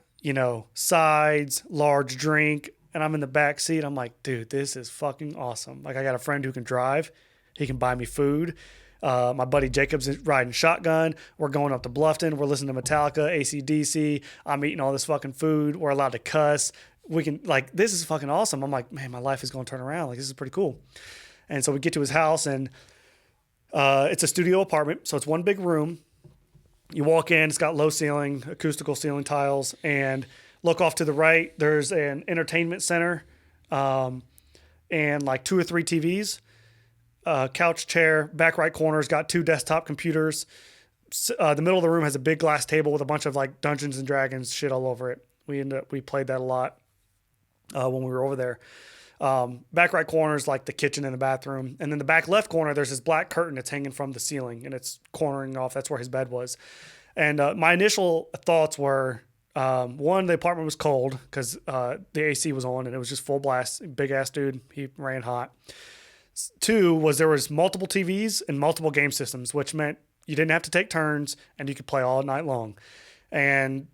sides, large drink, and I'm in the back seat. I'm like, dude, this is fucking awesome. Like, I got a friend who can drive. He can buy me food. My buddy Jacob's riding shotgun. We're going up to Bluffton. We're listening to Metallica, AC/DC. I'm eating all this fucking food. We're allowed to cuss. We can, like, this is fucking awesome. I'm like, man, my life is going to turn around. Like, this is pretty cool. And so we get to his house, and it's a studio apartment. So it's one big room. You walk in, it's got low ceiling, acoustical ceiling tiles, and look off to the right. There's an entertainment center and like 2 or 3 TVs, couch, chair. Back right corner's got 2 desktop computers. The middle of the room has a big glass table with a bunch of like Dungeons and Dragons shit all over it. We played that a lot when we were over there. Back right corner is like the kitchen and the bathroom. And then the back left corner, there's this black curtain that's hanging from the ceiling, and it's cornering off. That's where his bed was. And my initial thoughts were, one, the apartment was cold because the AC was on and it was just full blast. Big ass dude. He ran hot. 2 was there was multiple TVs and multiple game systems, which meant you didn't have to take turns and you could play all night long. And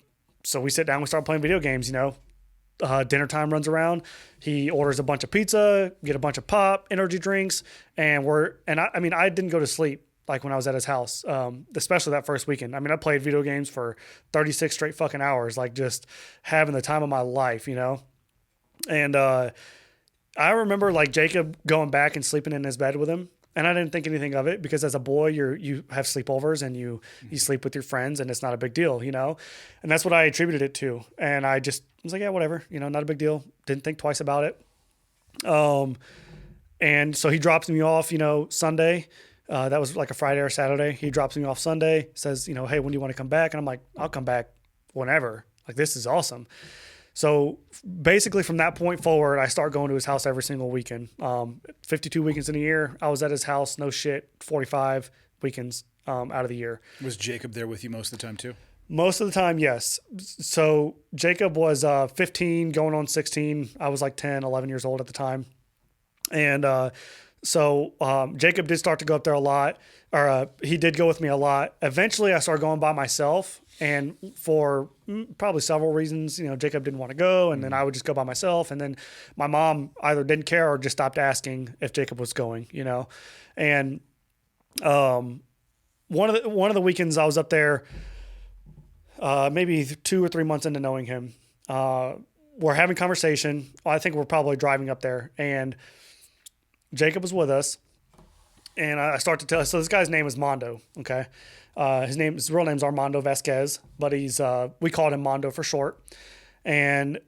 so we sit down, we start playing video games, dinner time runs around. He orders a bunch of pizza, get a bunch of pop, energy drinks, and I didn't go to sleep like when I was at his house, especially that first weekend. I mean, I played video games for 36 straight fucking hours, like just having the time of my life, And I remember like Jacob going back and sleeping in his bed with him. And I didn't think anything of it because as a boy, you have sleepovers and you sleep with your friends and it's not a big deal, And that's what I attributed it to. And I was like, yeah, whatever, not a big deal. Didn't think twice about it. And so he drops me off, Sunday. That was like a Friday or Saturday. He drops me off Sunday, says, hey, when do you want to come back? And I'm like, I'll come back whenever. Like, this is awesome. So basically from that point forward, I start going to his house every single weekend. 52 weekends in a year. I was at his house, no shit, 45 weekends out of the year. Was Jacob there with you most of the time too? Most of the time, yes. So Jacob was 15 going on 16. I was like 10, 11 years old at the time. And so Jacob did start to go up there a lot, or he did go with me a lot. Eventually, I started going by myself. And for probably several reasons, Jacob didn't want to go, and then I would just go by myself. And then my mom either didn't care or just stopped asking if Jacob was going, And one of the weekends I was up there, maybe 2 or 3 months into knowing him, we're having conversation. I think we're probably driving up there, and Jacob was with us. And I start to tell. So this guy's name is Mondo. Okay. His real name's Armando Vasquez, but we called him Mondo for short. And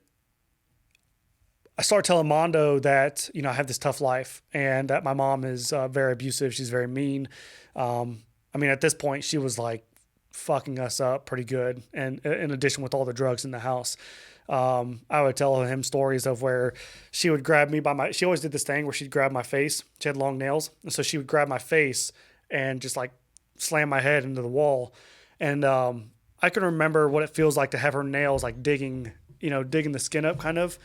I start telling Mondo that, I have this tough life and that my mom is very abusive. She's very mean. At this point she was like fucking us up pretty good. And in addition with all the drugs in the house, I would tell him stories of where she would grab me she always did this thing where she'd grab my face. She had long nails. And so she would grab my face and just like slam my head into the wall. And I can remember what it feels like to have her nails like digging digging the skin up kind of.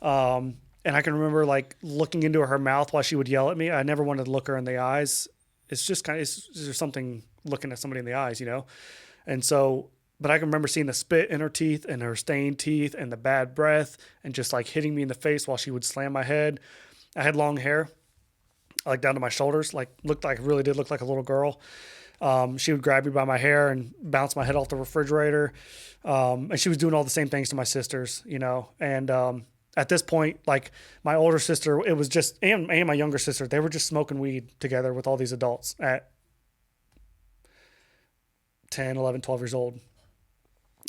And I can remember like looking into her mouth while she would yell at me. I never wanted to look her in the eyes. It's just there's something looking at somebody in the eyes, And so, but I can remember seeing the spit in her teeth and her stained teeth and the bad breath and just like hitting me in the face while she would slam my head. I had long hair, like down to my shoulders, really did look like a little girl. She would grab me by my hair and bounce my head off the refrigerator. And she was doing all the same things to my sisters, and, at this point, like my older sister, it was just, and my younger sister, they were just smoking weed together with all these adults at 10, 11, 12 years old.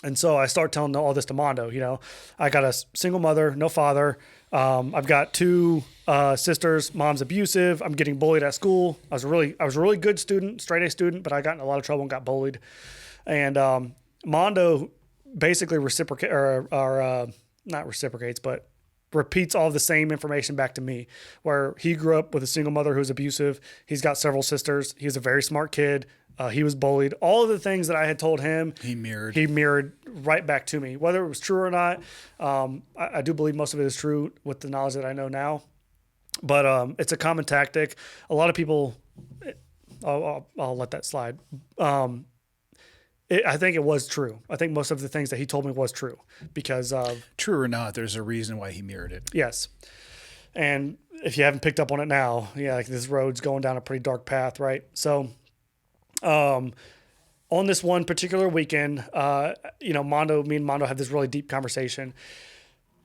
And so I start telling all this to Mondo, I got a single mother, no father. I've got 2 sisters. Mom's abusive. I'm getting bullied at school. I was a really good student, straight A student, but I got in a lot of trouble and got bullied. And Mondo basically not reciprocates, but repeats all the same information back to me, where he grew up with a single mother who's abusive. He's got several sisters. He's a very smart kid. He was bullied. All of the things that I had told him, he mirrored right back to me. Whether it was true or not, I do believe most of it is true with the knowledge that I know now. But it's a common tactic. A lot of people, I'll let that slide. I think it was true. I think most of the things that he told me was true because true or not, there's a reason why he mirrored it. Yes. And if you haven't picked up on it now, like this road's going down a pretty dark path, right? So, on this one particular weekend, me and Mondo had this really deep conversation.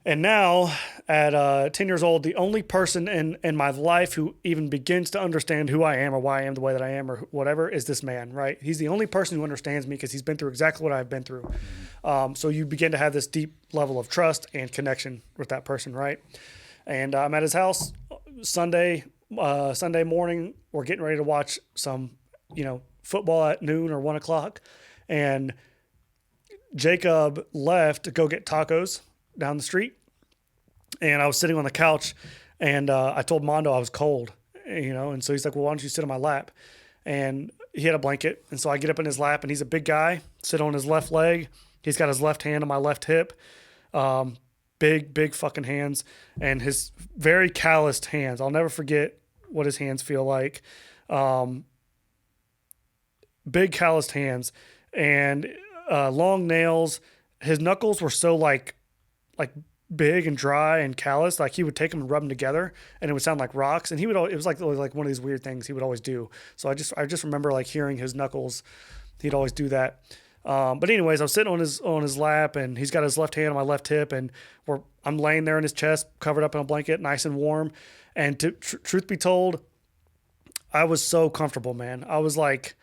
And now at 10 years old, the only person in my life who even begins to understand who I am or why I am the way that I am or whatever is this man, right? He's the only person who understands me because he's been through exactly what I've been through. So you begin to have this deep level of trust and connection with that person, right? And I'm at his house Sunday morning. We're getting ready to watch some, football at noon or 1 o'clock. And Jacob left to go get tacos down the street, and I was sitting on the couch, and I told Mondo I was cold, and so he's like, well, why don't you sit on my lap? And he had a blanket, and so I get up in his lap, and he's a big guy, sit on his left leg. He's got his left hand on my left hip, big fucking hands, and his very calloused hands. I'll never forget what his hands feel like. Big calloused hands and long nails. His knuckles were so like big and dry and callous, like he would take them and rub them together and it would sound like rocks. And it was like one of these weird things he would always do. So I just remember like hearing his knuckles. He'd always do that. But anyways, I was sitting on his lap, and he's got his left hand on my left hip, and I'm laying there in his chest, covered up in a blanket, nice and warm. And truth be told, I was so comfortable, man. I was like,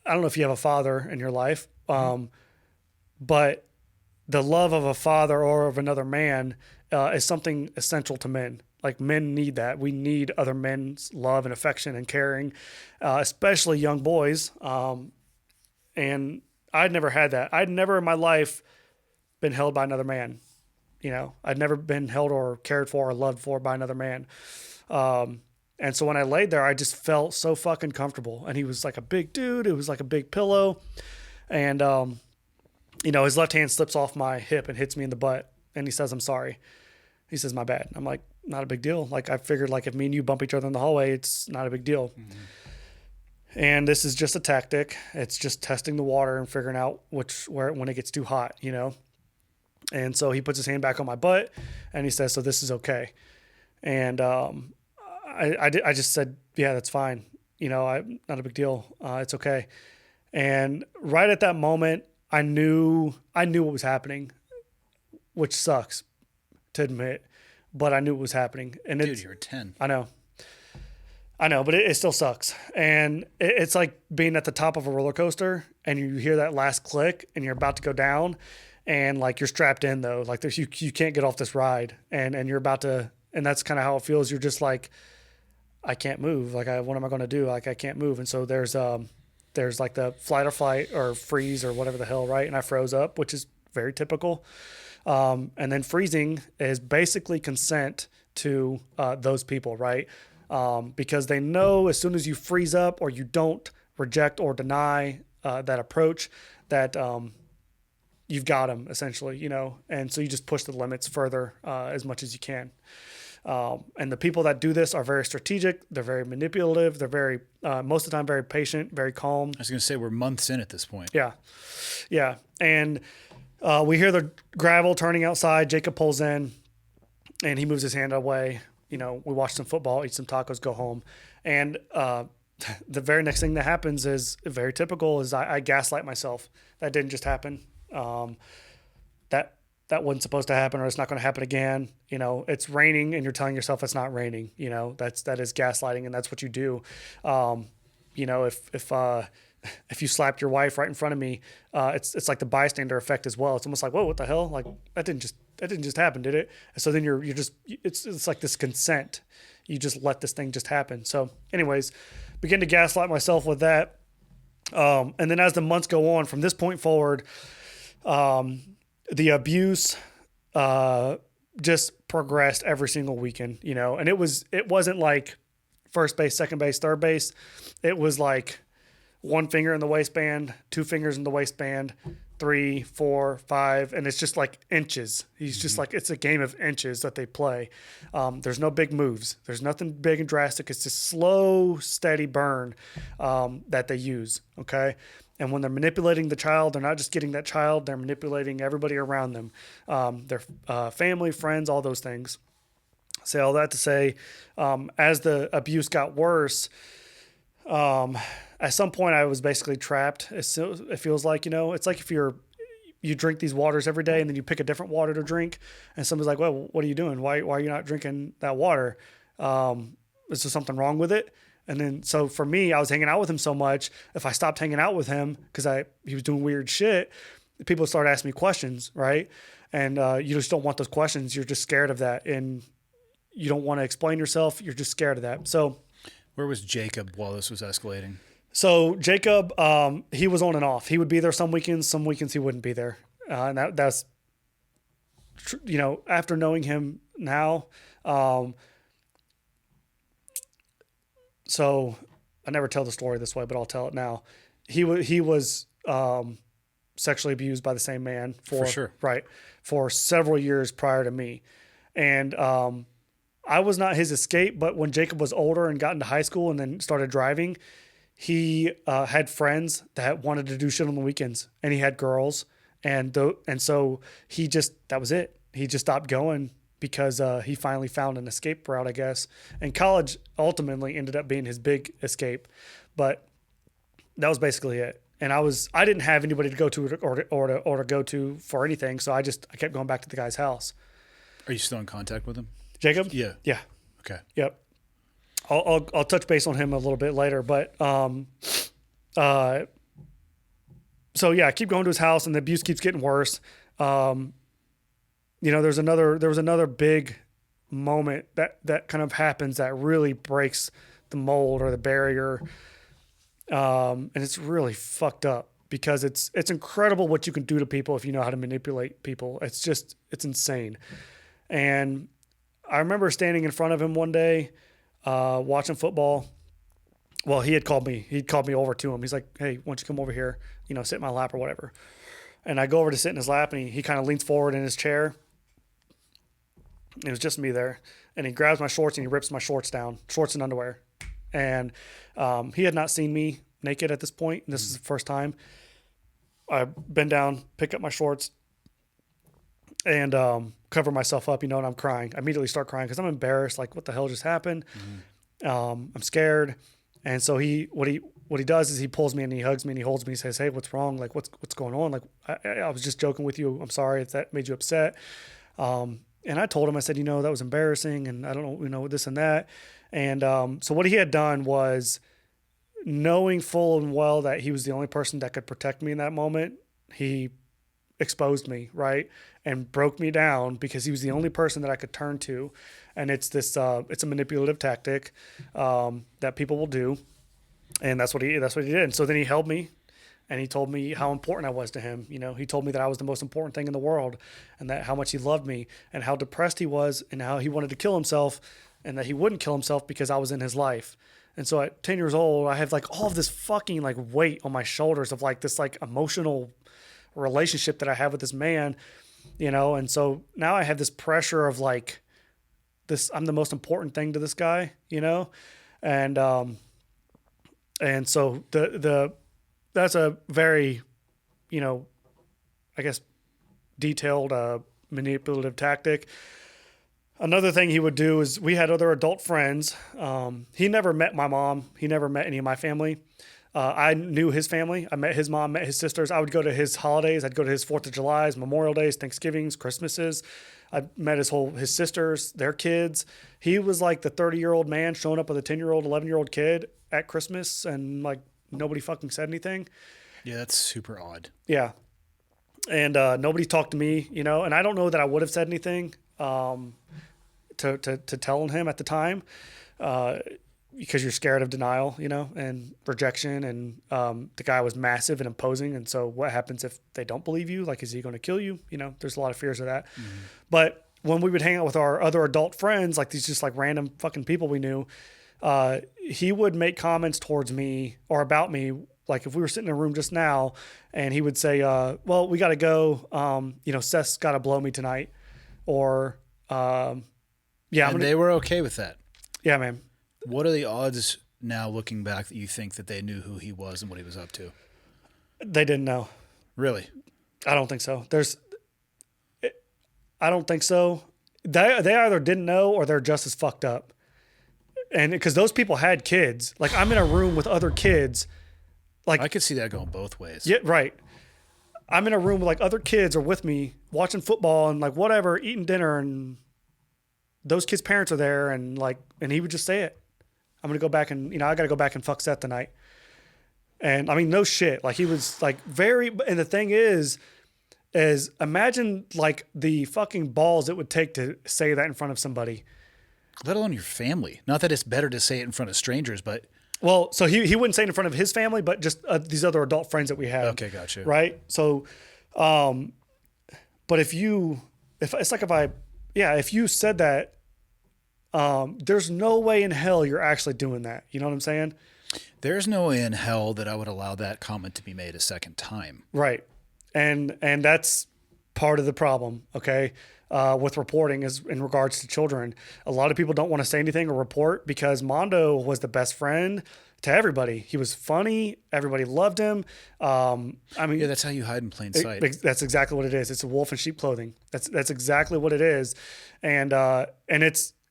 I don't know if you have a father in your life, but the love of a father or of another man is something essential to men. Like, men need that. We need other men's love and affection and caring, especially young boys. And I'd never had that. I'd never in my life been held by another man. I'd never been held or cared for or loved for by another man. And so when I laid there, I just felt so fucking comfortable. And he was like a big dude. It was like a big pillow. And, his left hand slips off my hip and hits me in the butt. And he says, "I'm sorry." He says, "My bad." I'm like, "Not a big deal." Like, I figured, like, if me and you bump each other in the hallway, it's not a big deal. Mm-hmm. And this is just a tactic. It's just testing the water and figuring out when it gets too hot, And so he puts his hand back on my butt and he says, "So this is okay." And, I just said, "Yeah, that's fine. Not a big deal. It's okay." And right at that moment, I knew what was happening, which sucks to admit, but I knew it was happening. And dude, you were 10. I know, but it still sucks. And it's like being at the top of a roller coaster and you hear that last click and you're about to go down, and like you're strapped in though, like you can't get off this ride, and you're about to, and that's kind of how it feels. You're just like, I can't move. Like, what am I going to do? Like, I can't move. And so there's like the flight or flight or freeze or whatever the hell, right? And I froze up, which is very typical. And then freezing is basically consent to those people, right? Because they know as soon as you freeze up or you don't reject or deny that approach, that you've got them essentially, and so you just push the limits further as much as you can. And the people that do this are very strategic. They're very manipulative. They're very, most of the time, very patient, very calm. I was going to say we're months in at this point. Yeah. Yeah. And we hear the gravel turning outside. Jacob pulls in and he moves his hand away. We watch some football, eat some tacos, go home. And the very next thing that happens is very typical is I gaslight myself. That didn't just happen. That wasn't supposed to happen, or it's not going to happen again. It's raining and you're telling yourself it's not raining. That is gaslighting, and that's what you do. If you slapped your wife right in front of me, it's like the bystander effect as well. It's almost like, whoa, what the hell? Like that didn't just happen, did it? And so then you're just, it's like this consent. You just let this thing just happen. So anyways, begin to gaslight myself with that. And then as the months go on from this point forward, the abuse just progressed every single weekend, and it wasn't like first base, second base, third base. It was like 1 finger in the waistband, 2 fingers in the waistband, 3, 4, 5, and it's just like inches. He's just like, it's a game of inches that they play. There's no big moves. There's nothing big and drastic. It's just slow, steady burn that they use, okay? And when they're manipulating the child, they're not just getting that child, they're manipulating everybody around them, their family, friends, all those things. Say all that to say, as the abuse got worse, at some point I was basically trapped. It feels like, it's like if you drink these waters every day and then you pick a different water to drink and somebody's like, well, what are you doing? Why are you not drinking that water? Is there something wrong with it? And then, so for me, I was hanging out with him so much. If I stopped hanging out with him because he was doing weird shit, people started asking me questions, right? And you just don't want those questions. You're just scared of that, and you don't want to explain yourself. You're just scared of that. So, where was Jacob while this was escalating? So Jacob, he was on and off. He would be there some weekends he wouldn't be there, and that's after knowing him now. So I never tell the story this way, but I'll tell it now. He was sexually abused by the same man for sure. Right, for several years prior to me. And I was not his escape, but when Jacob was older and got into high school and then started driving, he had friends that wanted to do shit on the weekends, and he had girls. And so that was it. He just stopped going because he finally found an escape route, I guess. And college ultimately ended up being his big escape, but that was basically it. And I didn't have anybody to go to or to go to for anything, so I kept going back to the guy's house. Are you still in contact with him? Jacob? Yeah. Yeah. Okay. Yep. I'll touch base on him a little bit later, but so yeah, I keep going to his house, and the abuse keeps getting worse. There was another big moment that kind of happens that really breaks the mold or the barrier. And it's really fucked up because it's incredible what you can do to people if you know how to manipulate people. It's insane. And I remember standing in front of him one day, watching football. Well, he had called me. He'd called me over to him. He's like, hey, why don't you come over here, sit in my lap or whatever. And I go over to sit in his lap, and he kind of leans forward in his chair. It was just me there. And he grabs my shorts and he rips my shorts down, shorts and underwear. And he had not seen me naked at this point. And this is the first time. I bend down, pick up my shorts, and cover myself up, and I'm crying. I immediately start crying because I'm embarrassed. Like, what the hell just happened? I'm scared. And so what he does is he pulls me and he hugs me and he holds me. He says, hey, what's wrong? Like, what's going on? Like, I was just joking with you. I'm sorry if that made you upset. And I told him, I said, that was embarrassing, and I don't know, this and that. And so what he had done was, knowing full and well that he was the only person that could protect me in that moment, he exposed me, right? And broke me down because he was the only person that I could turn to. And it's this, it's a manipulative tactic that people will do. And that's what he did. And so then he held me and he told me how important I was to him. He told me that I was the most important thing in the world, and that how much he loved me and how depressed he was and how he wanted to kill himself, and that he wouldn't kill himself because I was in his life. And so at 10 years old, I have like all of this fucking like weight on my shoulders of like this like emotional relationship that I have with this man, you know? And so now I have this pressure of like this, I'm the most important thing to this guy, you know? And so that's a very, you know, I guess detailed, manipulative tactic. Another thing he would do is we had other adult friends. He never met my mom. He never met any of my family. I knew his family. I met his mom, met his sisters. I would go to his holidays. I'd go to his 4th of July's, Memorial Days, Thanksgivings, Christmases. I met his sisters, their kids. He was like the 30-year-old man showing up with a 10-year-old, 11-year-old kid at Christmas, and like nobody fucking said anything. Yeah, that's super odd. Yeah. And nobody talked to me, you know, and I don't know that I would have said anything to tell him at the time because you're scared of denial, you know, and rejection. And the guy was massive and imposing. And so what happens if they don't believe you? Like, is he going to kill you? You know, there's a lot of fears of that. Mm-hmm. But when we would hang out with our other adult friends, like these just like random fucking people we knew, he would make comments towards me or about me. Like if we were sitting in a room just now and he would say, well, we got to go. You know, Seth's got to blow me tonight. Or, yeah. And they were okay with that. Yeah, man. What are the odds now looking back that you think that they knew who he was and what he was up to? They didn't know. Really? I don't think so. I don't think so. They either didn't know or they're just as fucked up. And because those people had kids, like I'm in a room with other kids. Like I could see that going both ways. Yeah, right. I'm in a room with like other kids are with me watching football and like whatever, eating dinner, and those kids' parents are there, and like, and he would just say it. I'm gonna go back and I got to go back and fuck Seth tonight. And I mean, no shit. Like he was like very. And the thing is imagine like the fucking balls it would take to say that in front of somebody. Let alone your family. Not that it's better to say it in front of strangers, but. Well, so he wouldn't say it in front of his family, but just these other adult friends that we have. Okay, gotcha. Right. So, but if you said that, there's no way in hell you're actually doing that. You know what I'm saying? There's no way in hell that I would allow that comment to be made a second time. Right. And that's part of the problem. Okay. With reporting is in regards to children. A lot of people don't want to say anything or report because Mondo was the best friend to everybody. He was funny. Everybody loved him. I mean, yeah, that's how you hide in plain sight. That's exactly what it is. It's a wolf in sheep clothing. That's exactly what it is. And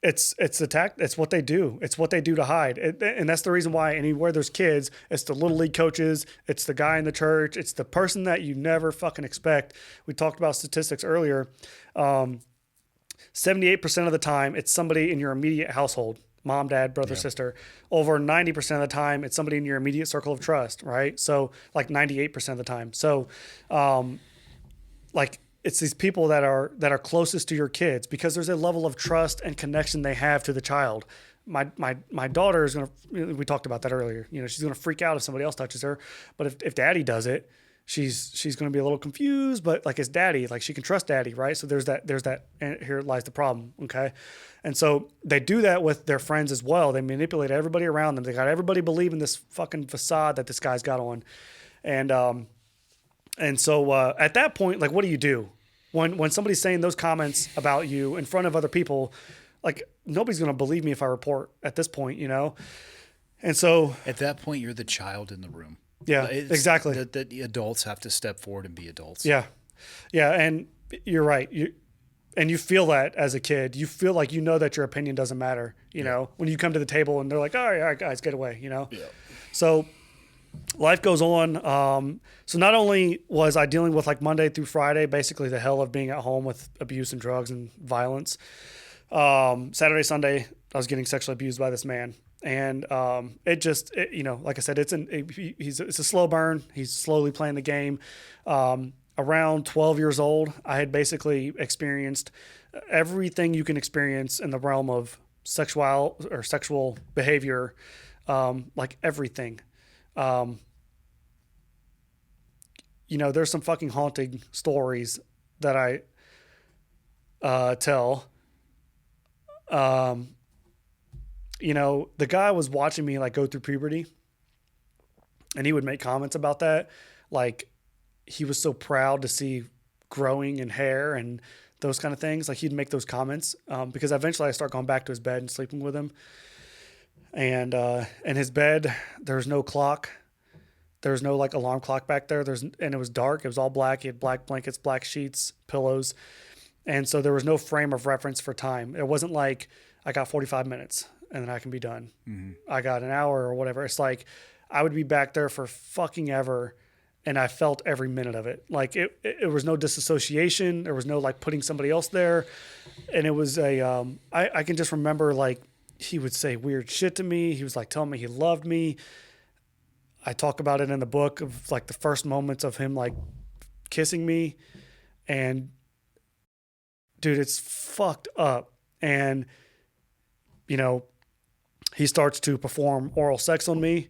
it's attack. It's what they do. It's what they do to hide. And that's the reason why anywhere there's kids, it's the little league coaches. It's the guy in the church. It's the person that you never fucking expect. We talked about statistics earlier. 78% of the time, it's somebody in your immediate household, mom, dad, brother, sister. Over 90% of the time, it's somebody in your immediate circle of trust, right? So like 98% of the time. So, like it's these people that are closest to your kids because there's a level of trust and connection they have to the child. My daughter is we talked about that earlier. You know, she's gonna freak out if somebody else touches her, but if daddy does it, she's going to be a little confused, but like it's daddy, like she can trust daddy, right? So there's that, and here lies the problem, okay? And so they do that with their friends as well. They manipulate everybody around them. They got everybody believing this fucking facade that this guy's got on. And so at that point, like, what do you do? When somebody's saying those comments about you in front of other people, like nobody's going to believe me if I report at this point, you know? And so at that point, you're the child in the room. Yeah, exactly. That the adults have to step forward and be adults. Yeah. Yeah. And you're right. You feel that as a kid, you feel like, you know, that your opinion doesn't matter, you know, when you come to the table and they're like, all right, guys, get away, you know? Yeah. So life goes on. So not only was I dealing with like Monday through Friday, basically the hell of being at home with abuse and drugs and violence. Saturday, Sunday, I was getting sexually abused by this man. And you know, like I said, it's a slow burn. He's slowly playing the game. Around 12 years old, I had basically experienced everything you can experience in the realm of sexual behavior, like everything. You know, there's some fucking haunting stories that I tell. You know, the guy was watching me like go through puberty, and he would make comments about that. Like, he was so proud to see growing in hair and those kind of things. Like he'd make those comments because eventually I start going back to his bed and sleeping with him. And in his bed, there's no clock. There's no like alarm clock back there. And it was dark. It was all black. He had black blankets, black sheets, pillows. And so there was no frame of reference for time. It wasn't like I got 45 minutes and then I can be done. Mm-hmm. I got an hour or whatever. It's like I would be back there for fucking ever. And I felt every minute of it. Like it was no disassociation. There was no like putting somebody else there. And it was I can just remember like he would say weird shit to me. He was like telling me he loved me. I talk about it in the book of like the first moments of him like kissing me, and dude, it's fucked up. And, you know, he starts to perform oral sex on me,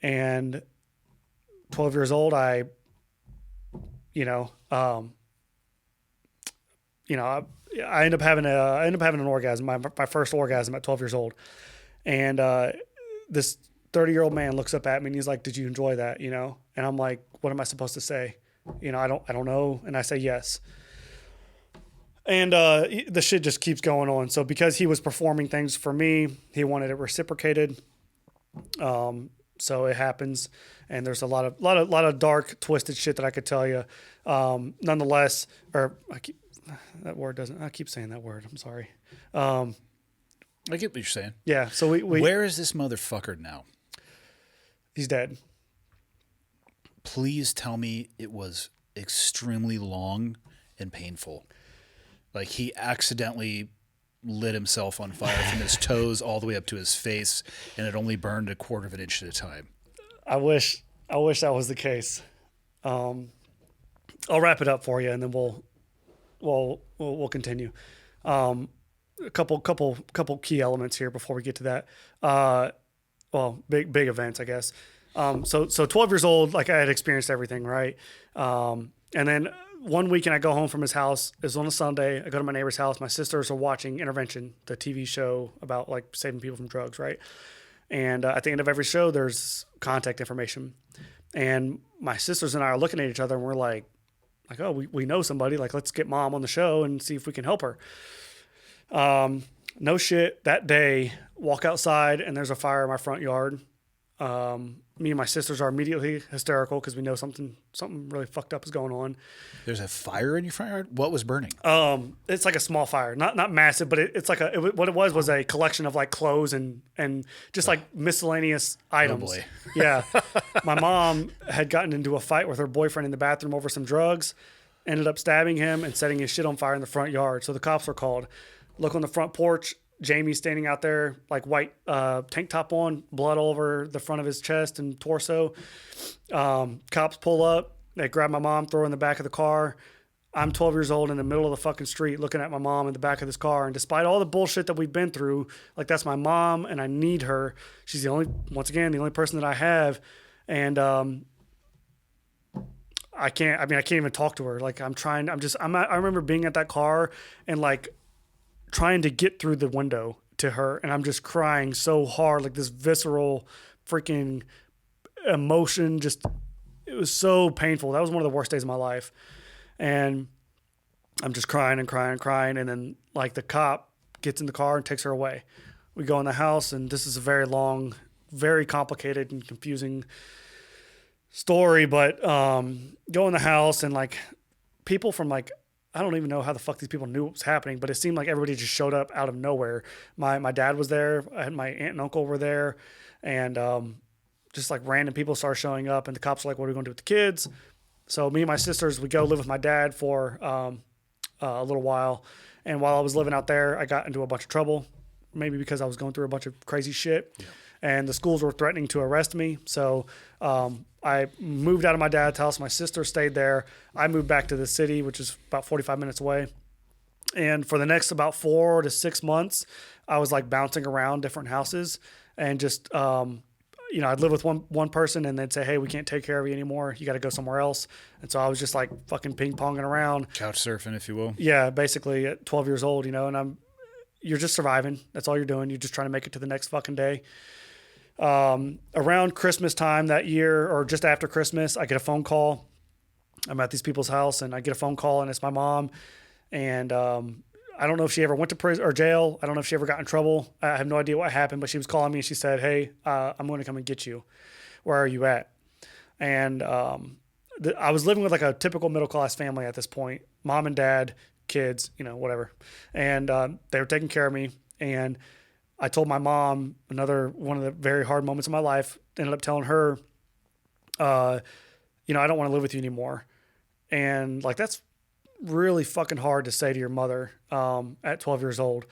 and 12 years old, I end up having an orgasm, my first orgasm at 12 years old. And, this 30-year-old man looks up at me and he's like, "Did you enjoy that?" You know? And I'm like, "What am I supposed to say?" You know, I don't know. And I say yes. And the shit just keeps going on. So because he was performing things for me, he wanted it reciprocated. So it happens, and there's a lot of dark, twisted shit that I could tell you. Nonetheless, I keep saying that word. I'm sorry. I get what you're saying. Yeah. So we where is this motherfucker now? He's dead. Please tell me it was extremely long and painful. Like he accidentally lit himself on fire from his toes all the way up to his face, and it only burned 1/4 of an inch at a time. I wish that was the case. I'll wrap it up for you, and then we'll continue. A couple key elements here before we get to that. Big events, I guess. So 12 years old, like I had experienced everything, right? And then one weekend I go home from his house. It was on a Sunday. I go to my neighbor's house. My sisters are watching Intervention, the TV show about like saving people from drugs, right? And at the end of every show, there's contact information. And my sisters and I are looking at each other, and we're like, oh, we know somebody. Like, let's get mom on the show and see if we can help her. No shit. That day, walk outside, and there's a fire in my front yard. Me and my sisters are immediately hysterical because we know something really fucked up is going on. There's a fire in your front yard? What was burning? It's like a small fire, not massive, but it's like what it was a collection of like clothes and just like miscellaneous items. Oh boy. Yeah. My mom had gotten into a fight with her boyfriend in the bathroom over some drugs, ended up stabbing him and setting his shit on fire in the front yard. So the cops were called. Look on the front porch. Jamie's standing out there, like white tank top on, blood all over the front of his chest and torso. Cops pull up. They grab my mom, throw her in the back of the car. I'm 12 years old in the middle of the fucking street looking at my mom in the back of this car. And despite all the bullshit that we've been through, like that's my mom and I need her. She's the only person that I have. And I can't even talk to her. Like I remember being at that car and like trying to get through the window to her, and I'm just crying so hard, like this visceral freaking emotion. It was so painful. That was one of the worst days of my life. And I'm just crying and crying and crying. And then like the cop gets in the car and takes her away. We go in the house, and this is a very long, very complicated and confusing story, but go in the house, and like people from like, I don't even know how the fuck these people knew what was happening, but it seemed like everybody just showed up out of nowhere. My dad was there. I had my aunt and uncle were there, and just like random people started showing up, and the cops were like, "What are we going to do with the kids?" So me and my sisters, we go live with my dad for a little while. And while I was living out there, I got into a bunch of trouble, maybe because I was going through a bunch of crazy shit. Yeah. And the schools were threatening to arrest me. So I moved out of my dad's house. My sister stayed there. I moved back to the city, which is about 45 minutes away. And for the next about 4 to 6 months, I was like bouncing around different houses and just, I'd live with one person and they'd say, "Hey, we can't take care of you anymore. You got to go somewhere else." And so I was just like fucking ping ponging around. Couch surfing, if you will. Yeah, basically at 12 years old, and you're just surviving. That's all you're doing. You're just trying to make it to the next fucking day. Around Christmas time that year, or just after Christmas, I get a phone call I'm at these people's house and I get a phone call and it's my mom. And I don't know if she ever went to prison or jail. I don't know if she ever got in trouble. I have no idea what happened, but she was calling me and she said, hey, I'm going to come and get you. Where are you at? And I was living with like a typical middle-class family at this point, mom and dad, kids, whatever. And they were taking care of me. And I told my mom, another one of the very hard moments of my life, ended up telling her, I don't want to live with you anymore. And like, that's really fucking hard to say to your mother at 12 years old.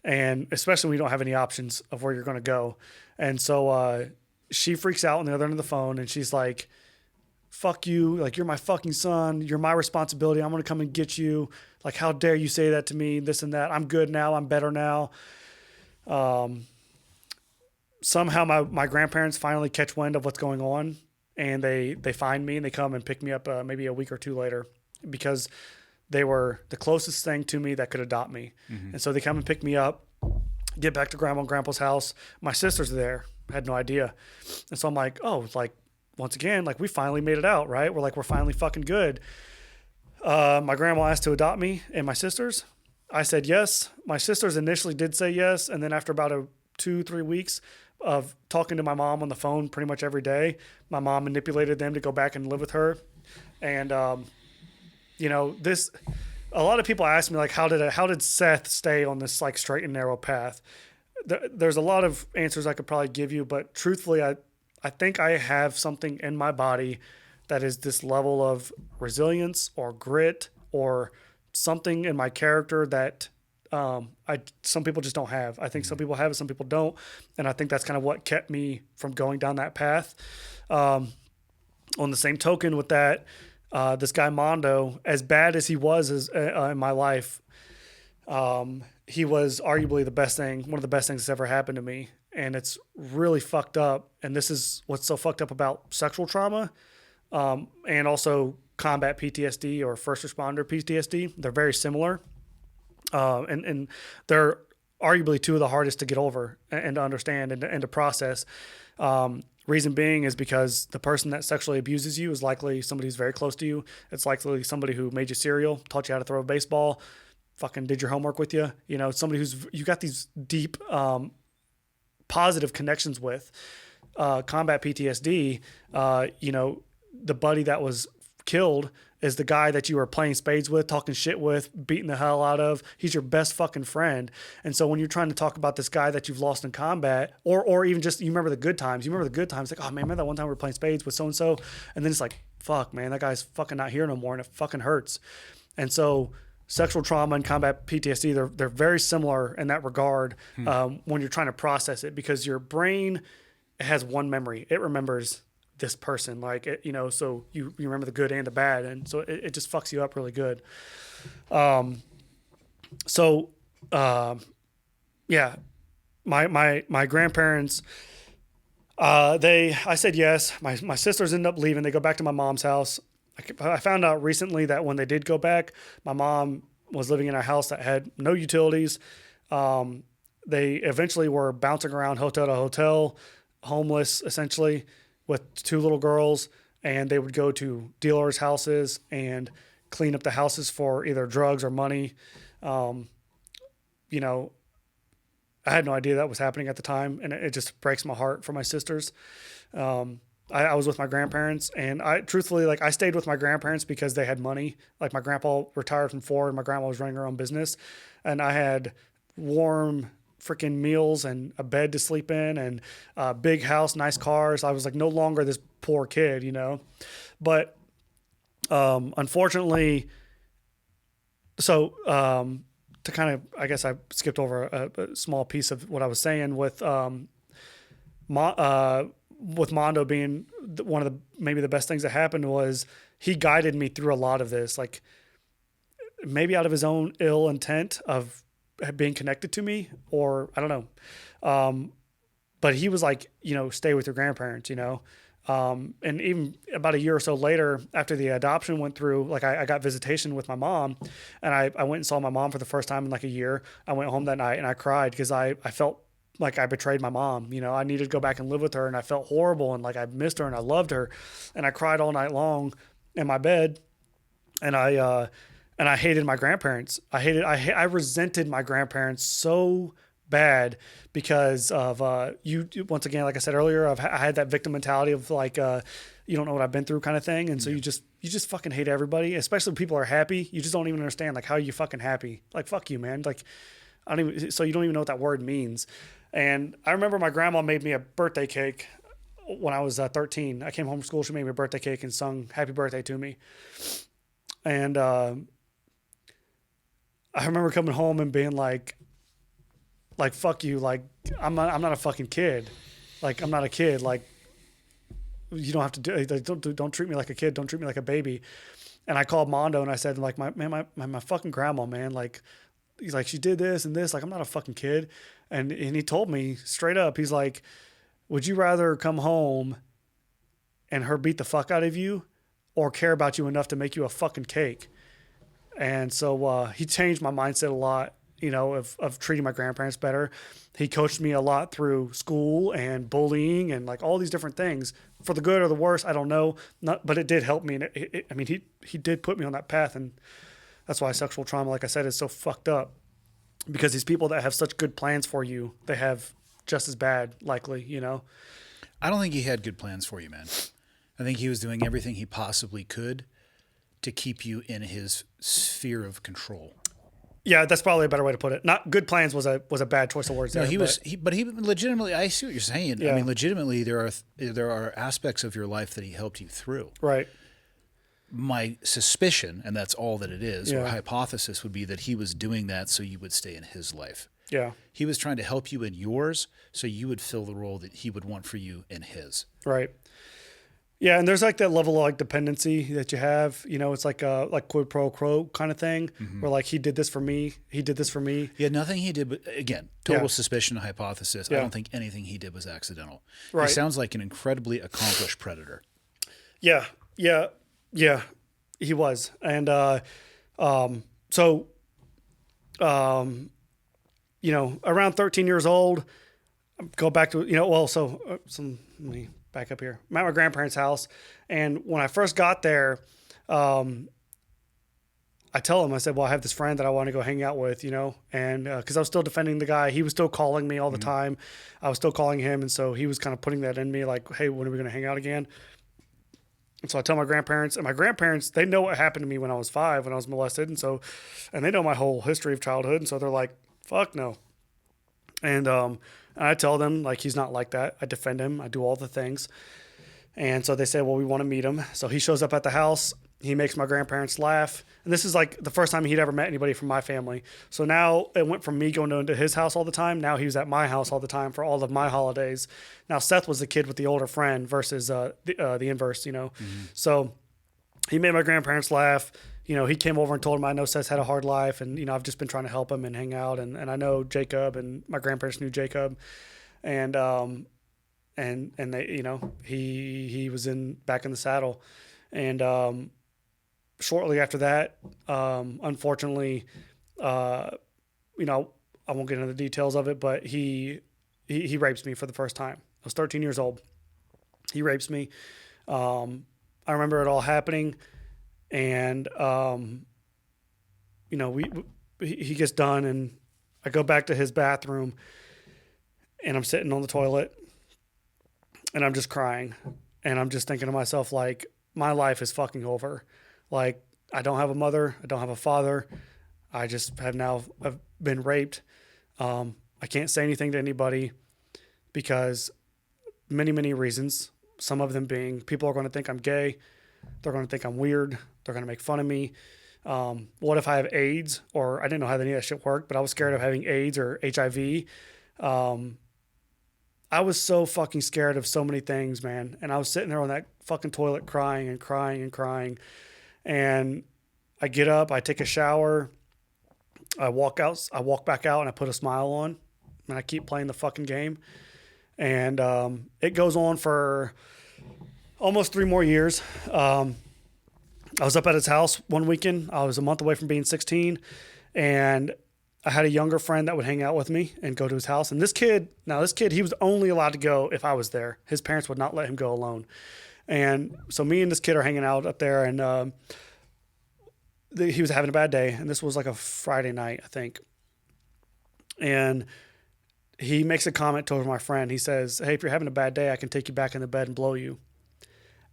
And especially when you don't have any options of where you're going to go. And so she freaks out on the other end of the phone and she's like, fuck you. Like, you're my fucking son. You're my responsibility. I'm going to come and get you. Like, how dare you say that to me, this and that. I'm good now. I'm better now. Somehow my grandparents finally catch wind of what's going on and they find me and they come and pick me up maybe a week or two later because they were the closest thing to me that could adopt me. Mm-hmm. And so they come and pick me up, get back to grandma and grandpa's house. My sister's there. I had no idea. And so I'm like, oh, like, once again, like, we finally made it out, right? We're finally fucking good. My grandma asked to adopt me and my sisters. I said yes. My sisters initially did say yes. And then after about 2-3 weeks of talking to my mom on the phone pretty much every day, my mom manipulated them to go back and live with her. And, a lot of people ask me, like, how did Seth stay on this like straight and narrow path? There's a lot of answers I could probably give you, but truthfully, I think I have something in my body that is this level of resilience or grit or something in my character that some people just don't have. I think some people have it, some people don't. And I think that's kind of what kept me from going down that path. On the same token with that, this guy Mondo, as bad as he was in my life, he was arguably one of the best things that's ever happened to me. And it's really fucked up. And this is what's so fucked up about sexual trauma, and also combat PTSD or first responder PTSD. They're very similar. And they're arguably two of the hardest to get over and to understand and to process. Reason being is because the person that sexually abuses you is likely somebody who's very close to you. It's likely somebody who made you cereal, taught you how to throw a baseball, fucking did your homework with you. Somebody who's you got these deep positive connections with. Combat PTSD, the buddy that was killed is the guy that you were playing spades with, talking shit with, beating the hell out of. He's your best fucking friend. And so when you're trying to talk about this guy that you've lost in combat, or even just you remember the good times, like, oh man, remember that one time we were playing spades with so-and-so? And then it's like, fuck, man, that guy's fucking not here no more, and it fucking hurts. And so sexual trauma and combat PTSD, they're very similar in that regard when you're trying to process it, because your brain has one memory. It remembers this person, like, it, so you remember the good and the bad, and so it just fucks you up really good. My grandparents, I said yes. My sisters ended up leaving. They go back to my mom's house. I found out recently that when they did go back, my mom was living in a house that had no utilities. They eventually were bouncing around hotel to hotel, homeless essentially, with two little girls, and they would go to dealers' houses and clean up the houses for either drugs or money. I had no idea that was happening at the time, and it just breaks my heart for my sisters. I was with my grandparents, and I stayed with my grandparents because they had money. Like, my grandpa retired from Ford, and my grandma was running her own business, and I had warm freaking meals and a bed to sleep in and a big house, nice cars. I was like no longer this poor kid, but unfortunately, to kind of, I guess I skipped over a small piece of what I was saying with Mondo being one of maybe the best things that happened was he guided me through a lot of this, like maybe out of his own ill intent of being connected to me, or I don't know. But he was like, stay with your grandparents, and even about a year or so later, after the adoption went through, like I got visitation with my mom, and I went and saw my mom for the first time in like a year. I went home that night and I cried because I felt like I betrayed my mom. I needed to go back and live with her, and I felt horrible, and like I missed her and I loved her, and I cried all night long in my bed. and I hated my grandparents. I resented my grandparents so bad because of you. Once again, like I said earlier, I had that victim mentality of like you don't know what I've been through kind of thing, and so you just fucking hate everybody, especially when people are happy. You just don't even understand like how are you fucking happy. Like fuck you, man. Like I don't even. So you don't even know what that word means. And I remember my grandma made me a birthday cake when I was 13. I came home from school. She made me a birthday cake and sung happy birthday to me. And I remember coming home and being like fuck you, like I'm not a fucking kid, like I'm not a kid, like you don't have to don't treat me like a kid, don't treat me like a baby. And I called Mondo and I said like my fucking grandma, man, like he's like she did this and this, like I'm not a fucking kid. And he told me straight up, he's like, would you rather come home and her beat the fuck out of you or care about you enough to make you a fucking cake? And so he changed my mindset a lot, you know, of treating my grandparents better. He coached me a lot through school and bullying and like all these different things for the good or the worse. I don't know, but it did help me. And I mean, he did put me on that path. And that's why sexual trauma, like I said, is so fucked up, because these people that have such good plans for you, they have just as bad, likely, you know? I don't think he had good plans for you, man. I think he was doing everything he possibly could to keep you in his sphere of control. Yeah, that's probably a better way to put it. Not good plans was a bad choice of words. No, there, but he legitimately. I see what you're saying. Yeah. I mean, legitimately, there are aspects of your life that he helped you through. Right. My suspicion, and that's all that it is, or Yeah. hypothesis, would be that he was doing that so you would stay in his life. Yeah. He was trying to help you in yours, so you would fill the role that he would want for you in his. Right. Yeah, and there's like that level of like dependency that you have. You know, it's like quid pro quo kind of thing, where like he did this for me, he did this for me. Yeah, nothing he did, but again, total Yeah. suspicion, hypothesis. Yeah. I don't think anything he did was accidental. Right. He sounds like an incredibly accomplished predator. Yeah, he was, and you know, around 13 years old, go back to, you know, well, let me back up here. I'm at my grandparents' house, and when I first got there, I tell him, I said, well, I have this friend that I want to go hang out with, you know, and because I was still defending the guy. He was still calling me all the time. I was still calling him, and so he was kind of putting that in me, like, hey, when are we going to hang out again? And so I tell my grandparents, and my grandparents, they know what happened to me when I was 5, when I was molested. And they know my whole history of childhood. And so they're like, fuck no. And I tell them, like, he's not like that. I defend him. I do all the things. And so they say, well, we want to meet him. So he shows up at the house. He makes my grandparents laugh. And this is like the first time he'd ever met anybody from my family. So now it went from me going to his house all the time. Now he was at my house all the time for all of my holidays. Now Seth was the kid with the older friend versus the inverse, you know. So he made my grandparents laugh. You know, he came over and told him, I know Seth's had a hard life. And, you know, I've just been trying to help him and hang out. And I know Jacob, and my grandparents knew Jacob. And they, you know, he was back in the saddle. And shortly after that, unfortunately, you know, I won't get into the details of it, but he rapes me for the first time. I was 13 years old. He rapes me. I remember it all happening, and you know, he gets done, and I go back to his bathroom, and I'm sitting on the toilet, and I'm just crying, and I'm just thinking to myself, like, my life is fucking over. Like, I don't have a mother. I don't have a father. I just have been raped. I can't say anything to anybody because many, many reasons. Some of them being people are going to think I'm gay. They're going to think I'm weird. They're going to make fun of me. What if I have AIDS? Or I didn't know how any of that shit worked, but I was scared of having AIDS or HIV. I was so fucking scared of so many things, man. And I was sitting there on that fucking toilet crying and crying and crying. And I get up, I take a shower, I walk back out, and I put a smile on, and I keep playing the fucking game. And it goes on for almost 3 more years. I was up at his house one weekend. I was a month away from being 16, and I had a younger friend that would hang out with me and go to his house. And this kid, he was only allowed to go if I was there. His parents would not let him go alone. And so me and this kid are hanging out up there, and he was having a bad day, and this was like a Friday night, I think. And he makes a comment to my friend. He says, "Hey, if you're having a bad day, I can take you back in the bed and blow you."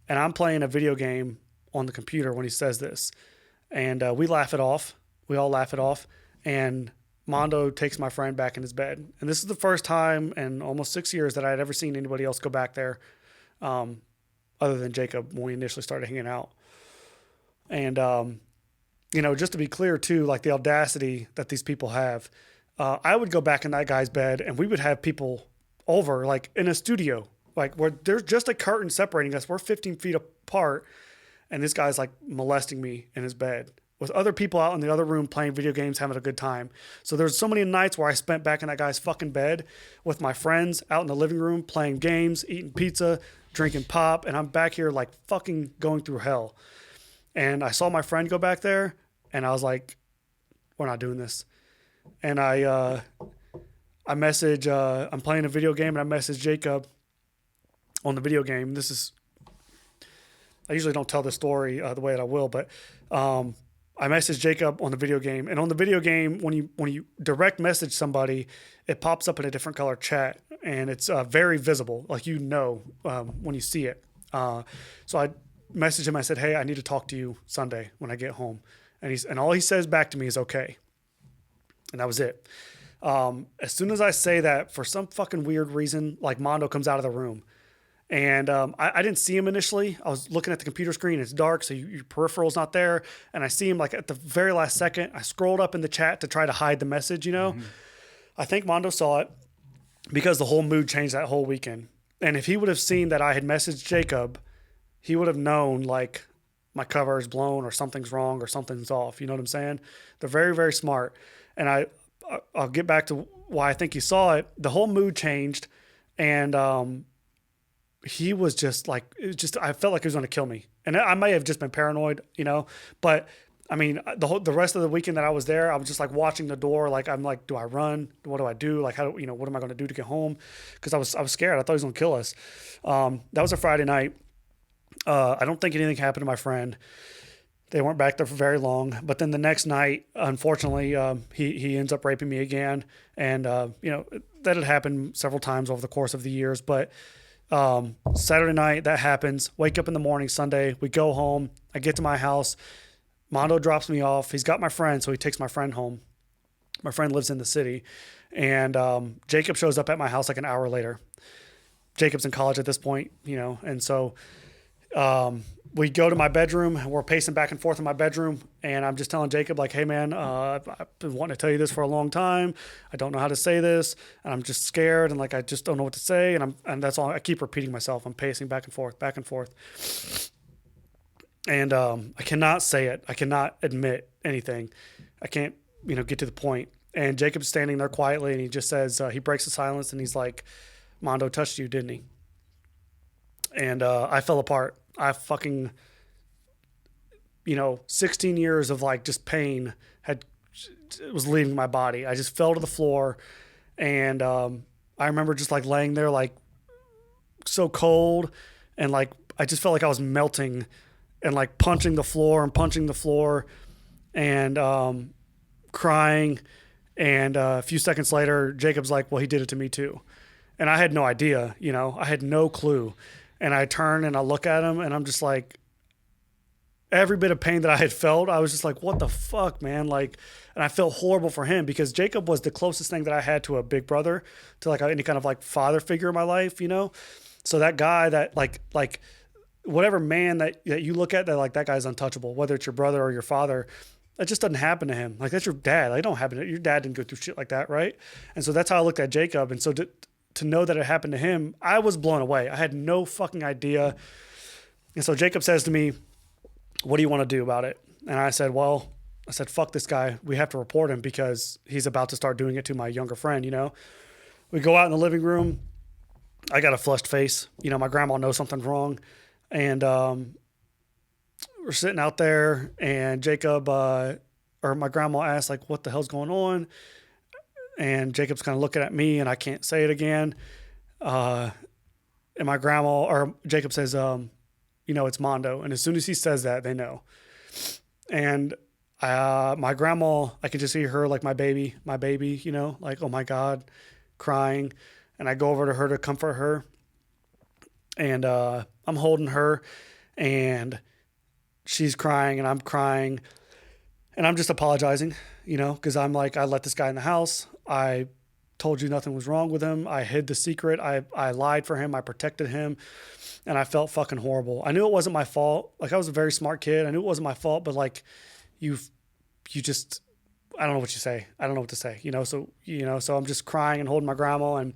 And I'm playing a video game on the computer when he says this. And we laugh it off. We all laugh it off. And Mondo takes my friend back in his bed. And this is the first time in almost 6 years that I had ever seen anybody else go back there, other than Jacob when we initially started hanging out. And, you know, just to be clear too, like the audacity that these people have, I would go back in that guy's bed and we would have people over, like in a studio, like where there's just a curtain separating us. We're 15 feet apart. And this guy's like molesting me in his bed with other people out in the other room playing video games, having a good time. So there's so many nights where I spent back in that guy's fucking bed with my friends out in the living room playing games, eating pizza, drinking pop, and I'm back here like fucking going through hell. And I saw my friend go back there, and I was like, we're not doing this. And I message, I'm playing a video game, and I message Jacob on the video game. I usually don't tell the story the way that I will, but I messaged Jacob on the video game, and on the video game, when you direct message somebody, it pops up in a different color chat, and it's very visible, like when you see it. So I messaged him. I said, "Hey, I need to talk to you Sunday when I get home," and all he says back to me is "Okay," and that was it. As soon as I say that, for some fucking weird reason, like Mondo comes out of the room. And I didn't see him initially. I was looking at the computer screen. It's dark, so your peripheral's not there. And I see him like at the very last second. I scrolled up in the chat to try to hide the message, you know. Mm-hmm. I think Mondo saw it because the whole mood changed that whole weekend. And if he would have seen that I had messaged Jacob, he would have known like my cover is blown or something's wrong or something's off. You know what I'm saying? They're very, very smart. And I'll get back to why I think he saw it. The whole mood changed, and he was just like, I felt like he was going to kill me. And I may have just been paranoid, you know, but I mean, the rest of the weekend that I was there, I was just like watching the door. Like, I'm like, do I run? What do I do? Like, what am I going to do to get home? Cause I was scared. I thought he was going to kill us. That was a Friday night. I don't think anything happened to my friend. They weren't back there for very long, but then the next night, unfortunately, he ends up raping me again. And, that had happened several times over the course of the years, but Saturday night that happens. Wake up in the morning, Sunday, we go home. I get to my house. Mondo drops me off. He's got my friend, so he takes my friend home. My friend lives in the city, and Jacob shows up at my house like an hour later. Jacob's in college at this point, and so we go to my bedroom. We're pacing back and forth in my bedroom, and I'm just telling Jacob, like, hey, man, I've been wanting to tell you this for a long time. I don't know how to say this, and I'm just scared, and, like, I just don't know what to say, and that's all. I keep repeating myself. I'm pacing back and forth. And I cannot say it. I cannot admit anything. I can't, get to the point. And Jacob's standing there quietly, and he just says, he breaks the silence, and he's like, Mondo touched you, didn't he? And I fell apart. I fucking, 16 years of like just pain was leaving my body. I just fell to the floor, and I remember just like laying there like so cold, and like I just felt like I was melting, and like punching the floor and crying. And a few seconds later, Jacob's like, well, he did it to me too. And I had no idea, I had no clue. And I turn and I look at him, and I'm just like, every bit of pain that I had felt, I was just like, what the fuck, man? Like, and I felt horrible for him because Jacob was the closest thing that I had to a big brother, to like any kind of like father figure in my life, So that guy that like whatever man that you look at, that like that guy's untouchable, whether it's your brother or your father, that just doesn't happen to him. Like, that's your dad. Like, don't happen to your dad. Didn't go through shit like that, right? And so that's how I looked at Jacob. And so to know that it happened to him, I was blown away. I had no fucking idea. And so Jacob says to me, what do you want to do about it? And I said, fuck this guy. We have to report him because he's about to start doing it to my younger friend, We go out in the living room. I got a flushed face. My grandma knows something's wrong. And we're sitting out there, and Jacob, or my grandma asks, like, what the hell's going on? And Jacob's kind of looking at me, and I can't say it again. And my grandma, or Jacob says, it's Mondo. And as soon as he says that, they know. And My grandma, I could just see her like my baby, you know, like, oh my God, crying. And I go over to her to comfort her. And I'm holding her and she's crying and I'm crying. And I'm just apologizing, you know, because I'm like, I let this guy in the house. I told you nothing was wrong with him. I hid the secret. I lied for him. I protected him. And I felt fucking horrible. I knew it wasn't my fault. Like, I was a very smart kid. I knew it wasn't my fault, but like, you just, I don't know what you say. I don't know what to say, you know? So I'm just crying and holding my grandma and,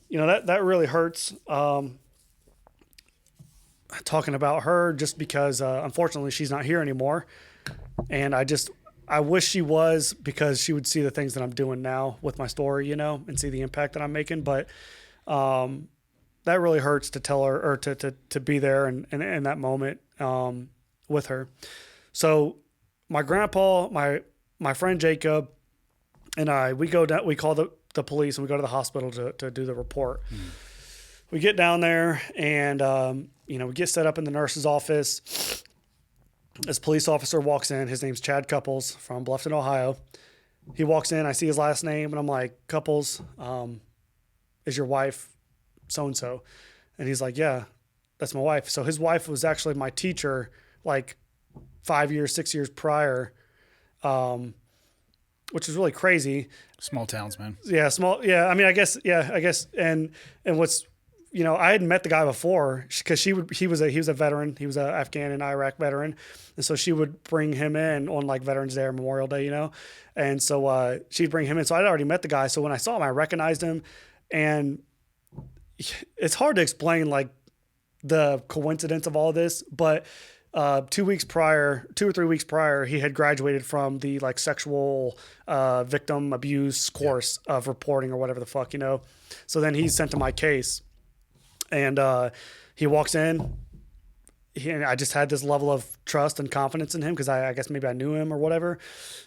you know, that really hurts. Talking about her just because, unfortunately she's not here anymore. And I wish she was, because she would see the things that I'm doing now with my story, you know, and see the impact that I'm making. But, that really hurts to tell her, or to be there and in that moment, with her. So my grandpa, my friend Jacob and we go down, we call the police and we go to the hospital to do the report. We get down there and, you know, we get set up in the nurse's office. This police officer walks in. His name's Chad Couples from Bluffton, Ohio. He walks in. I see his last name, and I'm like, Couples, is your wife so-and-so? And he's like, yeah, that's my wife. So his wife was actually my teacher like 6 years prior, which is really crazy. Small towns, man. Yeah, small. Yeah, I mean, I guess. And what's, you know, I had met the guy before because he was a veteran. He was a Afghan and Iraq veteran, and so she would bring him in on like Veterans Day or Memorial Day, you know, and so she'd bring him in. So I'd already met the guy. So when I saw him, I recognized him, and it's hard to explain like the coincidence of all this, but 2 or 3 weeks prior, he had graduated from the like sexual victim abuse course of reporting or whatever the fuck, you know. So then he's sent to my case. And he walks in. And I just had this level of trust and confidence in him because I guess maybe I knew him or whatever.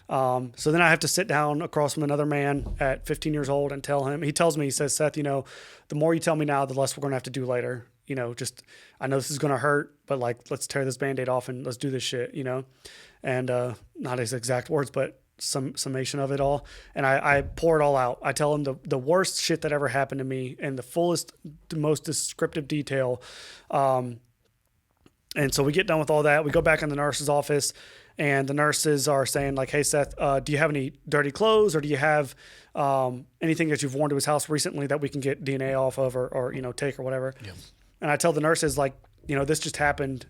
So then I have to sit down across from another man at 15 years old and tell him. He tells me, he says, Seth, you know, the more you tell me now, the less we're going to have to do later. You know, just, I know this is going to hurt, but like, let's tear this Band-Aid off and let's do this shit, you know? And not his exact words, but some summation of it all. And I pour it all out. I tell him the worst shit that ever happened to me in the fullest, the most descriptive detail. And so we get done with all that. We go back in the nurse's office, and the nurses are saying like, hey, Seth, do you have any dirty clothes, or do you have anything that you've worn to his house recently that we can get DNA off of or you know, take or whatever? Yeah. And I tell the nurses, like, you know, this just happened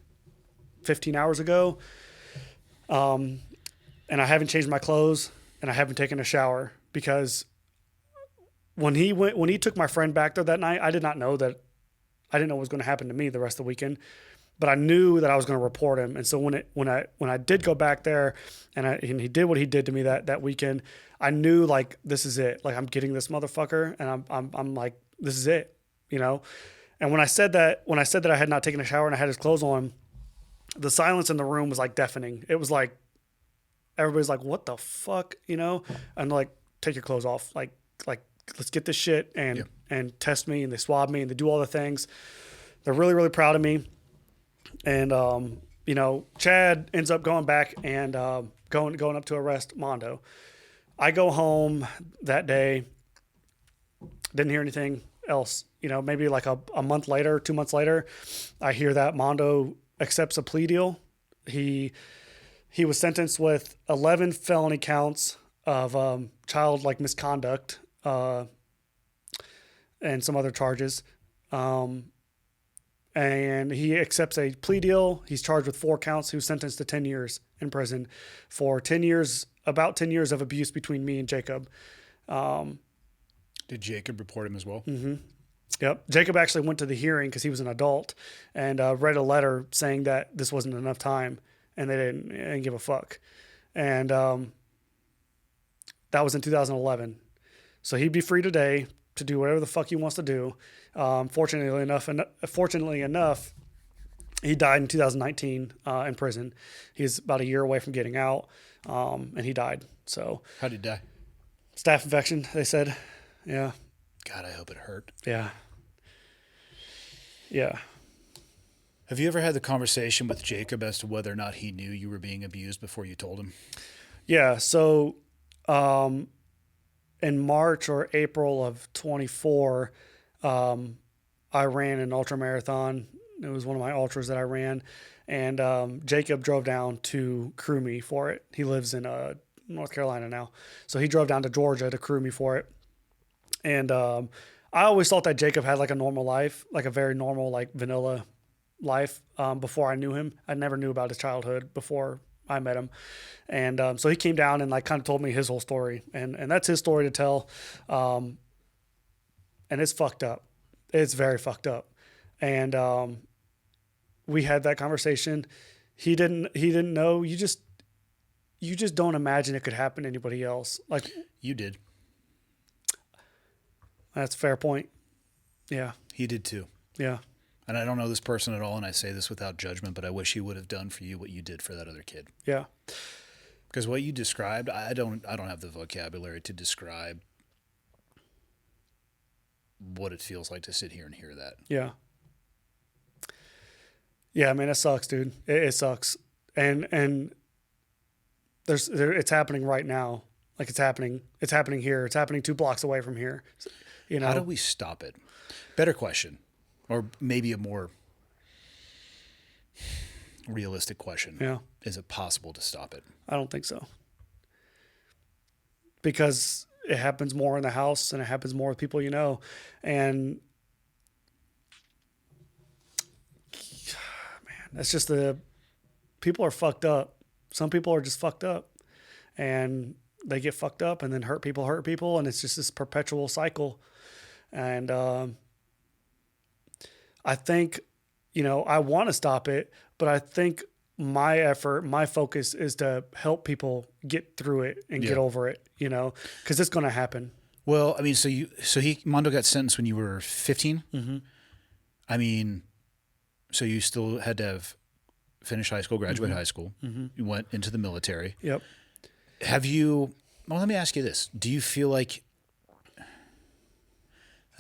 15 hours ago. And I haven't changed my clothes and I haven't taken a shower, because when he took my friend back there that night, I didn't know what was going to happen to me the rest of the weekend, but I knew that I was going to report him. And so when I did go back there and he did what he did to me that weekend, I knew like, this is it. Like, I'm getting this motherfucker, and I'm like, this is it, you know? And when I said that I had not taken a shower and I had his clothes on, the silence in the room was like deafening. It was like, everybody's like, what the fuck, you know? And like, take your clothes off. Like, let's get this shit and test me. And they swab me and they do all the things. They're really, really proud of me. And, you know, Chad ends up going back and going up to arrest Mondo. I go home that day, didn't hear anything else. You know, maybe like a month later, 2 months later, I hear that Mondo accepts a plea deal. He was sentenced with 11 felony counts of child like misconduct and some other charges. And he accepts a plea deal. He's charged with 4 counts. He was sentenced to 10 years in prison for about 10 years of abuse between me and Jacob. Did Jacob report him as well? Mm-hmm. Yep. Jacob actually went to the hearing because he was an adult and read a letter saying that this wasn't enough time, and they didn't give a fuck. And that was in 2011. So he'd be free today to do whatever the fuck he wants to do. Fortunately enough, he died in 2019 in prison. He's about a year away from getting out, and he died. So How'd he die? Staph infection, they said. Yeah. God, I hope it hurt. Yeah. Yeah. Have you ever had the conversation with Jacob as to whether or not he knew you were being abused before you told him? Yeah. So, in March or April of 24, I ran an ultra marathon. It was one of my ultras that I ran, and Jacob drove down to crew me for it. He lives in North Carolina now, so he drove down to Georgia to crew me for it. And I always thought that Jacob had like a normal life, like a very normal, like vanilla life before I knew him. I never knew about his childhood before I met him. And so he came down and like kind of told me his whole story. And that's his story to tell. And it's fucked up. It's very fucked up. And we had that conversation. He didn't know. You just don't imagine it could happen to anybody else. Like You did. That's a fair point. Yeah. He did too. Yeah. And I don't know this person at all, and I say this without judgment, but I wish he would have done for you what you did for that other kid. Yeah. Because what you described, I don't have the vocabulary to describe what it feels like to sit here and hear that. Yeah. Yeah, man, it sucks, dude. It sucks. And it's happening right now. Like it's happening here. It's happening 2 blocks away from here. You know. How do we stop it? Better question. Or maybe a more realistic question. Yeah. Is it possible to stop it? I don't think so. Because it happens more in the house and it happens more with people you know. And man, that's just people are fucked up. Some people are just fucked up. And they get fucked up and then hurt people. And it's just this perpetual cycle. And I think, I want to stop it, but I think my focus is to help people get through it and get over it, because it's going to happen. Well, I mean, Mondo got sentenced when you were 15. Mm-hmm. I mean, so you still had to have finished high school, graduate high school. Mm-hmm. You went into the military. Yep. Well, let me ask you this. Do you feel like,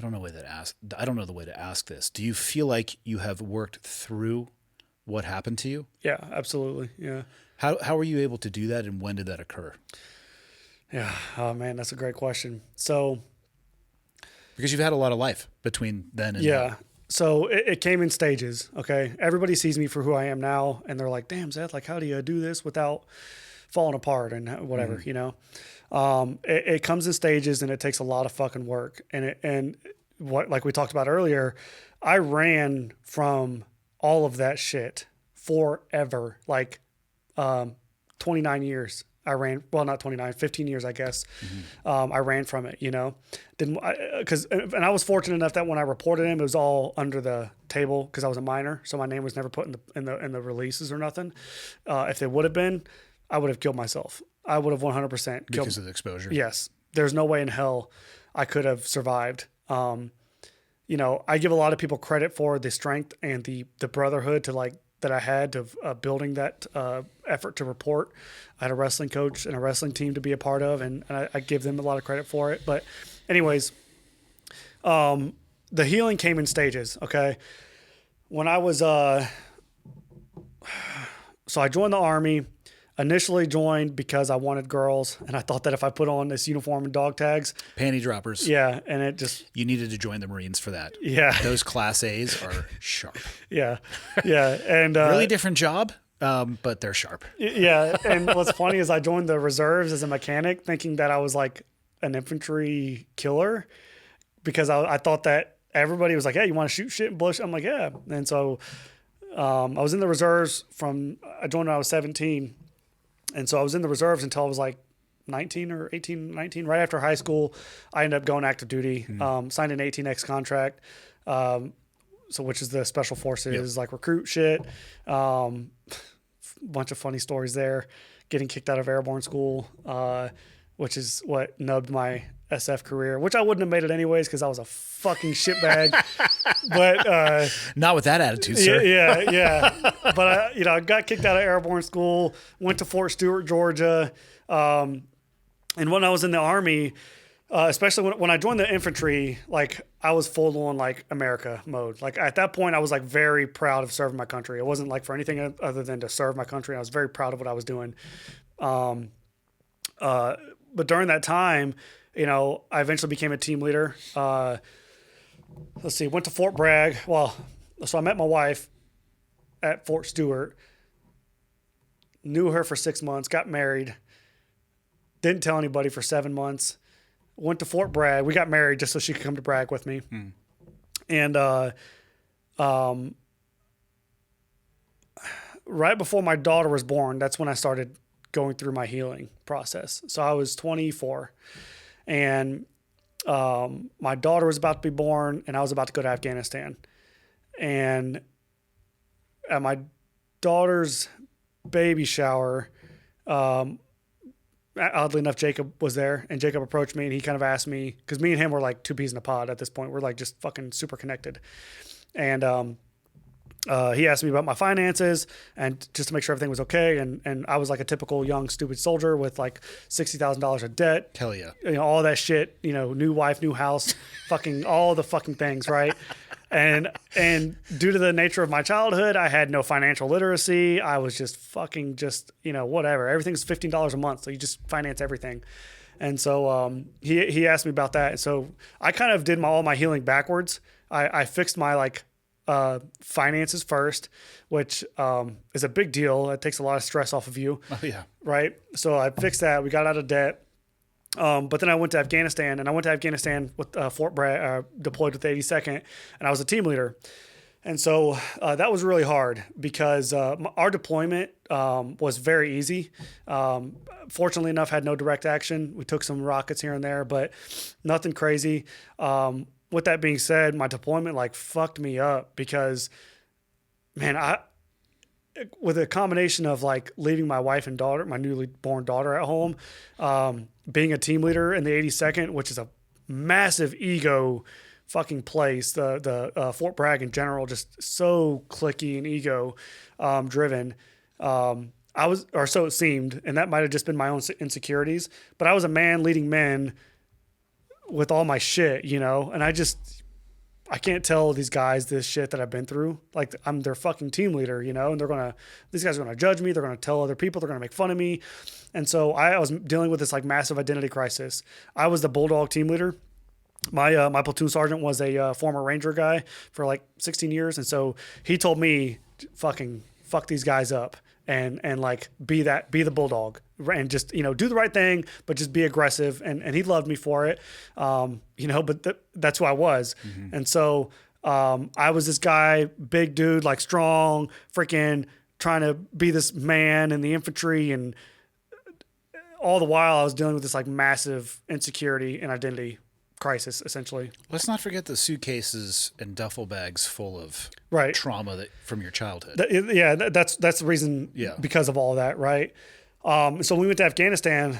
I don't know the way to ask this. Do you feel like you have worked through what happened to you? Yeah, absolutely. Yeah. How were you able to do that, and when did that occur? Yeah. Oh man, that's a great question. So, because you've had a lot of life between then and yeah. now. So it came in stages. Okay. Everybody sees me for who I am now, and they're like, "Damn, Seth, like, how do you do this without falling apart and whatever?" It comes in stages, and it takes a lot of fucking work. And what, like we talked about earlier, I ran from all of that shit forever. Like 29 years. I ran, well, not 29, 15 years, I guess. Mm-hmm. I ran from it, and I was fortunate enough that when I reported him, it was all under the table because I was a minor. So my name was never put in the releases or nothing. If it would have been, I would have killed myself. I would have 100% killed. Because of the exposure. Yes. There's no way in hell I could have survived. I give a lot of people credit for the strength and the brotherhood that I had of building that effort to report. I had a wrestling coach and a wrestling team to be a part of, and I give them a lot of credit for it. But anyways, the healing came in stages, okay? When I was, so I joined the Army. Initially joined because I wanted girls, and I thought that if I put on this uniform and dog tags, panty droppers. Yeah, and it just, you needed to join the Marines for that. Yeah, those Class A's are sharp. Yeah, and really different job, but they're sharp. Yeah, and what's funny is I joined the reserves as a mechanic, thinking that I was like an infantry killer, because I thought that everybody was like, "Hey, you want to shoot shit in bush?" I'm like, "Yeah," and so I was in the reserves I joined when I was 17. And so I was in the reserves until I was like 19 or 18, 19. Right after high school, I ended up going active duty, signed an 18X contract, which is the special forces, like recruit shit. Bunch of funny stories there. Getting kicked out of airborne school, which is what nubbed my SF career, which I wouldn't have made it anyways because I was a fucking shitbag. But not with that attitude, sir. Yeah. But I got kicked out of airborne school, went to Fort Stewart, Georgia, and when I was in the Army, Especially when I joined the infantry, like I was full on like America mode. Like at that point, I was like very proud of serving my country. It wasn't like for anything other than to serve my country. I was very proud of what I was doing. But during that time, I eventually became a team leader. Let's see, went to Fort Bragg. Well, so I met my wife at Fort Stewart, knew her for 6 months, got married, didn't tell anybody for 7 months, went to Fort Bragg. We got married just so she could come to Bragg with me. And right before my daughter was born, that's when I started going through my healing process. So I was 24 and my daughter was about to be born and I was about to go to Afghanistan. And at my daughter's baby shower, oddly enough, Jacob was there, and Jacob approached me and he kind of asked me, because me and him were like two peas in a pod at this point. We're like just fucking super connected. And he asked me about my finances and just to make sure everything was okay. And I was like a typical young, stupid soldier with like $60,000 of debt. Hell yeah. All that shit, new wife, new house, fucking all the fucking things, right? And due to the nature of my childhood, I had no financial literacy. I was just fucking whatever. Everything's $15 a month. So you just finance everything. And so he asked me about that. And so I kind of did all my healing backwards. I fixed my finances first, which is a big deal. It takes a lot of stress off of you. Oh yeah. Right. So I fixed that. We got out of debt. But then I went to Afghanistan, and I went to Afghanistan with Fort Bragg, deployed with the 82nd, and I was a team leader. And so that was really hard because our deployment was very easy. Fortunately enough, had no direct action. We took some rockets here and there, but nothing crazy. With that being said, my deployment fucked me up because, man, with a combination of leaving my wife and daughter, my newly born daughter at home, being a team leader in the 82nd, which is a massive ego fucking place. The Fort Bragg in general, just so cliquey and ego driven. Or so it seemed, and that might have just been my own insecurities, but I was a man leading men with all my shit, and I can't tell these guys this shit that I've been through. I'm their fucking team leader, and these guys are going to judge me. They're going to tell other people, they're going to make fun of me. And so I was dealing with this massive identity crisis. I was the Bulldog team leader. My platoon sergeant was a former Ranger guy for 16 years. And so he told me, fucking fuck these guys up and be the Bulldog and just, do the right thing, but just be aggressive. And he loved me for it. But that's who I was. Mm-hmm. And so, I was this guy, big dude, strong, freaking trying to be this man in the infantry. And all the while I was dealing with this massive insecurity and identity crisis, essentially. Let's not forget the suitcases and duffel bags full of trauma from your childhood. That's the reason. Yeah. Because of all that, right? So when we went to Afghanistan,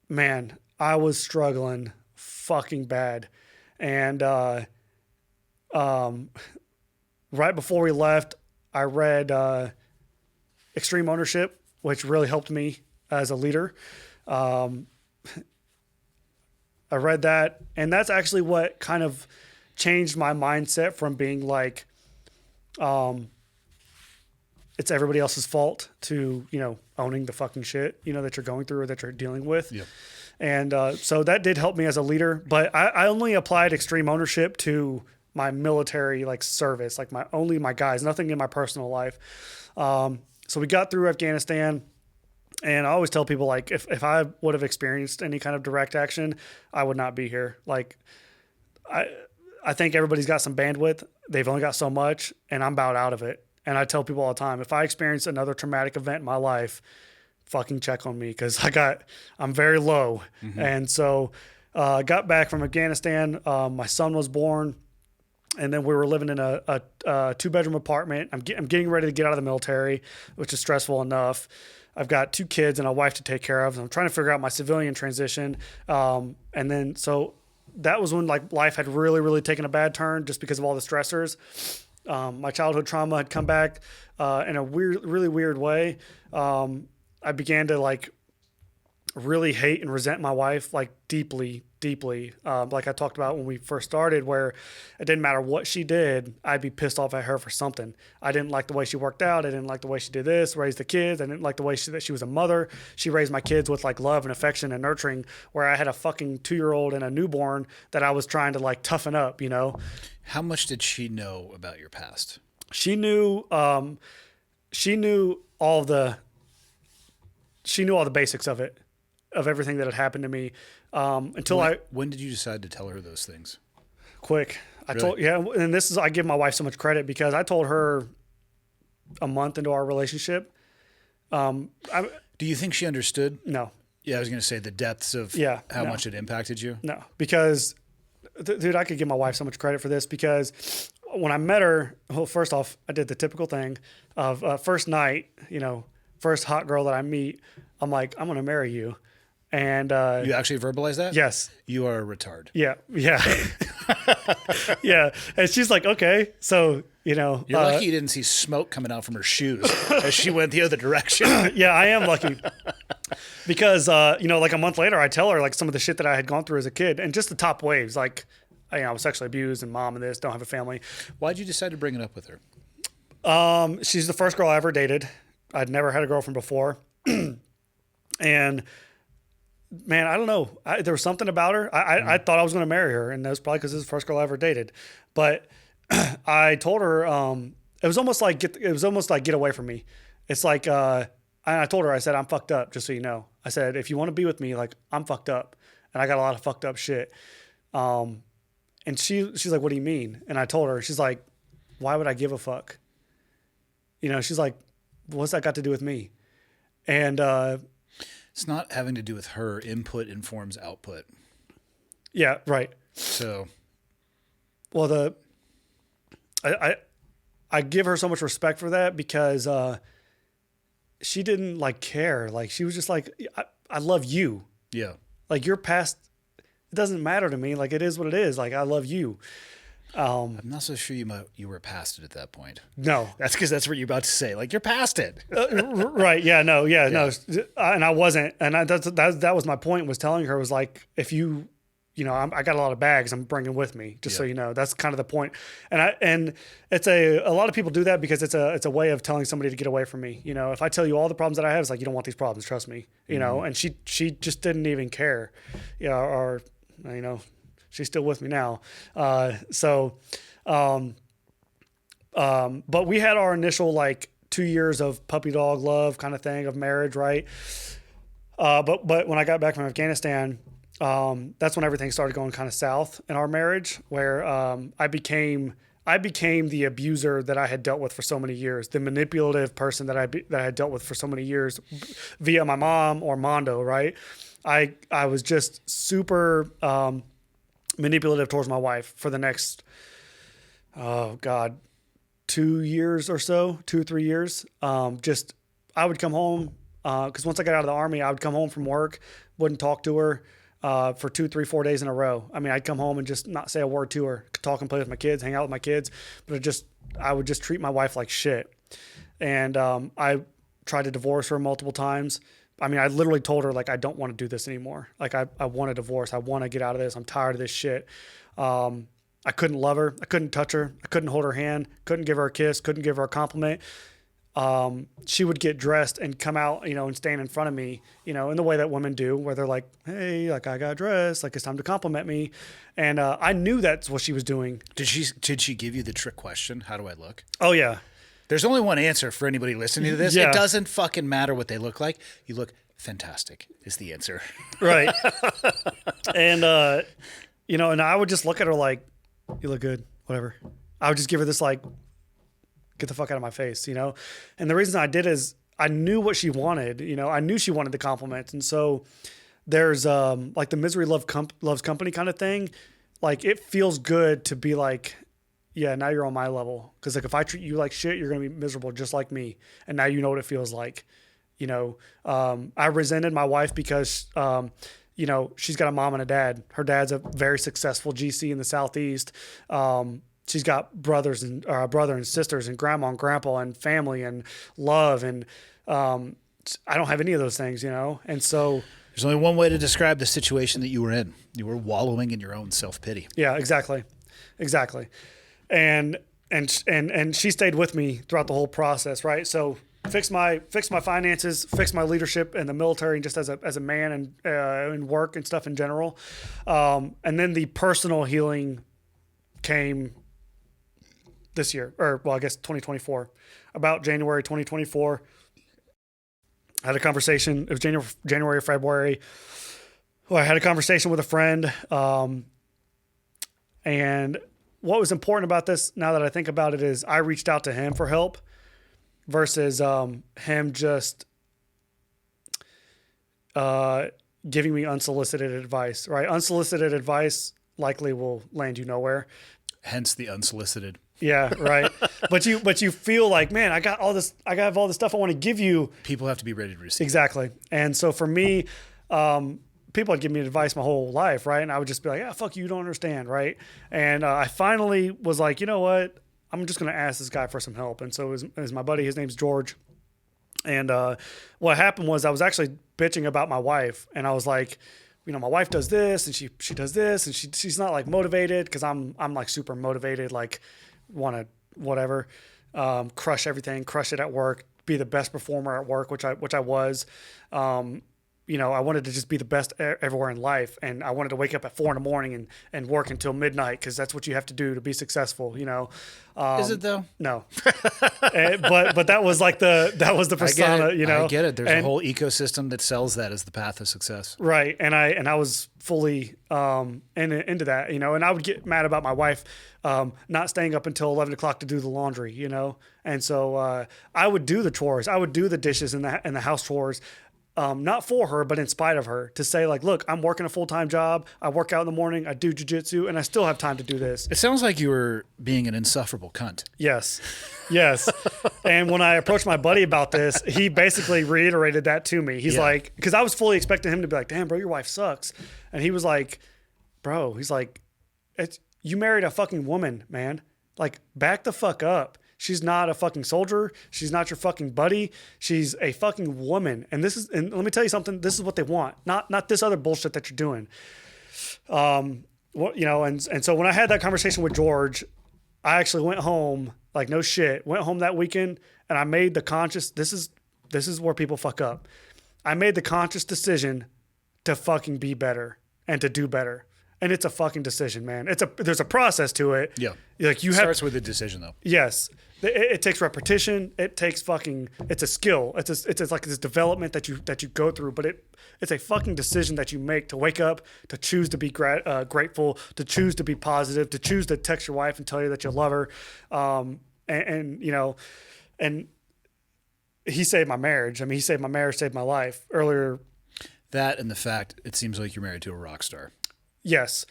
man, I was struggling fucking bad, and right before we left, I read Extreme Ownership, which really helped me as a leader. I read that, and that's actually what kind of changed my mindset from being it's everybody else's fault to, owning the fucking shit, that you're going through or that you're dealing with. Yep. And so that did help me as a leader, but I only applied Extreme Ownership to my military service, my guys, nothing in my personal life. So we got through Afghanistan. And I always tell people, if I would have experienced any kind of direct action, I would not be here. I think everybody's got some bandwidth. They've only got so much, and I'm about out of it. And I tell people all the time, if I experience another traumatic event in my life, fucking check on me because I'm very low. Mm-hmm. And so I got back from Afghanistan. My son was born. And then we were living in a 2-bedroom apartment. I'm getting ready to get out of the military, which is stressful enough. I've got 2 kids and a wife to take care of. I'm trying to figure out my civilian transition. And then, so that was when life had really, really taken a bad turn just because of all the stressors. My childhood trauma had come back in a really weird way. I began to really hate and resent my wife like deeply, deeply. Like I talked about when we first started, where it didn't matter what she did, I'd be pissed off at her for something. I didn't like the way she worked out. I didn't like the way she did this, raised the kids. I didn't like the way that she was a mother. She raised my kids with like love and affection and nurturing, where I had a fucking 2-year-old and a newborn that I was trying to like toughen up, you know? How much did she know about your past? She knew all the basics of it, of everything that had happened to me. When did you decide to tell her those things? Quick. Really? And I give my wife so much credit because I told her a month into our relationship. Do you think she understood? No, Yeah, I was going to say the depths of how much it impacted you. no, because dude, I could give my wife so much credit for this because when I met her, well, first off, I did the typical thing of first night, you know, first hot girl that I meet, I'm like, I'm going to marry you. And You actually verbalized that? yes. You are a retard. Yeah. Yeah. And she's like, okay. So, you know, You're lucky you didn't see smoke coming out from her shoes as she went the other direction. yeah, I am lucky because, you know, like a month later, I tell her like some of the shit that I had gone through as a kid and just the top waves, like, I was sexually abused and mom and this, don't have a family. Why'd you decide to bring it up with her? She's the first girl I ever dated. I'd never had a girlfriend before. And man, I don't know. There was something about her. I thought I was going to marry her, and that was probably because this is the first girl I ever dated. But I told her it was almost like get away from me. It's like I told her, I said, I'm fucked up, just so you know. I said, if you want to be with me, like I'm fucked up, and I got a lot of fucked up shit. And she's like, what do you mean? And I told her, she's like, why would I give a fuck? You know, she's like, what's that got to do with me? And It's not having to do with her. Input informs output. yeah, right. So, Well, I give her so much respect for that because she didn't like care. Like she was just like, I love you. yeah. Like your past, it doesn't matter to me. Like it is what it is. Like I love you. I'm not so sure you were past it at that point. No. That's because that's what you're about to say. Like, you're past it. Right. Yeah. No. Yeah. No. And I wasn't. And that was my point, was telling her, was like, if you know, I got a lot of bags I'm bringing with me, just so you know. That's kind of the point. And it's a lot of people do that because it's a way of telling somebody to get away from me. You know, if I tell you all the problems that I have, it's like, you don't want these problems, trust me. You know, and she just didn't even care. Yeah. Or, you know, she's still with me now. But we had our initial like 2 years of puppy dog love kind of thing, of marriage, right? But when I got back from Afghanistan, that's when everything started going kind of south in our marriage, where I became the abuser that I had dealt with for so many years, the manipulative person that I had dealt with for so many years via my mom or Mondo, right? I was just super manipulative towards my wife for the next, 2 years or so, 2 or 3 years. I would come home, because once I got out of the Army, I would come home from work, wouldn't talk to her for 2, 3, 4 days in a row. I mean, I'd come home and just not say a word to her, talk and play with my kids, hang out with my kids, but I would just treat my wife like shit. And I tried to divorce her multiple times. I mean, I literally told her, like, I don't want to do this anymore. Like, I want a divorce. I want to get out of this. I'm tired of this shit. I couldn't love her. I couldn't touch her. I couldn't hold her hand. Couldn't give her a kiss. Couldn't give her a compliment. She would get dressed and come out, you know, and stand in front of me, you know, in the way that women do, where they're like, hey, like, I got dressed. Like, it's time to compliment me. And I knew that's what she was doing. Did she give you the trick question? How do I look? Oh, yeah. There's only one answer for anybody listening to this. Yeah. It doesn't fucking matter what they look like. You look fantastic is the answer. Right. And, you know, and I would just look at her like, you look good, whatever. I would just give her this, like, get the fuck out of my face, you know? And the reason I did is I knew what she wanted, you know? I knew she wanted the compliments. And so there's, like, the misery loves company kind of thing. Like, it feels good to be like, yeah, now you're on my level. Because, like, if I treat you like shit, you're going to be miserable just like me. And now you know what it feels like. You know, I resented my wife because, you know, she's got a mom and a dad. Her dad's a very successful GC in the Southeast. She's got brother and sisters and grandma and grandpa and family and love. And I don't have any of those things, you know? And so There's only one way to describe the situation that you were in. You were wallowing in your own self-pity. Yeah, exactly. And she stayed with me throughout the whole process, right? So fix my finances, fix my leadership in the military, and just as a man and in work and stuff in general. And then the personal healing came this year, or well, I guess 2024, about January 2024. I had a conversation. It was January or February. Well, I had a conversation with a friend. And what was important about this, now that I think about it, is I reached out to him for help versus him just giving me unsolicited advice, right? Unsolicited advice likely will land you nowhere. Hence the unsolicited. Yeah, right. but you feel like, man, I got all this stuff I want to give you. People have to be ready to receive. Exactly. And so for me, people would give me advice my whole life, right? And I would just be like, yeah, fuck you, don't understand, right? And I finally was like, you know what? I'm just going to ask this guy for some help. And so it was my buddy, his name's George. And what happened was I was actually bitching about my wife. And I was like, you know, my wife does this and she does this and she's not like motivated, because I'm like super motivated, like want to whatever, crush everything, crush it at work, be the best performer at work, which I was. You know, I wanted to just be the best everywhere in life. And I wanted to wake up at 4 a.m. and work until midnight, because that's what you have to do to be successful, you know. Is it though? No. but that was like that was the persona, you know. I get it. There's a whole ecosystem that sells that as the path of success. Right. And I was fully into that, you know, and I would get mad about my wife not staying up until 11 o'clock to do the laundry, you know. And so I would do the chores. I would do the dishes and the house chores. Not for her, but in spite of her, to say like, look, I'm working a full-time job. I work out in the morning. I do jiu-jitsu, and I still have time to do this. It sounds like you were being an insufferable cunt. Yes. And when I approached my buddy about this, he basically reiterated that to me. He's like, because I was fully expecting him to be like, damn, bro, your wife sucks. And he was like, bro, he's like, you married a fucking woman, man. Like, back the fuck up. She's not a fucking soldier. She's not your fucking buddy. She's a fucking woman. And let me tell you something. This is what they want. Not this other bullshit that you're doing. You know, and so when I had that conversation with George, I actually went home, like no shit, went home that weekend, and I made the conscious, this is where people fuck up. I made the conscious decision to fucking be better and to do better. And it's a fucking decision, man. There's a process to it. Yeah. Like you starts with a decision though. Yes. It takes repetition. It takes it's a skill. It's like this development that you go through, but it's a fucking decision that you make to wake up, to choose to be grateful, to choose to be positive, to choose to text your wife and tell you that you love her. And you know, and he saved my marriage. I mean, he saved my marriage, saved my life earlier. That and the fact it seems like you're married to a rock star. Yes.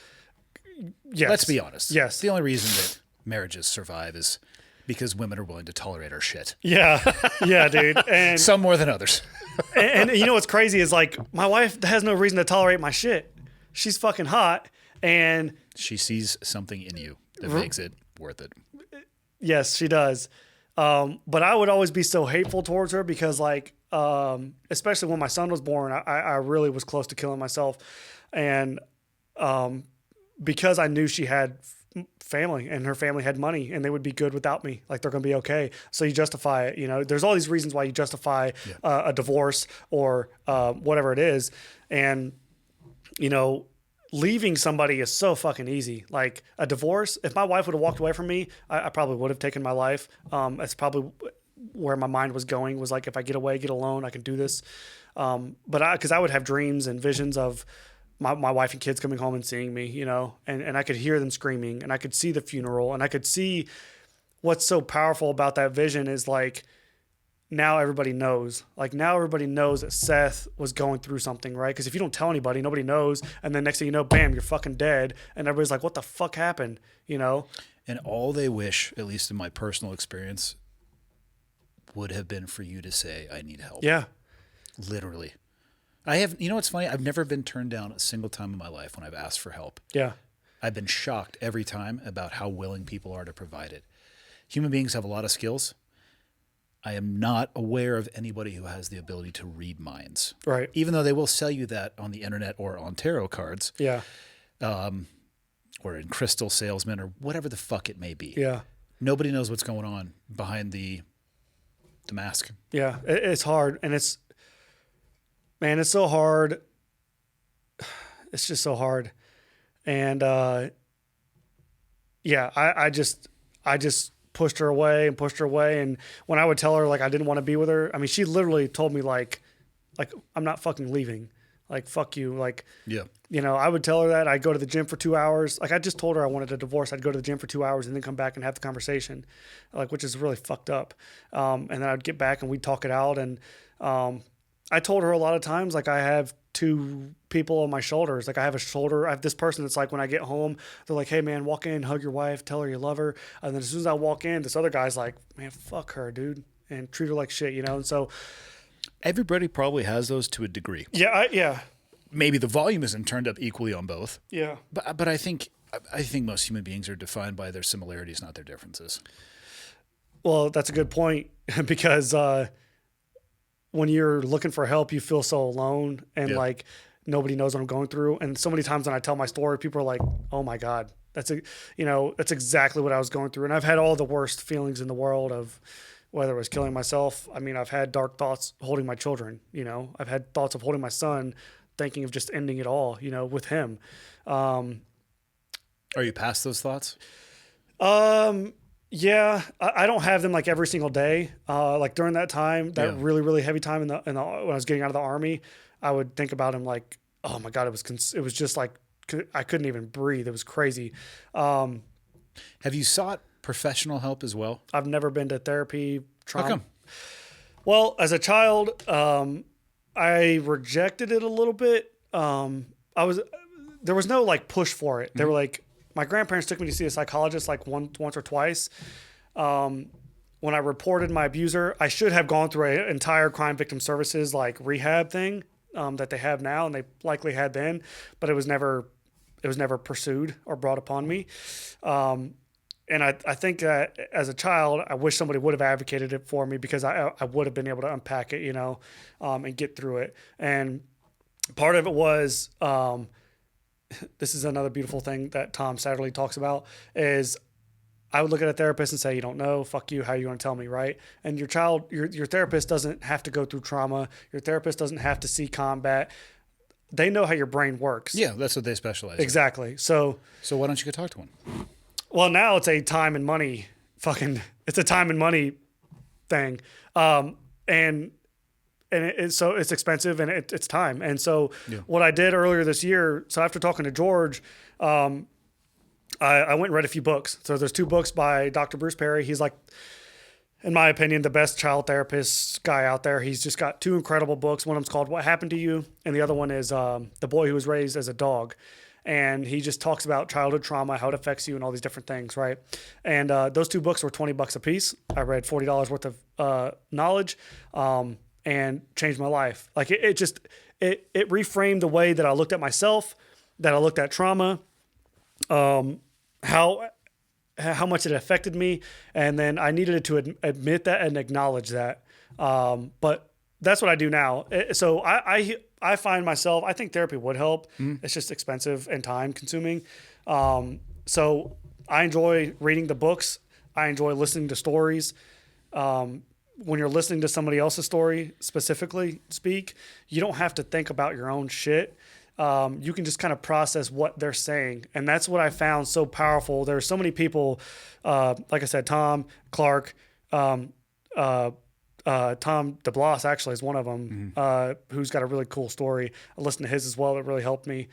Let's be honest. Yes. The only reason that marriages survive is because women are willing to tolerate our shit. Yeah. Yeah, dude. And some more than others. and you know what's crazy is like my wife has no reason to tolerate my shit. She's fucking hot, and she sees something in you that makes it worth it. Yes, she does. But I would always be so hateful towards her because like, especially when my son was born, I really was close to killing myself. And because I knew she had family and her family had money and they would be good without me. Like they're going to be okay. So you justify it, you know, there's all these reasons why you justify a divorce or whatever it is. And, you know, leaving somebody is so fucking easy. Like a divorce, if my wife would have walked away from me, I probably would have taken my life. That's probably where my mind was going, was like, if I get away, get alone, I can do this. Because I would have dreams and visions of my wife and kids coming home and seeing me, you know, and I could hear them screaming and I could see the funeral and I could see what's so powerful about that vision is like, now everybody knows. Like now everybody knows that Seth was going through something, right? Because if you don't tell anybody, nobody knows. And then next thing you know, bam, you're fucking dead. And everybody's like, what the fuck happened? You know? And all they wish, at least in my personal experience, would have been for you to say, I need help. Yeah. Literally. You know what's funny? I've never been turned down a single time in my life when I've asked for help. Yeah. I've been shocked every time about how willing people are to provide it. Human beings have a lot of skills. I am not aware of anybody who has the ability to read minds. Right. Even though they will sell you that on the internet or on tarot cards. Yeah. Or in crystal salesmen or whatever the fuck it may be. Yeah. Nobody knows what's going on behind the mask. Yeah. It's hard. And it's so hard. It's just so hard. And, yeah, I just pushed her away. And when I would tell her like I didn't want to be with her, I mean, she literally told me like I'm not fucking leaving. Like, fuck you. Like, Yeah. you know, I would tell her that I'd go to the gym for 2 hours. Like, I just told her I wanted a divorce. I'd go to the gym for 2 hours and then come back and have the conversation, like, which is really fucked up. And then I'd get back and we'd talk it out. And I told her a lot of times, like, I have two people on my shoulders. Like, I have this person that's like, when I get home, they're like, hey, man, walk in, hug your wife, tell her you love her. And then as soon as I walk in, this other guy's like, man, fuck her, dude, and treat her like shit, you know? And so Everybody probably has those to a degree. yeah. Maybe the volume isn't turned up equally on both. Yeah. But I think most human beings are defined by their similarities, not their differences. Well, that's a good point because when you're looking for help, you feel so alone and like nobody knows what I'm going through. And so many times when I tell my story, people are like, "Oh my God, that's exactly what I was going through." And I've had all the worst feelings in the world of whether it was killing myself. I mean, I've had dark thoughts holding my children. You know, I've had thoughts of holding my son, thinking of just ending it all. You know, with him. Are you past those thoughts? Yeah, I don't have them like every single day. Like during that time, really, really heavy time when I was getting out of the Army, I would think about him like, oh my God, it was just like, I couldn't even breathe. It was crazy. Have you sought professional help as well? I've never been to therapy. How come? Well, as a child, I rejected it a little bit. There was no like push for it. They were like, my grandparents took me to see a psychologist like once or twice. When I reported my abuser, I should have gone through an entire crime victim services like rehab thing that they have now, and they likely had then, but it was never pursued or brought upon me. And I think that as a child, I wish somebody would have advocated it for me because I would have been able to unpack it, you know, and get through it. And part of it was, this is another beautiful thing that Tom Satterley talks about is I would look at a therapist and say, you don't know, fuck you, how are you going to tell me, right? And your therapist doesn't have to go through trauma. Your therapist doesn't have to see combat. They know how your brain works. Yeah, that's what they specialize in. Exactly. So why don't you go talk to one? Well, now it's a time and money it's a time and money thing. So it's expensive and it's time. And so what I did earlier this year, so after talking to George, I went and read a few books. So there's 2 books by Dr. Bruce Perry. He's like, in my opinion, the best child therapist guy out there. He's just got 2 incredible books. One of them's called What Happened to You? And the other one is The Boy Who Was Raised as a Dog. And he just talks about childhood trauma, how it affects you and all these different things, right? And those 2 books were $20 a piece. I read $40 worth of knowledge and changed my life. Like it reframed the way that I looked at myself, that I looked at trauma, how much it affected me. And then I needed to admit that and acknowledge that. But that's what I do now. So I find myself, I think therapy would help. It's just expensive and time consuming. So I enjoy reading the books. I enjoy listening to stories. When you're listening to somebody else's story specifically speak, you don't have to think about your own shit. You can just kind of process what they're saying. And that's what I found so powerful. There are so many people, like I said, Tom, Clark, Tom DeBlas actually is one of them, who's got a really cool story. I listened to his as well. It really helped me.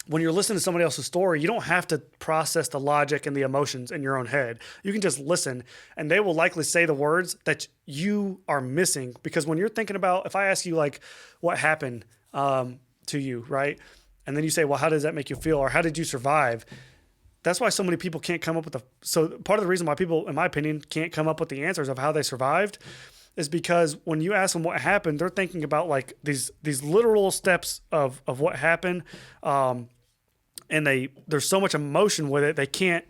When you're listening to somebody else's story, you don't have to process the logic and the emotions in your own head. You can just listen, and they will likely say the words that you are missing. Because when you're thinking about, if I ask you like, what happened to you, right? And then you say, well, how does that make you feel? Or how did you survive? That's why so many people can't come up with so part of the reason why people, in my opinion, can't come up with the answers of how they survived is because when you ask them what happened, they're thinking about like these literal steps of what happened. And there's so much emotion with it. They can't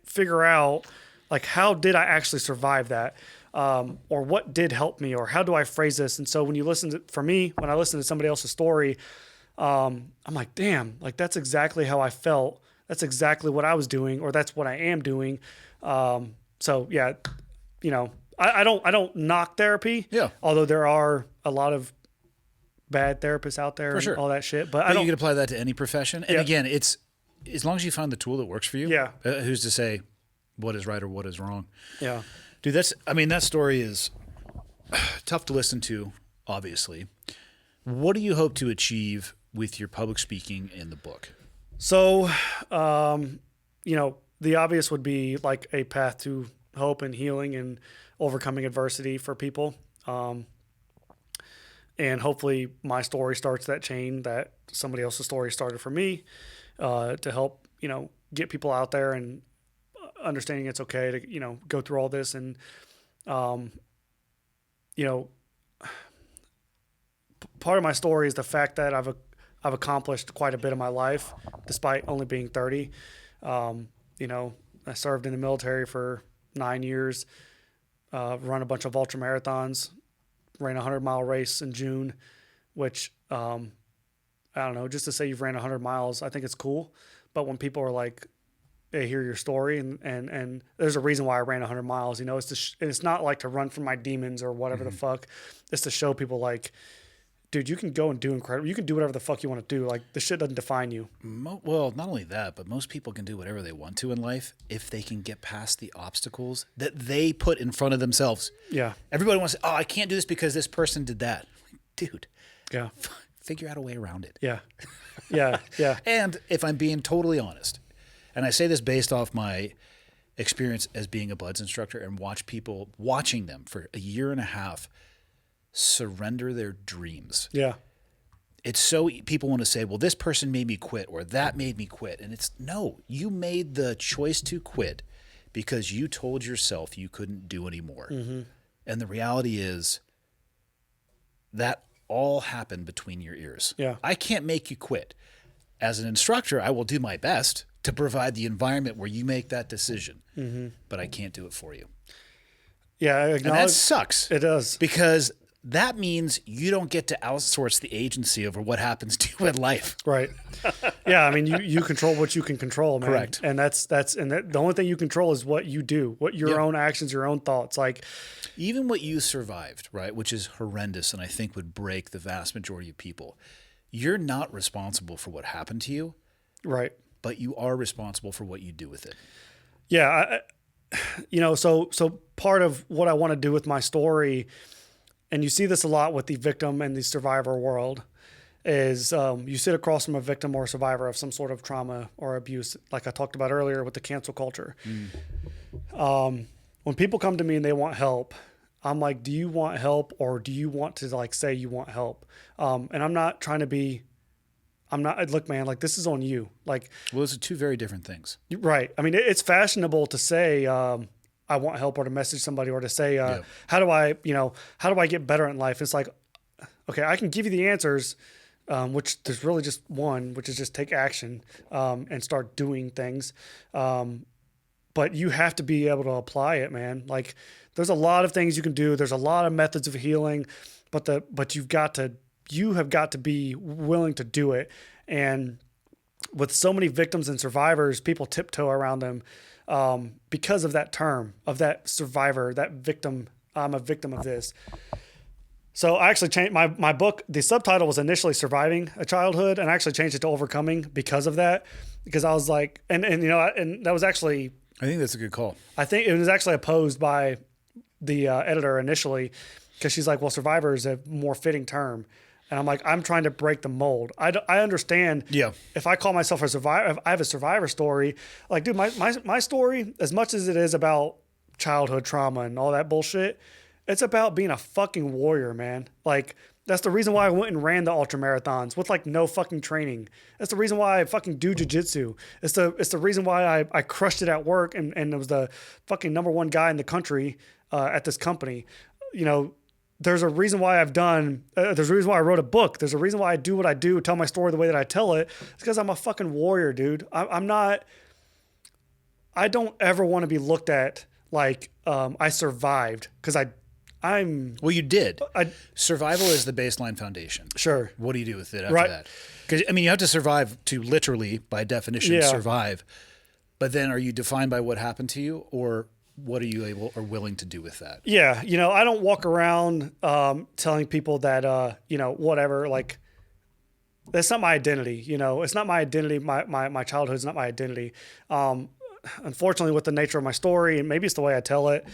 figure out Like, how did I actually survive that? Or what did help me? Or how do I phrase this? And so when you listen to, for me, when I listen to somebody else's story, I'm like, damn, like that's exactly how I felt. That's exactly what I was doing, or that's what I am doing. So yeah, you know, I don't knock therapy. Yeah. Although there are a lot of bad therapists out there and sure. all that shit. But I But don't. you can apply that to any profession. And Yeah. again, it's as long as you find the tool that works for you. Yeah. Who's to say what is right or what is wrong? Yeah. Dude, that story is tough to listen to, obviously. What do you hope to achieve with your public speaking in the book? So, you know, the obvious would be like a path to hope and healing and overcoming adversity for people. And hopefully my story starts that chain that somebody else's story started for me, to help, you know, get people out there and understanding it's okay to, you know, go through all this. And, you know, part of my story is the fact that I've accomplished quite a bit of my life, despite only being 30. You know, I served in the military for 9 years, run a bunch of ultra marathons, ran a 100-mile race in June, which, I don't know, just to say you've ran 100 miles, I think it's cool. But when people are like, they hear your story and there's a reason why I ran 100 miles, you know, it's not like to run from my demons or whatever the fuck. It's to show people like, dude, you can go and do incredible. You can do whatever the fuck you want to do. Like, this shit doesn't define you. Well, not only that, but most people can do whatever they want to in life if they can get past the obstacles that they put in front of themselves. Yeah. Everybody wants to say, oh, I can't do this because this person did that. Dude, Yeah. figure out a way around it. Yeah. Yeah. Yeah. And if I'm being totally honest, and I say this based off my experience as being a BUD/S instructor and watching them for a year and a half surrender their dreams. Yeah. It's so people want to say, well, this person made me quit or that made me quit. And it's no, you made the choice to quit because you told yourself you couldn't do anymore. Mm-hmm. And the reality is that all happened between your ears. Yeah. I can't make you quit. As an instructor, I will do my best to provide the environment where you make that decision, but I can't do it for you. Yeah. I And that acknowledge sucks. it does. Because that means you don't get to outsource the agency over what happens to you in life. Right. Yeah. I mean, you control what you can control, man. Correct. And the only thing you control is what you do, what your own actions, your own thoughts. Like, Even what you survived, right, which is horrendous and I think would break the vast majority of people, you're not responsible for what happened to you, right. but you are responsible for what you do with it. Yeah. You know, so part of what I want to do with my story, and you see this a lot with the victim and the survivor world, is you sit across from a victim or a survivor of some sort of trauma or abuse, like I talked about earlier with the cancel culture. When people come to me and they want help, I'm like, do you want help or do you want to like say you want help? And I'm not trying to be, look, man, like this is on you. Like, Well, those are two very different things. right. I mean, it's fashionable to say, I want help, or to message somebody, or to say, how do I get better in life? It's like, okay, I can give you the answers, which there's really just one, which is just take action, and start doing things. But you have to be able to apply it, man. Like, there's a lot of things you can do. There's a lot of methods of healing, but you have got to be willing to do it. And with so many victims and survivors, people tiptoe around them because of that term, of that survivor, that victim. I'm a victim of this. So I actually changed my book. The subtitle was initially Surviving a Childhood, and I actually changed it to Overcoming because of that. Because I was like, and you know, and that was actually, I think that's a good call. I think it was actually opposed by the editor initially, because she's like, well, survivor is a more fitting term. And I'm like, I'm trying to break the mold. I understand. Yeah. If I call myself a survivor, if I have a survivor story, like, dude, my story, as much as it is about childhood trauma and all that bullshit, it's about being a fucking warrior, man. Like, that's the reason why I went and ran the ultra marathons with like no fucking training. That's the reason why I fucking do jiu-jitsu. It's the reason why I crushed it at work and was the fucking #1 guy in the country at this company. You know, there's a reason why there's a reason why I wrote a book. There's a reason why I do what I do, tell my story the way that I tell it. It's because I'm a fucking warrior, dude. I don't ever want to be looked at like I survived because I'm Well, you did. I Survival is the baseline foundation. sure. What do you do with it after Right. that? Because I mean, you have to survive to literally, by definition, Yeah. survive. But then, are you defined by what happened to you, or what are you able or willing to do with that? Yeah, I don't walk around telling people that whatever, like that's not my identity. It's not my identity. My childhood is not my identity. Unfortunately, with the nature of my story, and maybe it's the way I tell it,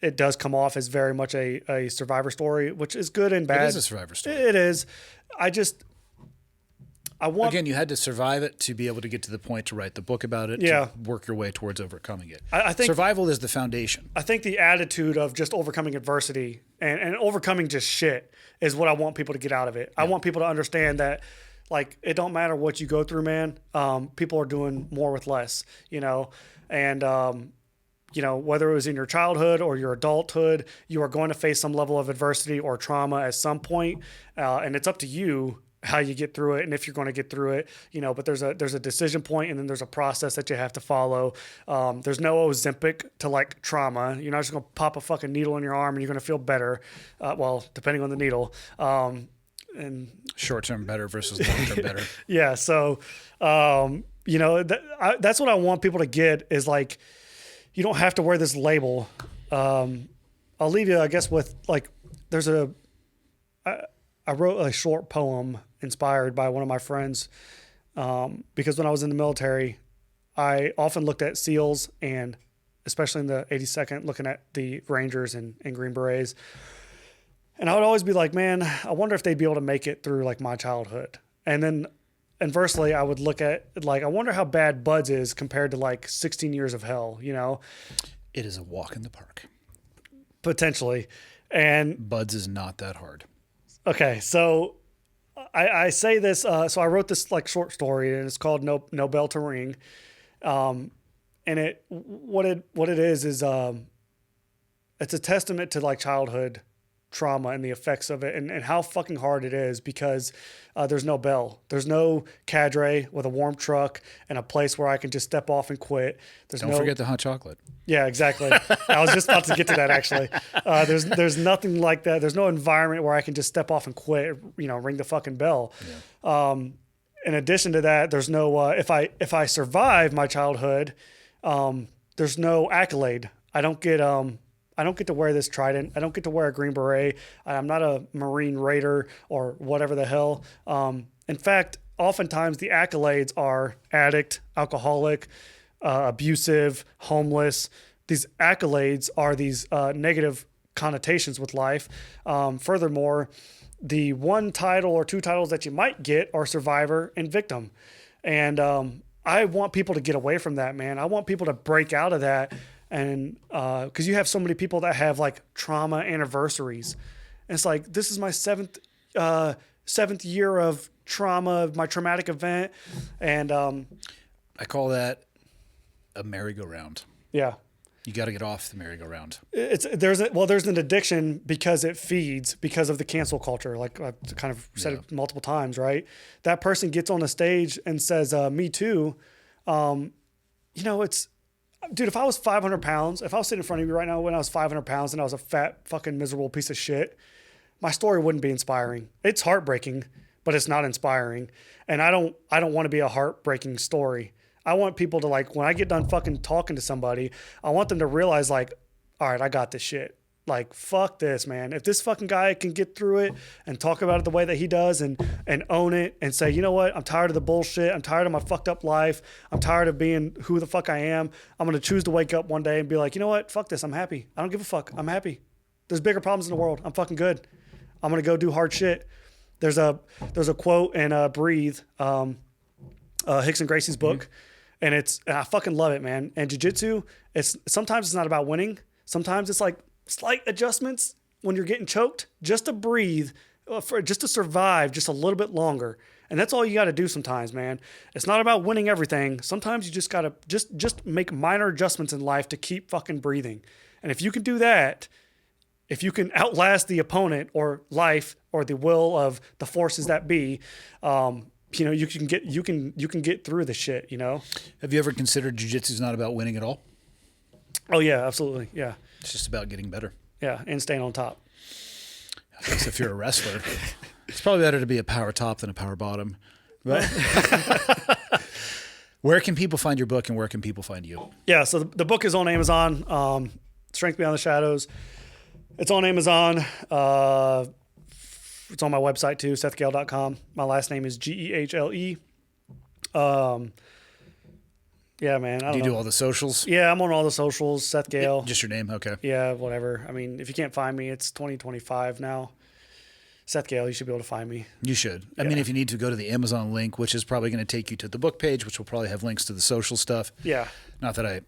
it does come off as very much a survivor story, which is good and bad. It is a survivor story. It is. I want. Again, you had to survive it to be able to get to the point to write the book about it, Yeah. to work your way towards overcoming it. I think survival is the foundation. I think the attitude of just overcoming adversity and overcoming just shit is what I want people to get out of it. I want people to understand that, like, it don't matter what you go through, man. People are doing more with less, and whether it was in your childhood or your adulthood, you are going to face some level of adversity or trauma at some point, and it's up to you how you get through it and if you're going to get through it, but there's a decision point and then there's a process that you have to follow. There's no Ozempic to like trauma. You're not just going to pop a fucking needle in your arm and you're going to feel better. Well, depending on the needle. And Short-term better versus long-term better. yeah. So, that's what I want people to get is like, you don't have to wear this label. I'll leave you, I guess, with like, I wrote a short poem inspired by one of my friends because when I was in the military, I often looked at SEALs and especially in the 82nd, looking at the Rangers and Green Berets. And I would always be like, man, I wonder if they'd be able to make it through like my childhood. And then inversely, I would look at like, I wonder how bad Buds is compared to like 16 years of hell, It is a walk in the park. potentially. And Buds is not that hard. okay, so I say this. So I wrote this like short story, and it's called "No Bell to Ring," and what it is it's a testament to like childhood trauma and the effects of it, and how fucking hard it is because there's no bell, there's no cadre with a warm truck and a place where I can just step off and quit. Don't forget the hot chocolate. Yeah, exactly. I was just about to get to that actually. There's nothing like that. There's no environment where I can just step off and quit, ring the fucking bell. Yeah. In addition to that, there's no, if I survive my childhood, there's no accolade. I don't get to wear this trident. I don't get to wear a Green Beret. I'm not a Marine Raider or whatever the hell. In fact, oftentimes the accolades are addict, alcoholic, abusive, homeless. These accolades are these negative connotations with life. Furthermore, the one title or two titles that you might get are survivor and victim. And I want people to get away from that, man. I want people to break out of that. And because you have so many people that have like trauma anniversaries. And it's like, this is my seventh year of trauma, my traumatic event. And I call that a merry-go-round. yeah. You got to get off the merry-go-round. There's an addiction because it feeds because of the cancel culture. Like I've kind of said it multiple times, right? That person gets on the stage and says, me too. Dude, if I was 500 pounds, if I was sitting in front of you right now when I was 500 pounds and I was a fat fucking miserable piece of shit, my story wouldn't be inspiring. It's heartbreaking, but it's not inspiring. And I don't want to be a heartbreaking story. I want people to like, when I get done fucking talking to somebody, I want them to realize like, all right, I got this shit. Like, fuck this, man. If this fucking guy can get through it and talk about it the way that he does and own it and say, you know what, I'm tired of the bullshit. I'm tired of my fucked up life. I'm tired of being who the fuck I am. I'm going to choose to wake up one day and be like, you know what, fuck this. I'm happy. I don't give a fuck. I'm happy. There's bigger problems in the world. I'm fucking good. I'm going to go do hard shit. There's a quote in Breathe, Hicks and Gracie's book. And I fucking love it, man. And jiu-jitsu, sometimes it's not about winning. Sometimes it's like slight adjustments when you're getting choked, just to breathe, just to survive just a little bit longer. And that's all you got to do sometimes, man. It's not about winning everything. Sometimes you just got to just make minor adjustments in life to keep fucking breathing. And if you can do that, if you can outlast the opponent or life or the will of the forces that be, you can get through the shit, Have you ever considered jiu-jitsu is not about winning at all? Oh yeah, absolutely. Yeah. It's just about getting better. Yeah. And staying on top. I guess if you're a wrestler, it's probably better to be a power top than a power bottom. But where can people find your book and where can people find you? Yeah. So the book is on Amazon. Strength Beyond the Shadows. It's on Amazon. It's on my website too, sethgehle.com. My last name is Gehle. Yeah, man. I don't Do you know. do all the socials? Yeah, I'm on all the socials. Seth Gehle. Just your name? Okay. Yeah, whatever. I mean, if you can't find me, it's 2025 now. Seth Gehle, you should be able to find me. You should. I mean, if you need to, go to the Amazon link, which is probably going to take you to the book page, which will probably have links to the social stuff. Yeah. Not that I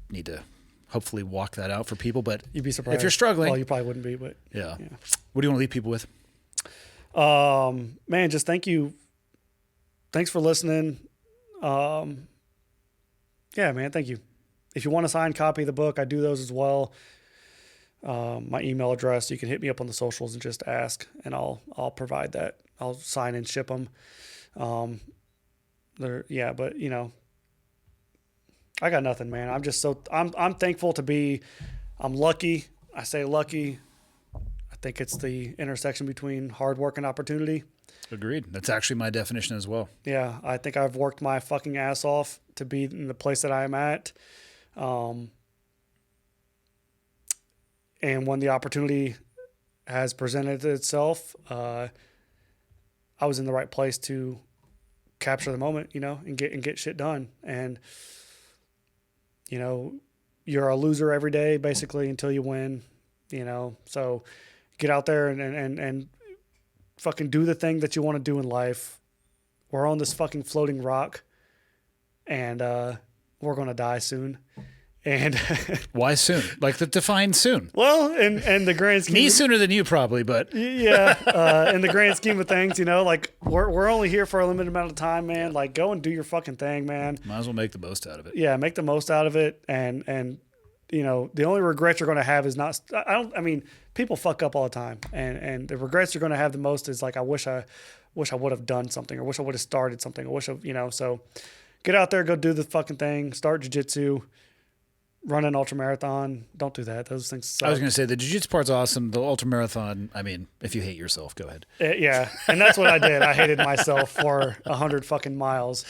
need to hopefully walk that out for people, but You'd be surprised. if you're struggling. Well, you probably wouldn't be, but. Yeah. What do you want to leave people with? Man, just thank you. Thanks for listening. Yeah, man, thank you. If you want a signed copy of the book, I do those as well. My email address, you can hit me up on the socials and just ask, and I'll provide that. I'll sign and ship them. But you know, I got nothing, man. I'm thankful to be. I'm lucky. I say lucky. I think it's the intersection between hard work and opportunity. Agreed. That's actually my definition as well. Yeah, I think I've worked my fucking ass off to be in the place that I am at. And when the opportunity has presented itself, I was in the right place to capture the moment, you know, and get shit done. And, you know, you're a loser every day, basically, until you win, you know. So get out there and fucking do the thing that you want to do in life. We're on this fucking floating rock, and we're going to die soon. And why soon? Like define soon. Well, and the grand scheme. Me sooner than you probably, but yeah. In the grand scheme of things, you know, like we're only here for a limited amount of time, man. Like go and do your fucking thing, man. Might as well make the most out of it. Yeah, make the most out of it, and you know, the only regret you're going to have is not. I mean, people fuck up all the time, and the regrets you're going to have the most is like, I wish I would have done something, or wish I would have started something, or wish I, you know. So get out there, go do the fucking thing, start jiu-jitsu. Run an ultra marathon. Don't do that. Those things suck. I was going to say the jiu-jitsu part's awesome. The ultra marathon, I mean, if you hate yourself, go ahead. Yeah, and that's what I did. I hated myself for 100 fucking miles.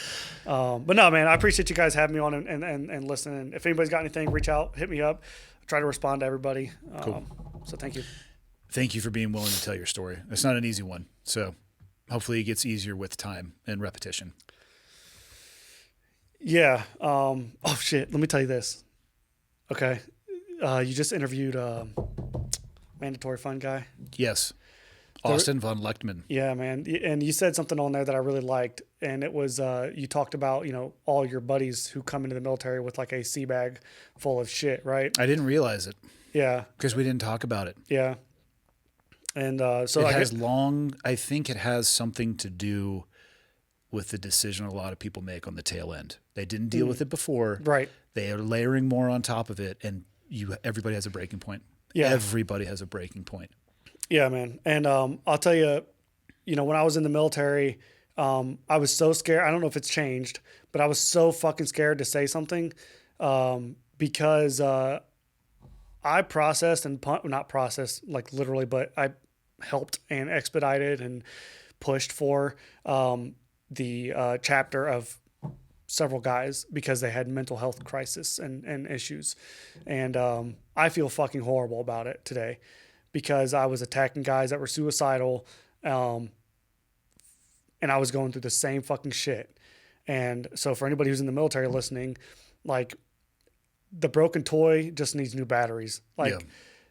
But no, man, I appreciate you guys having me on and listening. If anybody's got anything, reach out, hit me up. I try to respond to everybody. Cool. So thank you. Thank you for being willing to tell your story. It's not an easy one. So hopefully it gets easier with time and repetition. Yeah. Oh, shit. Let me tell you this. Okay. You just interviewed Mandatory Fun guy. Yes. Austin von Lechtman. Yeah, man. And you said something on there that I really liked. And it was, you talked about, you know, all your buddies who come into the military with like a sea bag full of shit, right? I didn't realize it. Yeah. Because we didn't talk about it. Yeah. And so I think it has something to do with the decision a lot of people make on the tail end. They didn't deal with it before. Right. They are layering more on top of it, and everybody has a breaking point. Yeah. Everybody has a breaking point. Yeah, man. And I'll tell you, you know, when I was in the military, I was so scared. I don't know if it's changed, but I was so fucking scared to say something because I processed and not processed like literally, but I helped and expedited and pushed for the chapter of several guys because they had mental health crisis and issues. And I feel fucking horrible about it today because I was attacking guys that were suicidal and I was going through the same fucking shit. And so for anybody who's in the military listening, like the broken toy just needs new batteries. Like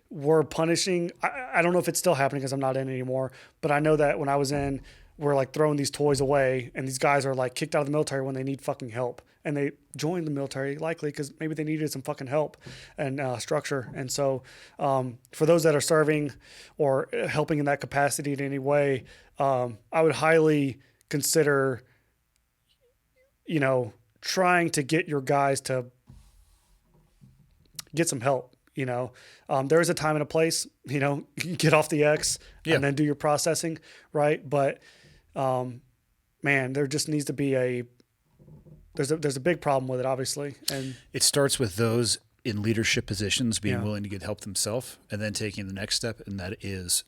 we're punishing. I don't know if it's still happening because I'm not in anymore, but I know that when I was in, we're like throwing these toys away and these guys are like kicked out of the military when they need fucking help. And they joined the military likely because maybe they needed some fucking help and structure. And so for those that are serving or helping in that capacity in any way, I would highly consider, you know, trying to get your guys to get some help. You know, there is a time and a place, you know, get off the X and then do your processing. Right. But, man, there just needs to be there's a big problem with it, obviously. And it starts with those in leadership positions, being Yeah. willing to get help themselves, and then taking the next step, and that is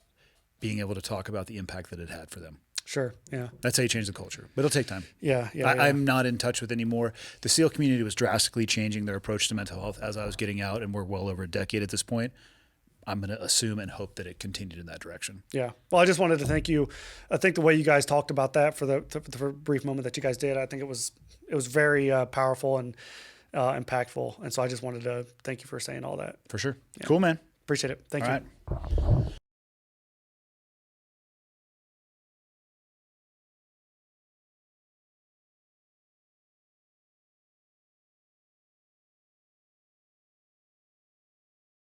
being able to talk about the impact that it had for them. Sure. Yeah. That's how you change the culture, but it'll take time. Yeah. Yeah. I'm not in touch with anymore. The SEAL community was drastically changing their approach to mental health as I was getting out, and we're well over a decade at this point. I'm going to assume and hope that it continued in that direction. Yeah. Well, I just wanted to thank you. I think the way you guys talked about that for the brief moment that you guys did, I think it was very powerful and impactful. And so I just wanted to thank you for saying all that. For sure. Cool, man. Appreciate it. Thank All you. right.